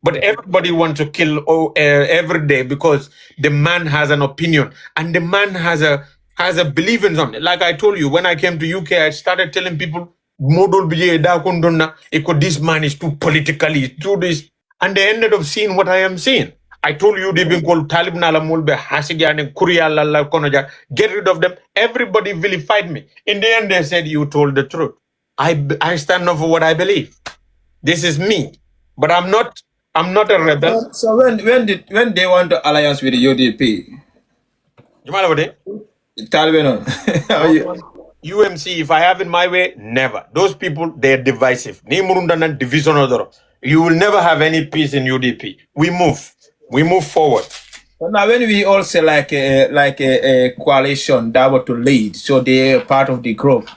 [SPEAKER 2] But everybody wants to kill every day because the man has an opinion and the man has a belief in something. Like I told you, when I came to UK, I started telling people, this man is too politically, too this. And they ended up seeing what I am seeing. I told you they've been called Talib Nalamulbe, Hasidian and Kuriala Konoja. Get rid of them. Everybody vilified me. In the end, they said you told the truth. I stand up for what I believe. This is me. But I'm not a rebel.
[SPEAKER 1] So when they want to alliance with the UDP?
[SPEAKER 2] UMC, if I have it my way, never. Those people, they're divisive. You will never have any peace in UDP. We move forward.
[SPEAKER 1] So now when we all say like a coalition that were to lead, so they're part of the group.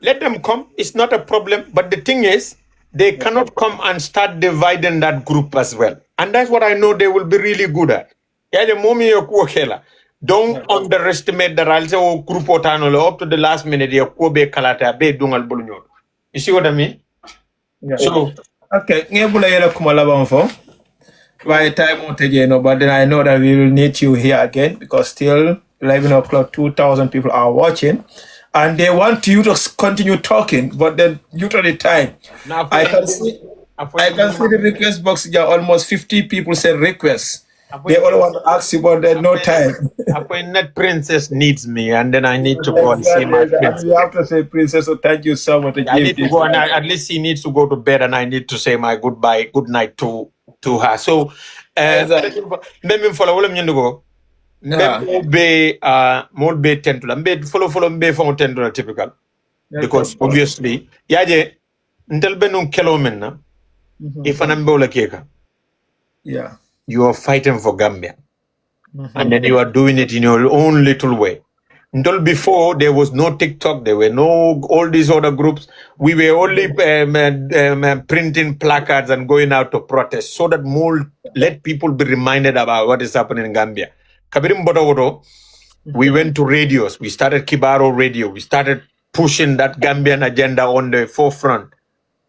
[SPEAKER 2] Let them come. It's not a problem. But the thing is, they cannot come and start dividing that group as well. And that's what I know they will be really good at. Don't underestimate the group up to the last minute. You see what I mean?
[SPEAKER 1] Yeah. So, okay. By time, but then I know that we will need you here again because still 11 o'clock, 2,000 people are watching, and they want you to continue talking, but then due to the time, I can see the request box. There are almost 50 people said requests. They all want to ask you, but there's no time.
[SPEAKER 2] Net princess needs me, and then I need to go and see my princess.
[SPEAKER 1] You have to say princess, so thank you so much.
[SPEAKER 2] I need to go, and at least he needs to go to bed, and I need to say my good night to her. So, let follow go. Be more be tentula. Be follow be from tentula typical. Because obviously, yaje until benun kilometer. If an ambola keka.
[SPEAKER 1] Yeah.
[SPEAKER 2] You are fighting for Gambia. And then you are doing it in your own little way. Until before, there was no TikTok, there were no all these other groups. We were only printing placards and going out to protest so that more let people be reminded about what is happening in Gambia. Kabirim Bodogodo, we went to radios. We started Kibaro Radio. We started pushing that Gambian agenda on the forefront.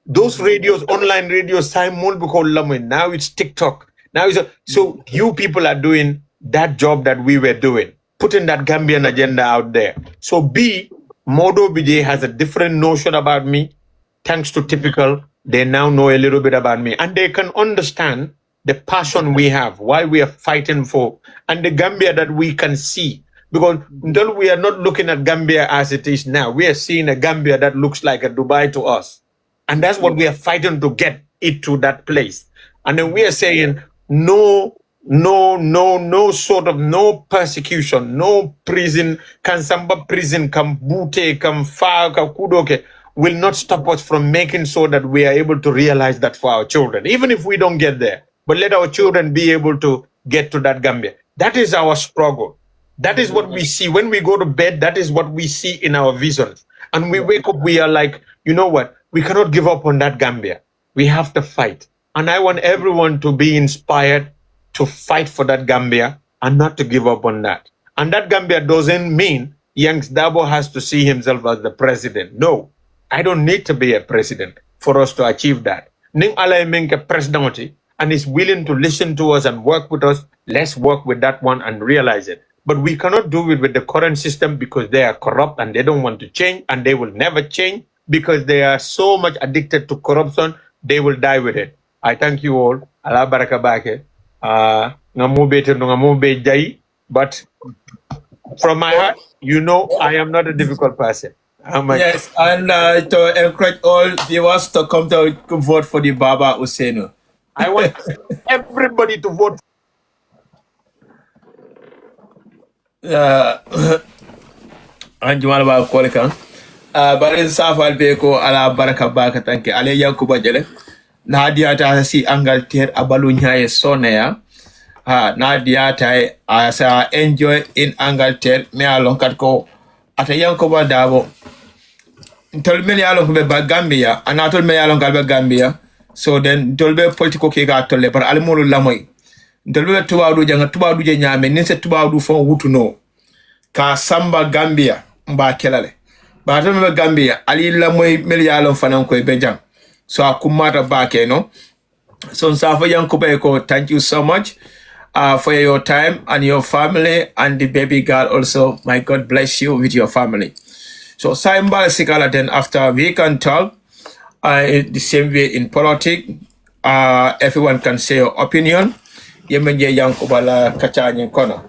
[SPEAKER 2] Those radios, online radios, now it's TikTok. Now so you people are doing that job that we were doing, putting that Gambian agenda out there. So Modo BJ has a different notion about me. Thanks to Typical, they now know a little bit about me. And they can understand the passion we have, why we are fighting for, and the Gambia that we can see. Because until we are not looking at Gambia as it is now, we are seeing a Gambia that looks like a Dubai to us. And that's what we are fighting to get it to that place. And then we are saying, no persecution, no prison, Kansamba prison, Kambute, Kamfa, Kakudoke, will not stop us from making sure that we are able to realize that for our children, even if we don't get there. But let our children be able to get to that Gambia. That is our struggle. That is what we see. When we go to bed, that is what we see in our visions. And we wake up, we are like, you know what? We cannot give up on that Gambia. We have to fight. And I want everyone to be inspired to fight for that Gambia and not to give up on that. And that Gambia doesn't mean Yanks Darboe has to see himself as the president. No, I don't need to be a president for us to achieve that. Ning alay menke presidenti and is willing to listen to us and work with us. Let's work with that one and realize it. But we cannot do it with the current system because they are corrupt and they don't want to change, and they will never change because they are so much addicted to corruption. They will die with it. I thank you all. Allah baraka bake. But from my heart, you know I am not a difficult person.
[SPEAKER 1] Yes, and to encourage all viewers to come to vote for the Baba Usenu.
[SPEAKER 2] I want everybody to vote.
[SPEAKER 1] And you want about Kolika? But in Safal Beko, Allah baraka baka tanke. Ale Yankuba Jele. Nadia ta si Angleterre abalunya e sonea. Nadia ta asa enjoy in Angleterre me along katko ata Yankuba Darboe. Tolme along be Gambia, and I told me along Gambia. So then tolbe political kega tolle par almolu lamoy. Tolbe tubadu janga tubadu je nyame ninse tubadu fon wutu no. Ka samba Gambia mba kelale. Ba tolbe Gambia ali lamoy meli along fanan ko be jang. So akumata back, no. So Safa Yankubeko, thank you so much for your time and your family and the baby girl also. My God bless you with your family. So Saimbal Sikala, then after we can talk, the same way in politics, everyone can say your opinion. Yemenje Yankubala Kachanyin Kono.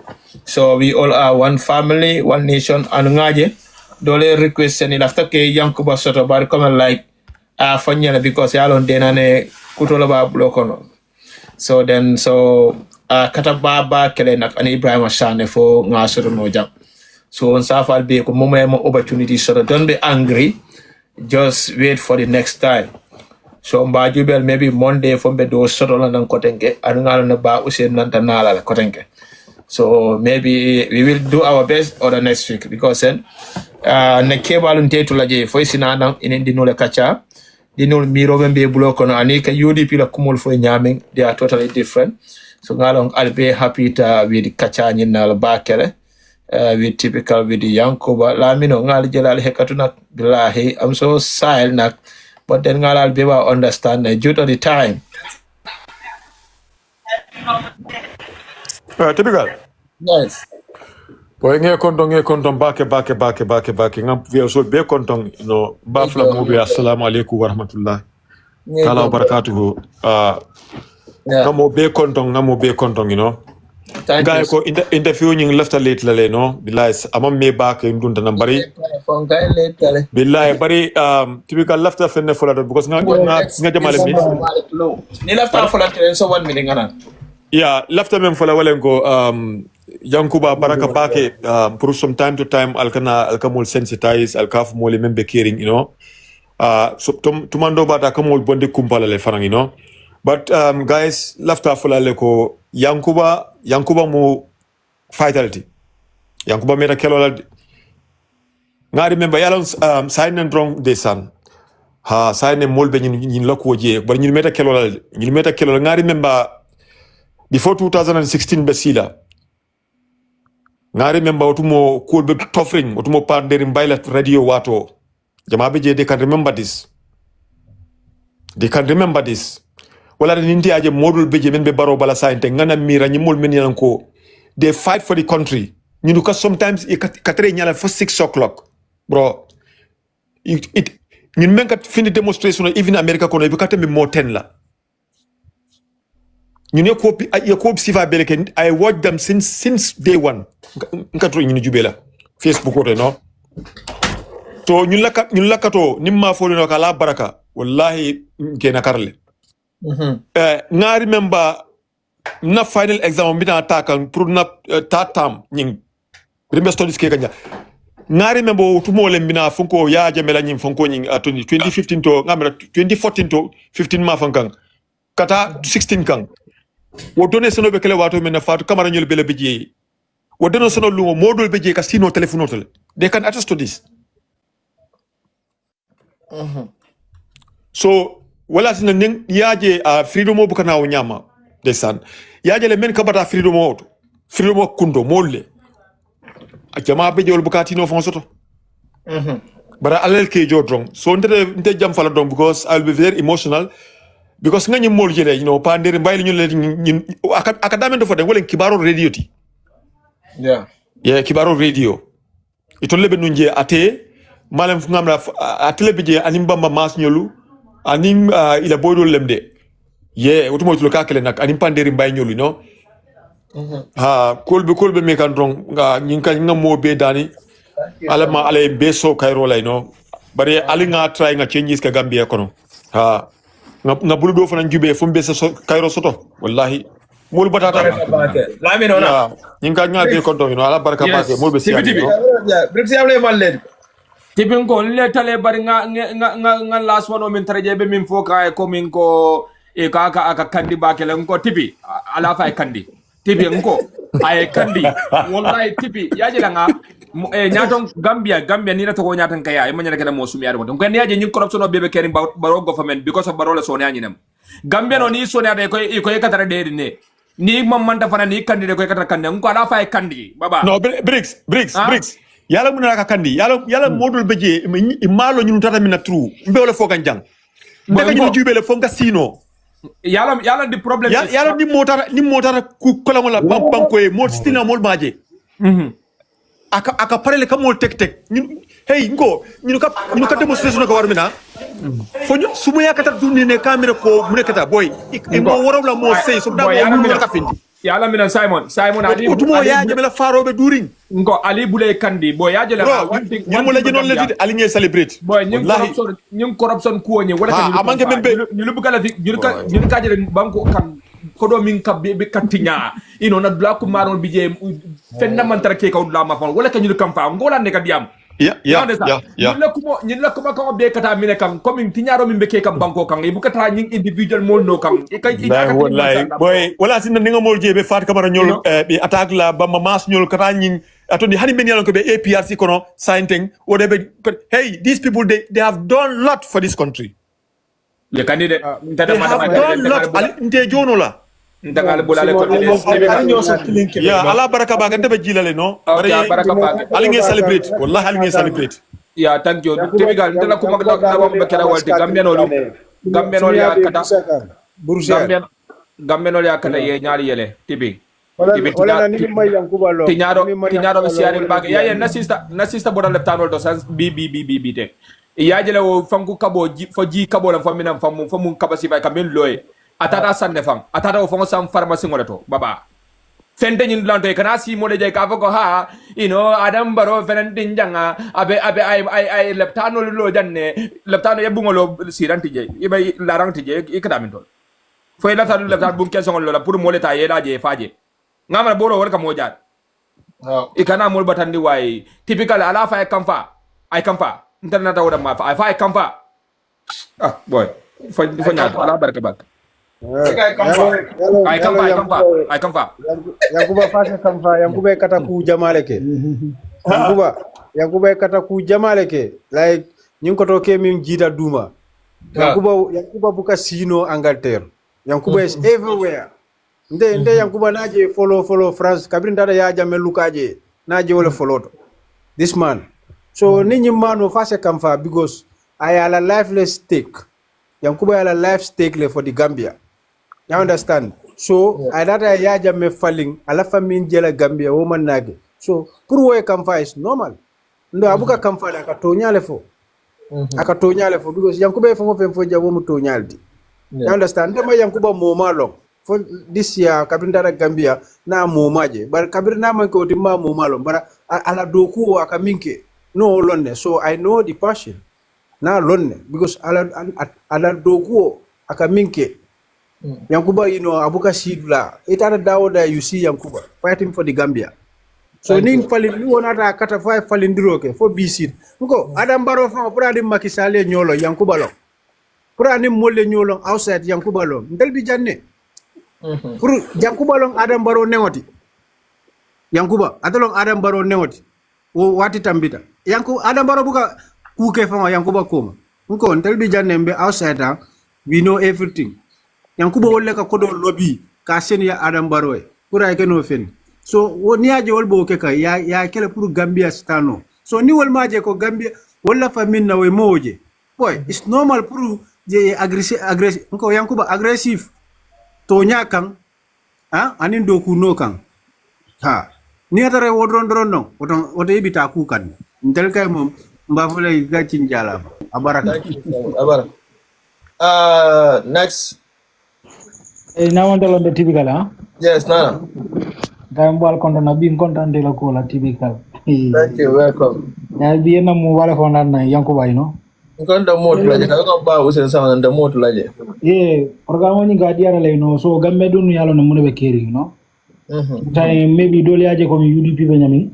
[SPEAKER 1] So we all are one family, one nation, and ngaje. Dole request any after ke Yankuba Soto bar come like Fanyana because yalon denane kutoloba blokono. So then katababa kelenak and Ibrahim Ashane for Nasuru Moja. So on Safal be moment opportunity, so don't be angry. Just wait for the next time. So Mbajubel maybe Monday from Bedo Sotolan and Kotenge and Nalaba Usin Nantanala Kotenge. So maybe we will do our best or the next week because then Nekebalunte to Laje Foisinana in Indinola Kacha. They know Miro and be block on Anika UDP la Kumul for Yaming, they are totally different. So Ngalong I'll be happy to with Kachan Nal Bakele, with Typical with the Yankoba, Lamino, Ngal Jelal Hekatuna Glahe. I'm so silent, but then I'll be able to understand due to the time.
[SPEAKER 2] Typical.
[SPEAKER 1] Yes.
[SPEAKER 2] Boy nge konton bake ngam vi so be konton no bafla mo be assalamu alaikum wa rahmatullah taala wa barakatuh ngamo be konton you know guy ko interview ñing lefta late la le no billahi amam me bake ndunta na bari billahi bari typical lefta fenne fola because nga jamale mi
[SPEAKER 1] ni lefta fola so 1 minute ngana
[SPEAKER 2] yeah lefta mem fola walen ko Yankuba baraka bake for some time to time alkamol sensitize alkaf mole membe caring you know so tumando bata kamol bonde kumpala le farang you know but guys lafta fulale ko Yankuba mo vitality Yankuba meta kelola nga remember yalon sign and wrong de san ha sign molbe nyin lokwo je bar nyin meta kelola nga remember before 2016 besila nga remember otumo kolbe tofring otumo panderi mbayla radio wato jamabe je they can remember this wala nindi aje modul beje men be baro bala sainte ngana mira nyimol men yanko they fight for the country ñu ko sometimes e katre nyala for 6 o'clock bro it ñun men kat fini demonstration even America kono be katembe mo 10 la ñu ko sifa beleke I watch them since day one nkatro ñu jubela Facebook oto no to ñun lakato nimma fo no kala baraka wallahi kena karle nga remember na final exam bina takan pour na tatam ñing remember studies ke kanya nga remember tumo le bina fonko ya jamela ñing fonko ñing 2015 to ngamra 2014 to 15 ma fankan kata 16 kan wo donné sono be kele wato men faatu kamara ñol bele beje wo dono sono lungo modol beje ka sino telephone hotel they can attest to this so wala sina ning yaje freedom o bukana o nyama desan yaje le men kabata freedom o kundo molle jama be jol bukati no fonsoto bara alel ke jodron so nte jam fala don because I'll be very emotional because ngani mol jele you know pandere mbayli ñu le akadame do fode wala kibaro radio ti kibaro radio ito lebe nunje ate malam fu ngamra atele beje anim bamba mas ñolu anim ila boydol lemde utumo tulo kakele nak anim pandere mbay ñolu no kolbe me kan dron nga ñinka ngamo be dani alama ale beso kayro lay no bari ali nga try nga changes ka Gambia kono nga bulu do fana jube fu mbesa kayro soto wallahi mul batata la mi nona ñinka nga be konto no ala baraka baake mul be siati no
[SPEAKER 1] brix yamle malle
[SPEAKER 14] tibin ko le tale bari nga last one min taraje be min foka ko min ko e ka aka kandi baake len ko tibi ala fa kandi tibi ngo ay kandi wallahi tibi yaje nga nyaton Gambia ni na to ko nyatan kaya e manyana kada mo sumi yaro ko ni yaje nyin corruption o bebe kering baro government because of baro la sone anyinem Gambia no ni sone ade ko e katara de ne ni mamanta fana ni kandi de ko katara kandi ngo ala fa kandi baba
[SPEAKER 2] no bricks yala mun naka kandi yala modul beje malo nyun tata mina true mbe wala fo kan jang ndaka ñu jubele fo nga sino
[SPEAKER 14] yala di problem
[SPEAKER 2] yala ni motara ku kola wala banko e mod stina mol maje aka parele kamol tek ñun hey ñu ka demonstration ko war mina fo ñu sumu yakata dunni ne camera ko mu nekata boy e mo warawla mo sey so da mo ka findi
[SPEAKER 14] yala mina Simon ali
[SPEAKER 2] utumo ya jamela farobe during
[SPEAKER 14] ngo ali bulay kandi boy ya jela
[SPEAKER 2] ñu mo la jënon la di ali ngay celebrate
[SPEAKER 14] boy ñu corruption ko ñe wala ka
[SPEAKER 2] amanke membe
[SPEAKER 14] ñu lu bugala fi ñu ka jere banko kan ko do min kabbe be kantinya na black maron bije fenna man tarake ka udla ma fon wala ka ñu kam fa ngola ne ka diam ñin la kuma ko be kata mine kam comme tinyaro min be ke kam banko kan e bu kata ñin individual mol no kam e kay
[SPEAKER 2] wallahi boy wala sin ninga mol jebe fat kamara ñol be attaque la ba mas ñol kata ñin atondi hani men yalon ko be APRC kono sainteng o de be hey these people they have done lot for this country
[SPEAKER 14] le candidate
[SPEAKER 2] they have done lot nte jono la
[SPEAKER 14] ndagal bulale ko
[SPEAKER 2] ala baraka ba ngante be jilale no
[SPEAKER 14] baraka ba
[SPEAKER 2] ali ngi celebrate wallahi ali ngi celebrate
[SPEAKER 14] thank you typical ndala ko magda da be kera walti gambenol ya kata Gambenol ya kata ye ñaari yele tibi
[SPEAKER 15] wala ni may yankuba lo
[SPEAKER 14] tinyaro mi siari bag ya na sister boda leptano do sans bi te ya jele wo fanku kabo fo ji kabo la famina famu kabasi vai kamen loye atata sanne fam atata wo fongo sam pharmacie ngoleto baba fente nyin lanto e kana si mo de ka fo ko ha adam baro fenen dinjanga abe ay leptano lo janne leptano e bungolo siranti je ibe laranti je ikadamin tol fo leptano bum kesson lo la pour mo leta yela je faje ngama boro warka mo jaar ikana mol batandi way typical ala fa ay kamfa internet awda ma fa ay kamfa boy fa nyaat ala barka bak ay kamfa
[SPEAKER 15] yankuba fase kamfa yankuba kata ku jamale ke yankuba kata ku jamale ke like nyin ko to ke min jita duma yankuba buka sino Angleterre yankuba is everywhere nde yankuba naje follow France kabrin dada ya jamme lukaje naje wala follow to this man so ninyi mano fase kamfa because I ala lifeless stake yankuba ala life stake le for the Gambia you understand so I dada ya jamme falling ala famin jela Gambia woman nage so pour way kamfa is normal ndo abuka kamfa da ka tonyale fo because yankuba fo jawo mu tonyaldi you understand ndema yankuba mo malong for this year kabindara Gambia na momaje bar kabir na man ko timma momalo bara ala doku akaminke no lonne so I know the passion na lonne because ala doku akaminke yankuba abuka sidula itara dawoda you see yankuba fighting for the Gambia so ning falin ni wonata kata fa falindiro ke fo bisid ko adam baro fa pura dim makisale nyolo yankuba lo pura nim molle nyolo outside yankuba lo ndel bi janne pour yankuba long adam baro newoti yankuba adolong adam baro newoti o wati tambita adam baro buka kuke fa yankuba koma ko ntel bi janne be outside we know everything yankuba wolle ka kodo lobby ka sen ya adam baro pour ay keno fen so woni aje wol bo ke ka ya kele pour Gambia stano so ni wol maje ko Gambia wala famin na we moje boy it's normal pour je aggressive ko yankuba aggressive to nyakang anin do ku no kang ni atare wodron no woto ibita ku kan ndel kay mom mba fulay gacin jala abaraka
[SPEAKER 1] next
[SPEAKER 16] now on the typical
[SPEAKER 1] yes nana
[SPEAKER 16] gambal konta na bin konta de la ko la typical
[SPEAKER 1] thank you welcome
[SPEAKER 16] ya bi na mu wala ko na yankuba
[SPEAKER 1] Nkonda moto laje ka ba usen sama nda moto laje
[SPEAKER 16] programme ni gadiara lay no so gambe dunu yalo no munebe keri tay maybe dole aje ko UDP be nyami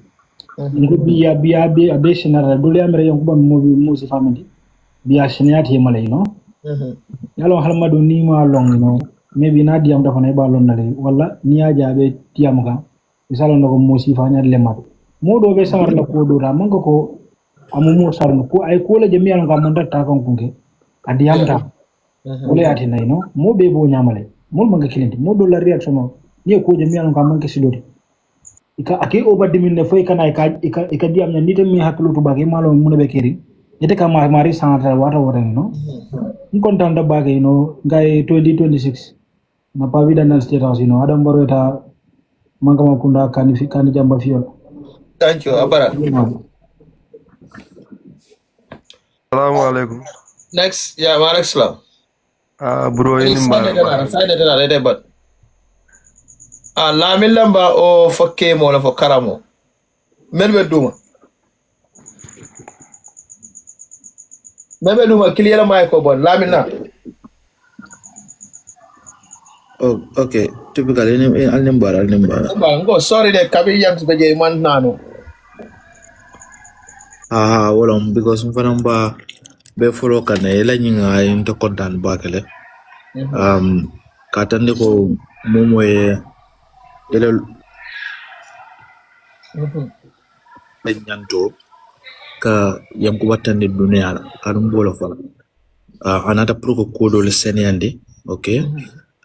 [SPEAKER 16] ngo biya be additional dole amere yankuba mo si family biya shinati malay yalo halmadu ni ma long maybe na diam dafa nay ba lon na lay wala ni aja be tiam ka misalo no ko mo si fa nyar lemat mo do be samar na ko do ra mango ko amumo sarno ko ay ko la jemi an ngam ndata kan kunke adiyam ta wala ati nay mo be bo nyamale mo manga kilenti mo do la reaction ni ko jemi an ngam manke sidoti ika ake o baddi min ne foy kana ika diam nya nitam mi haklu to bagay malo mun be keri ite ka mari sanata wata ni kontan da bagay ngay 2026 na pavida na state house adam baro ta manga makunda kani jamba fiyo
[SPEAKER 1] thank you abara
[SPEAKER 17] Assalamualaikum.
[SPEAKER 1] Next, ya Malik Salam.
[SPEAKER 17] Bro ini
[SPEAKER 1] Saya ada but. Lamin lamba o fokke mo la fokaramo. Melbe duma clear ma ko bon lamin na.
[SPEAKER 18] Oh, okay. Typical ini alnembara.
[SPEAKER 1] Ngo sorry de kabi yang sebagai man nano.
[SPEAKER 18] Wala because mfanamba be follow kana ela nyinga into content bakele katande ko momo ele nyanto ka yam ko watande dunya kanum bolo fala anata pro ko do le seniyande okay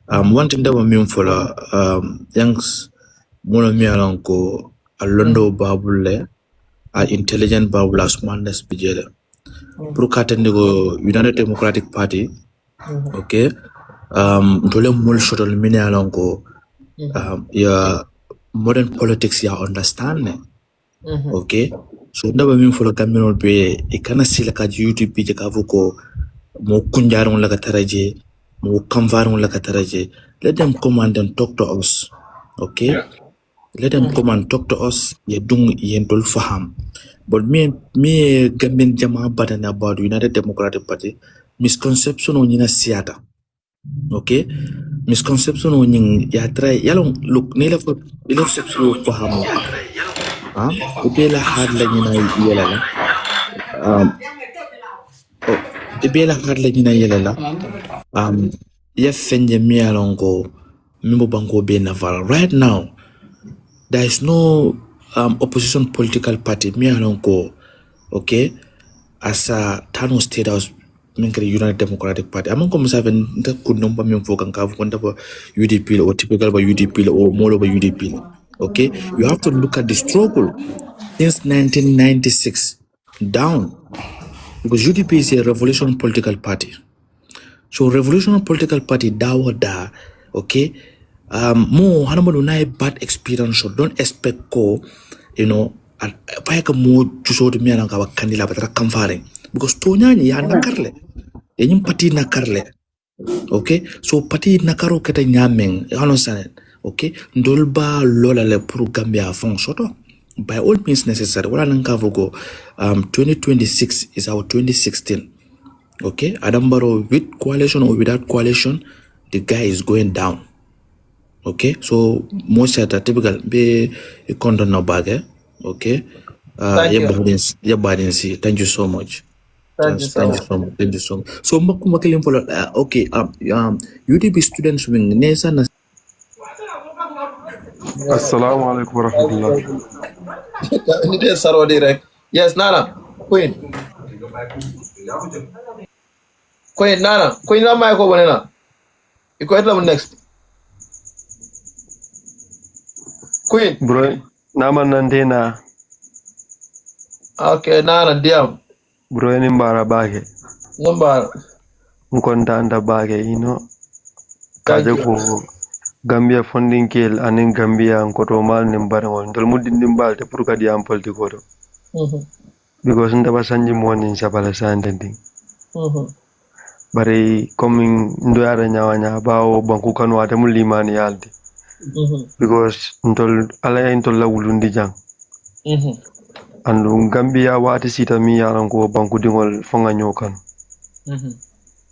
[SPEAKER 18] wanting da mi fola yangs mono mi alon ko alondo babulle intelligent babula smartness bijele pour katande go United Democratic Party okay dole mul shotol mini alon ko ya modern politics ya understand okay so ndaba min folo Gambian be e kana sila ka YouTube je ka vuko mo kunjaron la kataraje mo kamvaron la kataraje let them come and talk to us okay let them come and talk to us ye dung yentol faham but me Gambian jama badana about United Democratic Party misconception on ina siata okay misconception on ya try yalong look nila for misconception faham ibela hard la ina yelala ibela hard la ina yelala ya fenje mi alongo mimbo bango be naval right now there is no opposition political party mi alongo okay as a Tano State House United Democratic Party among come seven the could number me for kan ka UDP or typical by UDP or more over UDP okay you have to look at the struggle since 1996 down because UDP is a revolutionary political party. So revolutionary political party da okay more hanamadu na bad experience so don't expect ko you know paya ka mo juso de miana ka kandila batara kamfare because to nyani ya nakarle yenyim party nakarle okay so party nakaro keta nyameng understand okay ndolba lola le pour Gambia fon soto by all means necessary wala nankavugo 2026 is our 2016 okay Adambaro with coalition or without coalition the guy is going down okay so most of the typical be a condon no bag okay thank you so much. Thank you so much. So makumakilim polo okay UDP students wing nesa na
[SPEAKER 17] Assalamu alaikum warahmatullah.
[SPEAKER 1] Nite saro direct. Yes, Nana. Queen, Nana. Queen na mai ko bonena. Iko etla next. Queen.
[SPEAKER 17] Bro, nama nandena.
[SPEAKER 1] Okay, Nana diam.
[SPEAKER 17] Bro, ni mbara bage.
[SPEAKER 1] Mbara.
[SPEAKER 17] Nkontanda bage, kaje ko Gambia funding kill anin Gambia nkoto mal ni mbara won dol muddi ndimbal te pour kadi am politiko do. Because ndaba sanji moni sabala sandending. Bari coming ndoyara nyawanya bawo banku kanu ate mulimani yalde. Because ntol ala ntol la wulundi jang. Andu Gambia wati sita mi yaran ko banku dingol fonga nyokan.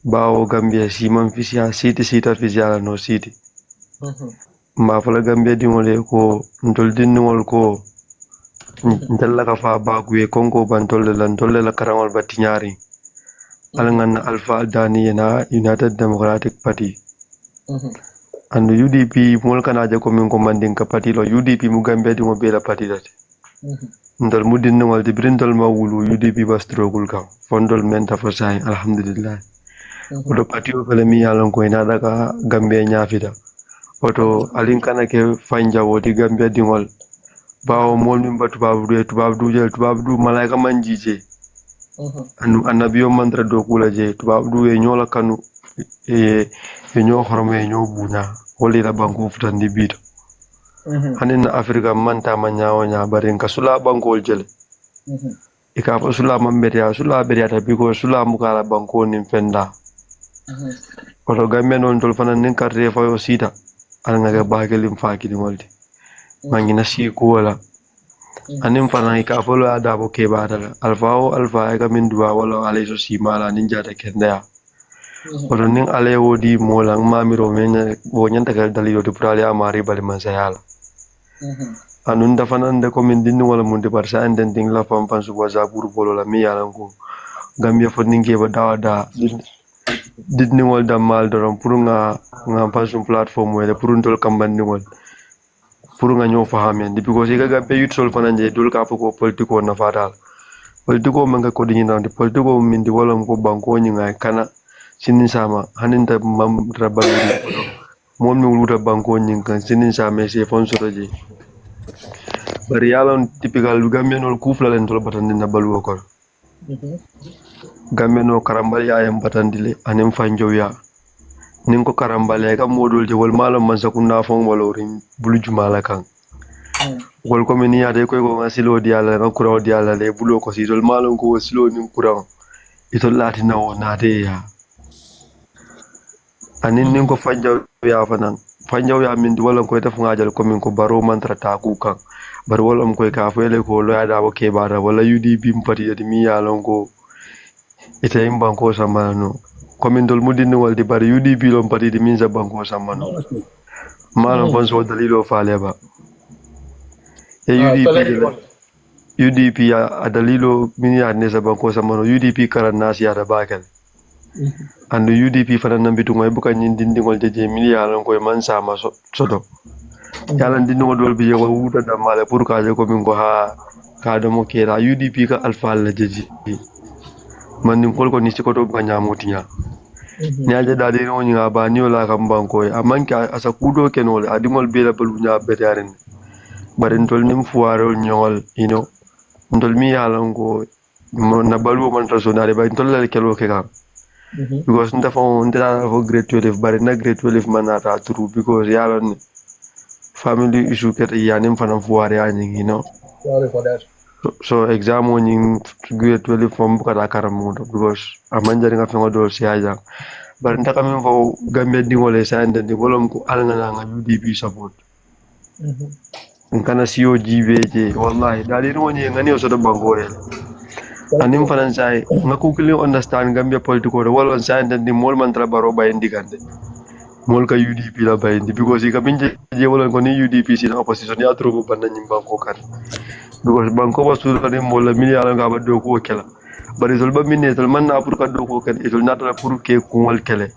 [SPEAKER 17] Bawo Gambia si man fisia sita fisia no city. Ma fala Gambia dingol ko ntol dingol ko ndalla ka fa baguye konko bantol la karangol batinyari. Alangan Alpha Dani na United Democratic Party. And UDP mulka aja komin commanding ka party lo UDP mu Gambia di mo bela party dati. Ndal mudin no waldi brindal mawulu UDP ba struggle ka fondol menta for sai alhamdulillah. Odo party o bele mi yalon ko ina daga Gambia nyafida. Oto alin kana ke fanja wodi Gambia dingol bawo mol min batu tubabdu malaika manjije. Anu annabiyo mantra do kula je tubabdu e nyola kanu e nyo horome nyo bunya woli la banku futandi bito. Hanin Afrika manta manyawo nya barin ka sula bankol jele. Ika fa sula mamberia sula beria ta biko sula mukala banko nim fenda. Oto gamme non tol fanan nin karre fa yo sita alanga ga bagelim fakidi moldi. Mangina si kuwala. Anim fana ika folo ada bo ke badala alfa ga min duwa wala alayso si mala ninja ta kenda. Oto ning ale wodi molang mamiro menya bo nyanta ga dalilo de prale amari bali mansayala. Anun da fana nda komin dinnu wala mun de barsa anden ding la pam su waza buru bolo la mi yalan ko Gambia fo ninge ba dawada didni wal da mal dorom pour nga pasum platform wala pour ndol kambandi wal pour nga ñoo fahamen because ga Gambia yut sol fana je dul ka ko politiko na fatal politiko manga ko dingi na politiko min di wala ko banko ñi nga kana sinin sama haninta mam rabali mon mi wuluta banko ñi kan sinin sama se sponsor je bari yalon typical Gambian kufla len tol batandi na balu ko Gambian karambal ya yam batandile anem fanjoya nin ko karambale ka modol je wal malum man sakuna fon walorin bulu jumala kan wol ko min yaade ko ngasilo diala ngakura diala le bulo ko si tol malon ko silo ni kura itol latina o naade ya anin nin ko fajjaw ya fanan fajjaw ya min wala ko def ngajal ko min ko baro mantra ta ku kan bar wala ko ka fele ko lo ya da bo ke bara wala UDP mpati yadi mi ya lon ko ite im banko samano ko min dol mudin wal di bar UDP lo mpati di min za banko samano malon kon so dalilo faale ba e UDP a dalilo min ya ne za banko samano UDP karan nasi ya da bakal and UDP fana nambitu ngoy buka nyin dindingol je miliyalon koy man sama soto yalla dindingol dol bi yewa wuta damale pour ka je ko min ko ha ka do mo kera UDP ka alfa la jeji man nin kol ko ni ko to ganya motinya nyaaje dadi no nga ba ni ola kam banko aman ka asa kudo kenol adingol be la balu nya betaren barin tol nim fuaro nyol ndol mi yalon ko na balu man to sonare ba tol la kelo ke kam because nta for grade 12 but na grade 12 manata true because yalon family issue kete yanim fanam fuare ani
[SPEAKER 1] Sorry for that.
[SPEAKER 17] so exam on grade 12 from kata karamudo because amanjari nga fengo dol siaja but nta kamen fo gambe dingole sa ande di wolom ko alanga nga UDP support kana siyo jibeje wallahi dali no ni ngani o so do bangore anim faransai ngaku kili understand Gambia political wal on sa ande mol mantra baro bayindi gande mol ka UDP la bayindi because ka binje je wala ko ni UDP si opposition ya trobo banda nyimba ko kan because banko ba su de mol la mili ala ngaba do ko kala bari sol ba minne tol man na pour ka do ko kan itol nata pour ke ko wal kele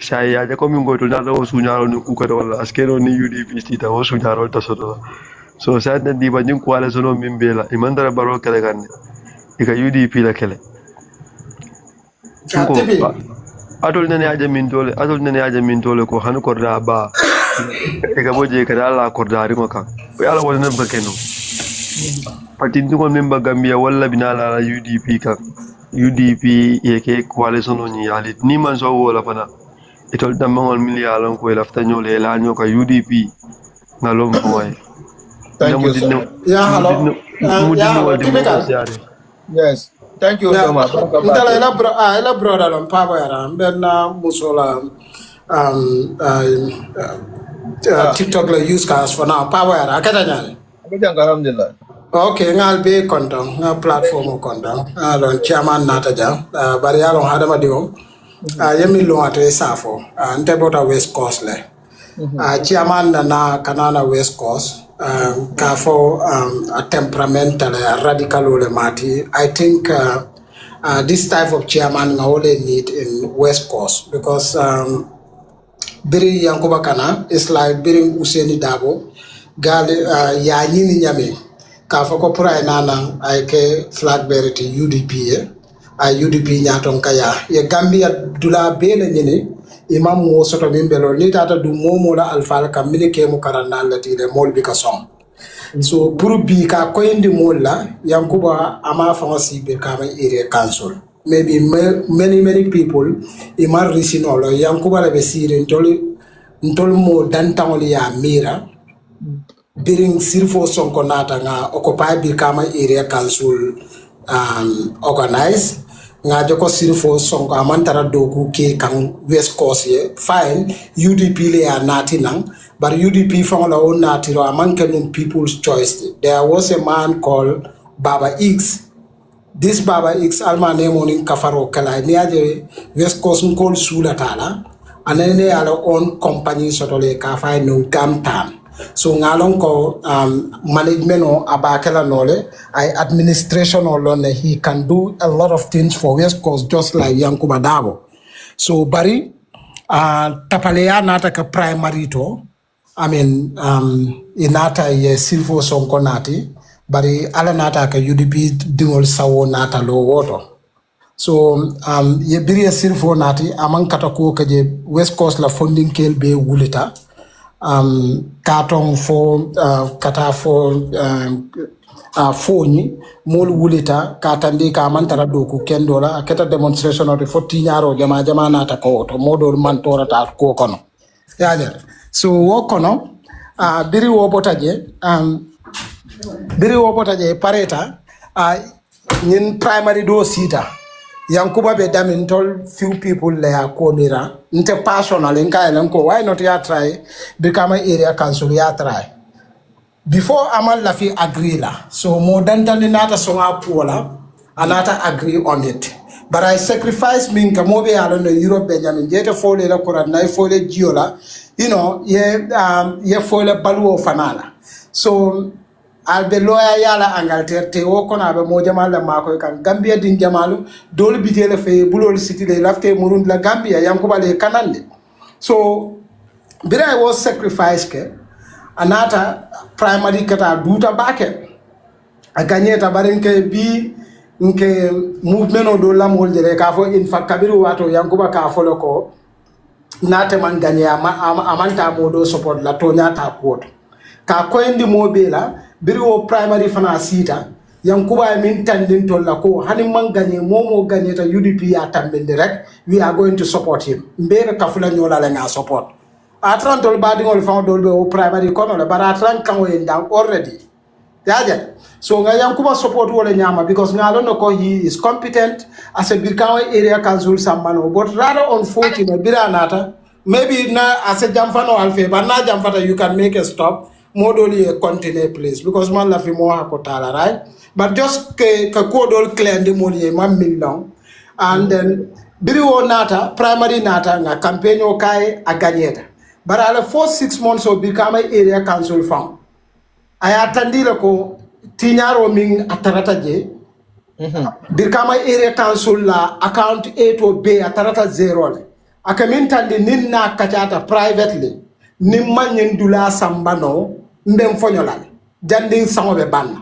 [SPEAKER 17] sai ya je ko min go to nata o su nyaaro ni ku ka wala askero ni UDP si ta o su nyaaro ta so sa ande di ba nyim ko ala sono min bela imandara baro kele gande ika UDP la kele atol nene aja min tole ko han korda ba ika boje kada ala korda ri kan yalla wona ba keno patin ko memba Gambia walla binala UDP kan UDP yeke coalition ni ali ni man so wala fana itol damangol miliyalon ko lafta nyole la nyoka UDP ngalom boy
[SPEAKER 1] Thank you so much. Yes. Thank you so much.
[SPEAKER 19] Ela brother on Papa Yaram, then Musola TikTok la use cars for now. Papa Yaram, Katanya. Okay, I'll be content, platform content. I'll chairman Nataja, but I don't have a deal. Yemi Luate Safo, and Tebota West Coast. Chairman na Kanana West Coast. Kafo a temperamental radical ulemati. I think this type of chairman only need in West Coast because biri Yankuba Kana is like biri Useni Darboe gali ya nyini nyami kafo ko pura nana aike flag bearer to UDP UDP nyaton kaya ye Gambia dula bele nyini imam mo soto bimbelo ni tata du momo la alfal kam mini ke mo karana lati de mol bi ka som so pour bi ka koyndi mol la Yankuba ama fancy be ka ma area council maybe many people imar risinolo Yankuba la be sire ntol mo dantangoli ya mira biring sirfo sonko nata nga occupy bi ka ma area council organize nga joko sirfo sonko amantara doku ke kan West Coast ye fine UDP le ya nati nang but UDP fangola on nati ro amanke num people's choice. There was a man called Baba X. This Baba X alma name on in Kafaro kala niaje West Coast called Sula Tala and then they are own company sotole ka fay no Gamtam. So ngalong ko management o abakela nole I administration or lone he can do a lot of things for West Coast just like Yankuba Darboe. So bari tapalea nata ka primary to I mean inata ye silfo sonko nati bari ala nata ka UDP dingol sawo nata lo woto. So ye biri silfo nati amang katako ka je West Coast la funding kel be wulita karton fo kata fo foni mol wulita katandi ka mantara doku kendola aketa demonstration of 14 yaro jama nata ko to modol mantora ta ko kono yaade so wo kono biri wo botaje biri wo botaje pareta nyin primary do sita yankuba be damin tol few people le akomira nte personal nka elenko why not ya try become area council ya try before amal la fi agree la so more than nata songa pola anata agree on it but I sacrifice min kamobe ala no Europe Benjamin jete fole la kurat na fole jiola ye fole baluo fanala so albe lawyer yala Angleterre te wo kona be mo jamal la mako kan Gambia din jamalu dol bitele fe bulol city le lafte murund la Gambia yankuba le kanande so bira I was sacrifice ke anata primary kata duta bake aganyeta barenke bi nke movement do la moldere ka fo in fa kabiru wato yankuba ka fo loko nate man ganya amanta modo support la to nyata quote ka ko indi mobila biro primary fana sita yankuba min tandin to la ko hani man ganye momo ganye ta UDP ya tambende rek we are going to support him mbere kafula nyola la nga support atran tol badingol fa do be primary kono la bara atran kan we down already yaja so nga yankuba support wala nyama because nga lono ko he is competent as a Birkawa area council samano but rather unfortunate biranata maybe na as a jamfano alfe but na jamfata you can make a stop modoli a continue place because man la fi mo hakotala right but just ka kodol clear de moli man million and then biriwo nata primary nata nga campaign o kai aganyeta but ala for 6 months of Birkawa area council found I attended ko tinyaro min atarata je Birkawa area council la account A to B atarata 0 le akamin tandi ninna kachata privately nimman dula sambano ndem fonyolal janding sangobe banna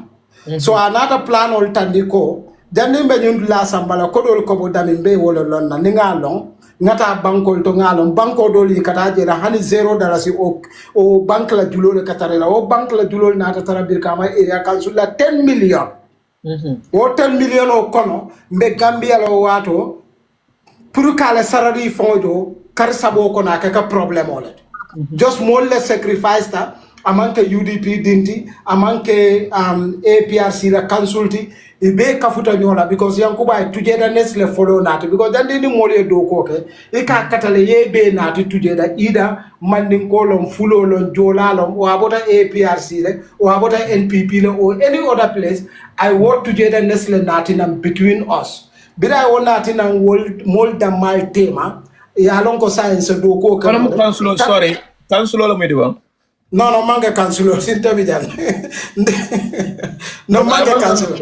[SPEAKER 19] so another plan ol tandi ko janding be dula sambala kodol ko bo damin be wolo lonna ninga long ngata bankol to ngalon banko doli kata jera hani $0 o bank la julole katarela o bank la julole nata tara Birkawa area council la 10 million o 10 million o kono mbe Gambia lo wato pour kala salary fondo kar sabo ko na ka problem ole just more less sacrifice ta amanke UDP dinti amanke APRC la consulti ibe kafuta nyola because yankuba togetherness le follow nat because dan ni mole do ko ke e ka katale yebe nat together ida mandin kolon fulolon jolalon o abota APRC le o abota NPP le or any other place I work togetherness le natinam between us bira wona tinan mol da mal tema ya lon ko science do ko ka
[SPEAKER 1] councilor sorry councilor lo mediwa
[SPEAKER 19] no manga councilor sinta bidan no manga councilor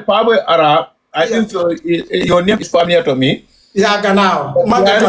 [SPEAKER 1] Pabwe Arab I think so, your name is familiar to me
[SPEAKER 19] ya ganao manga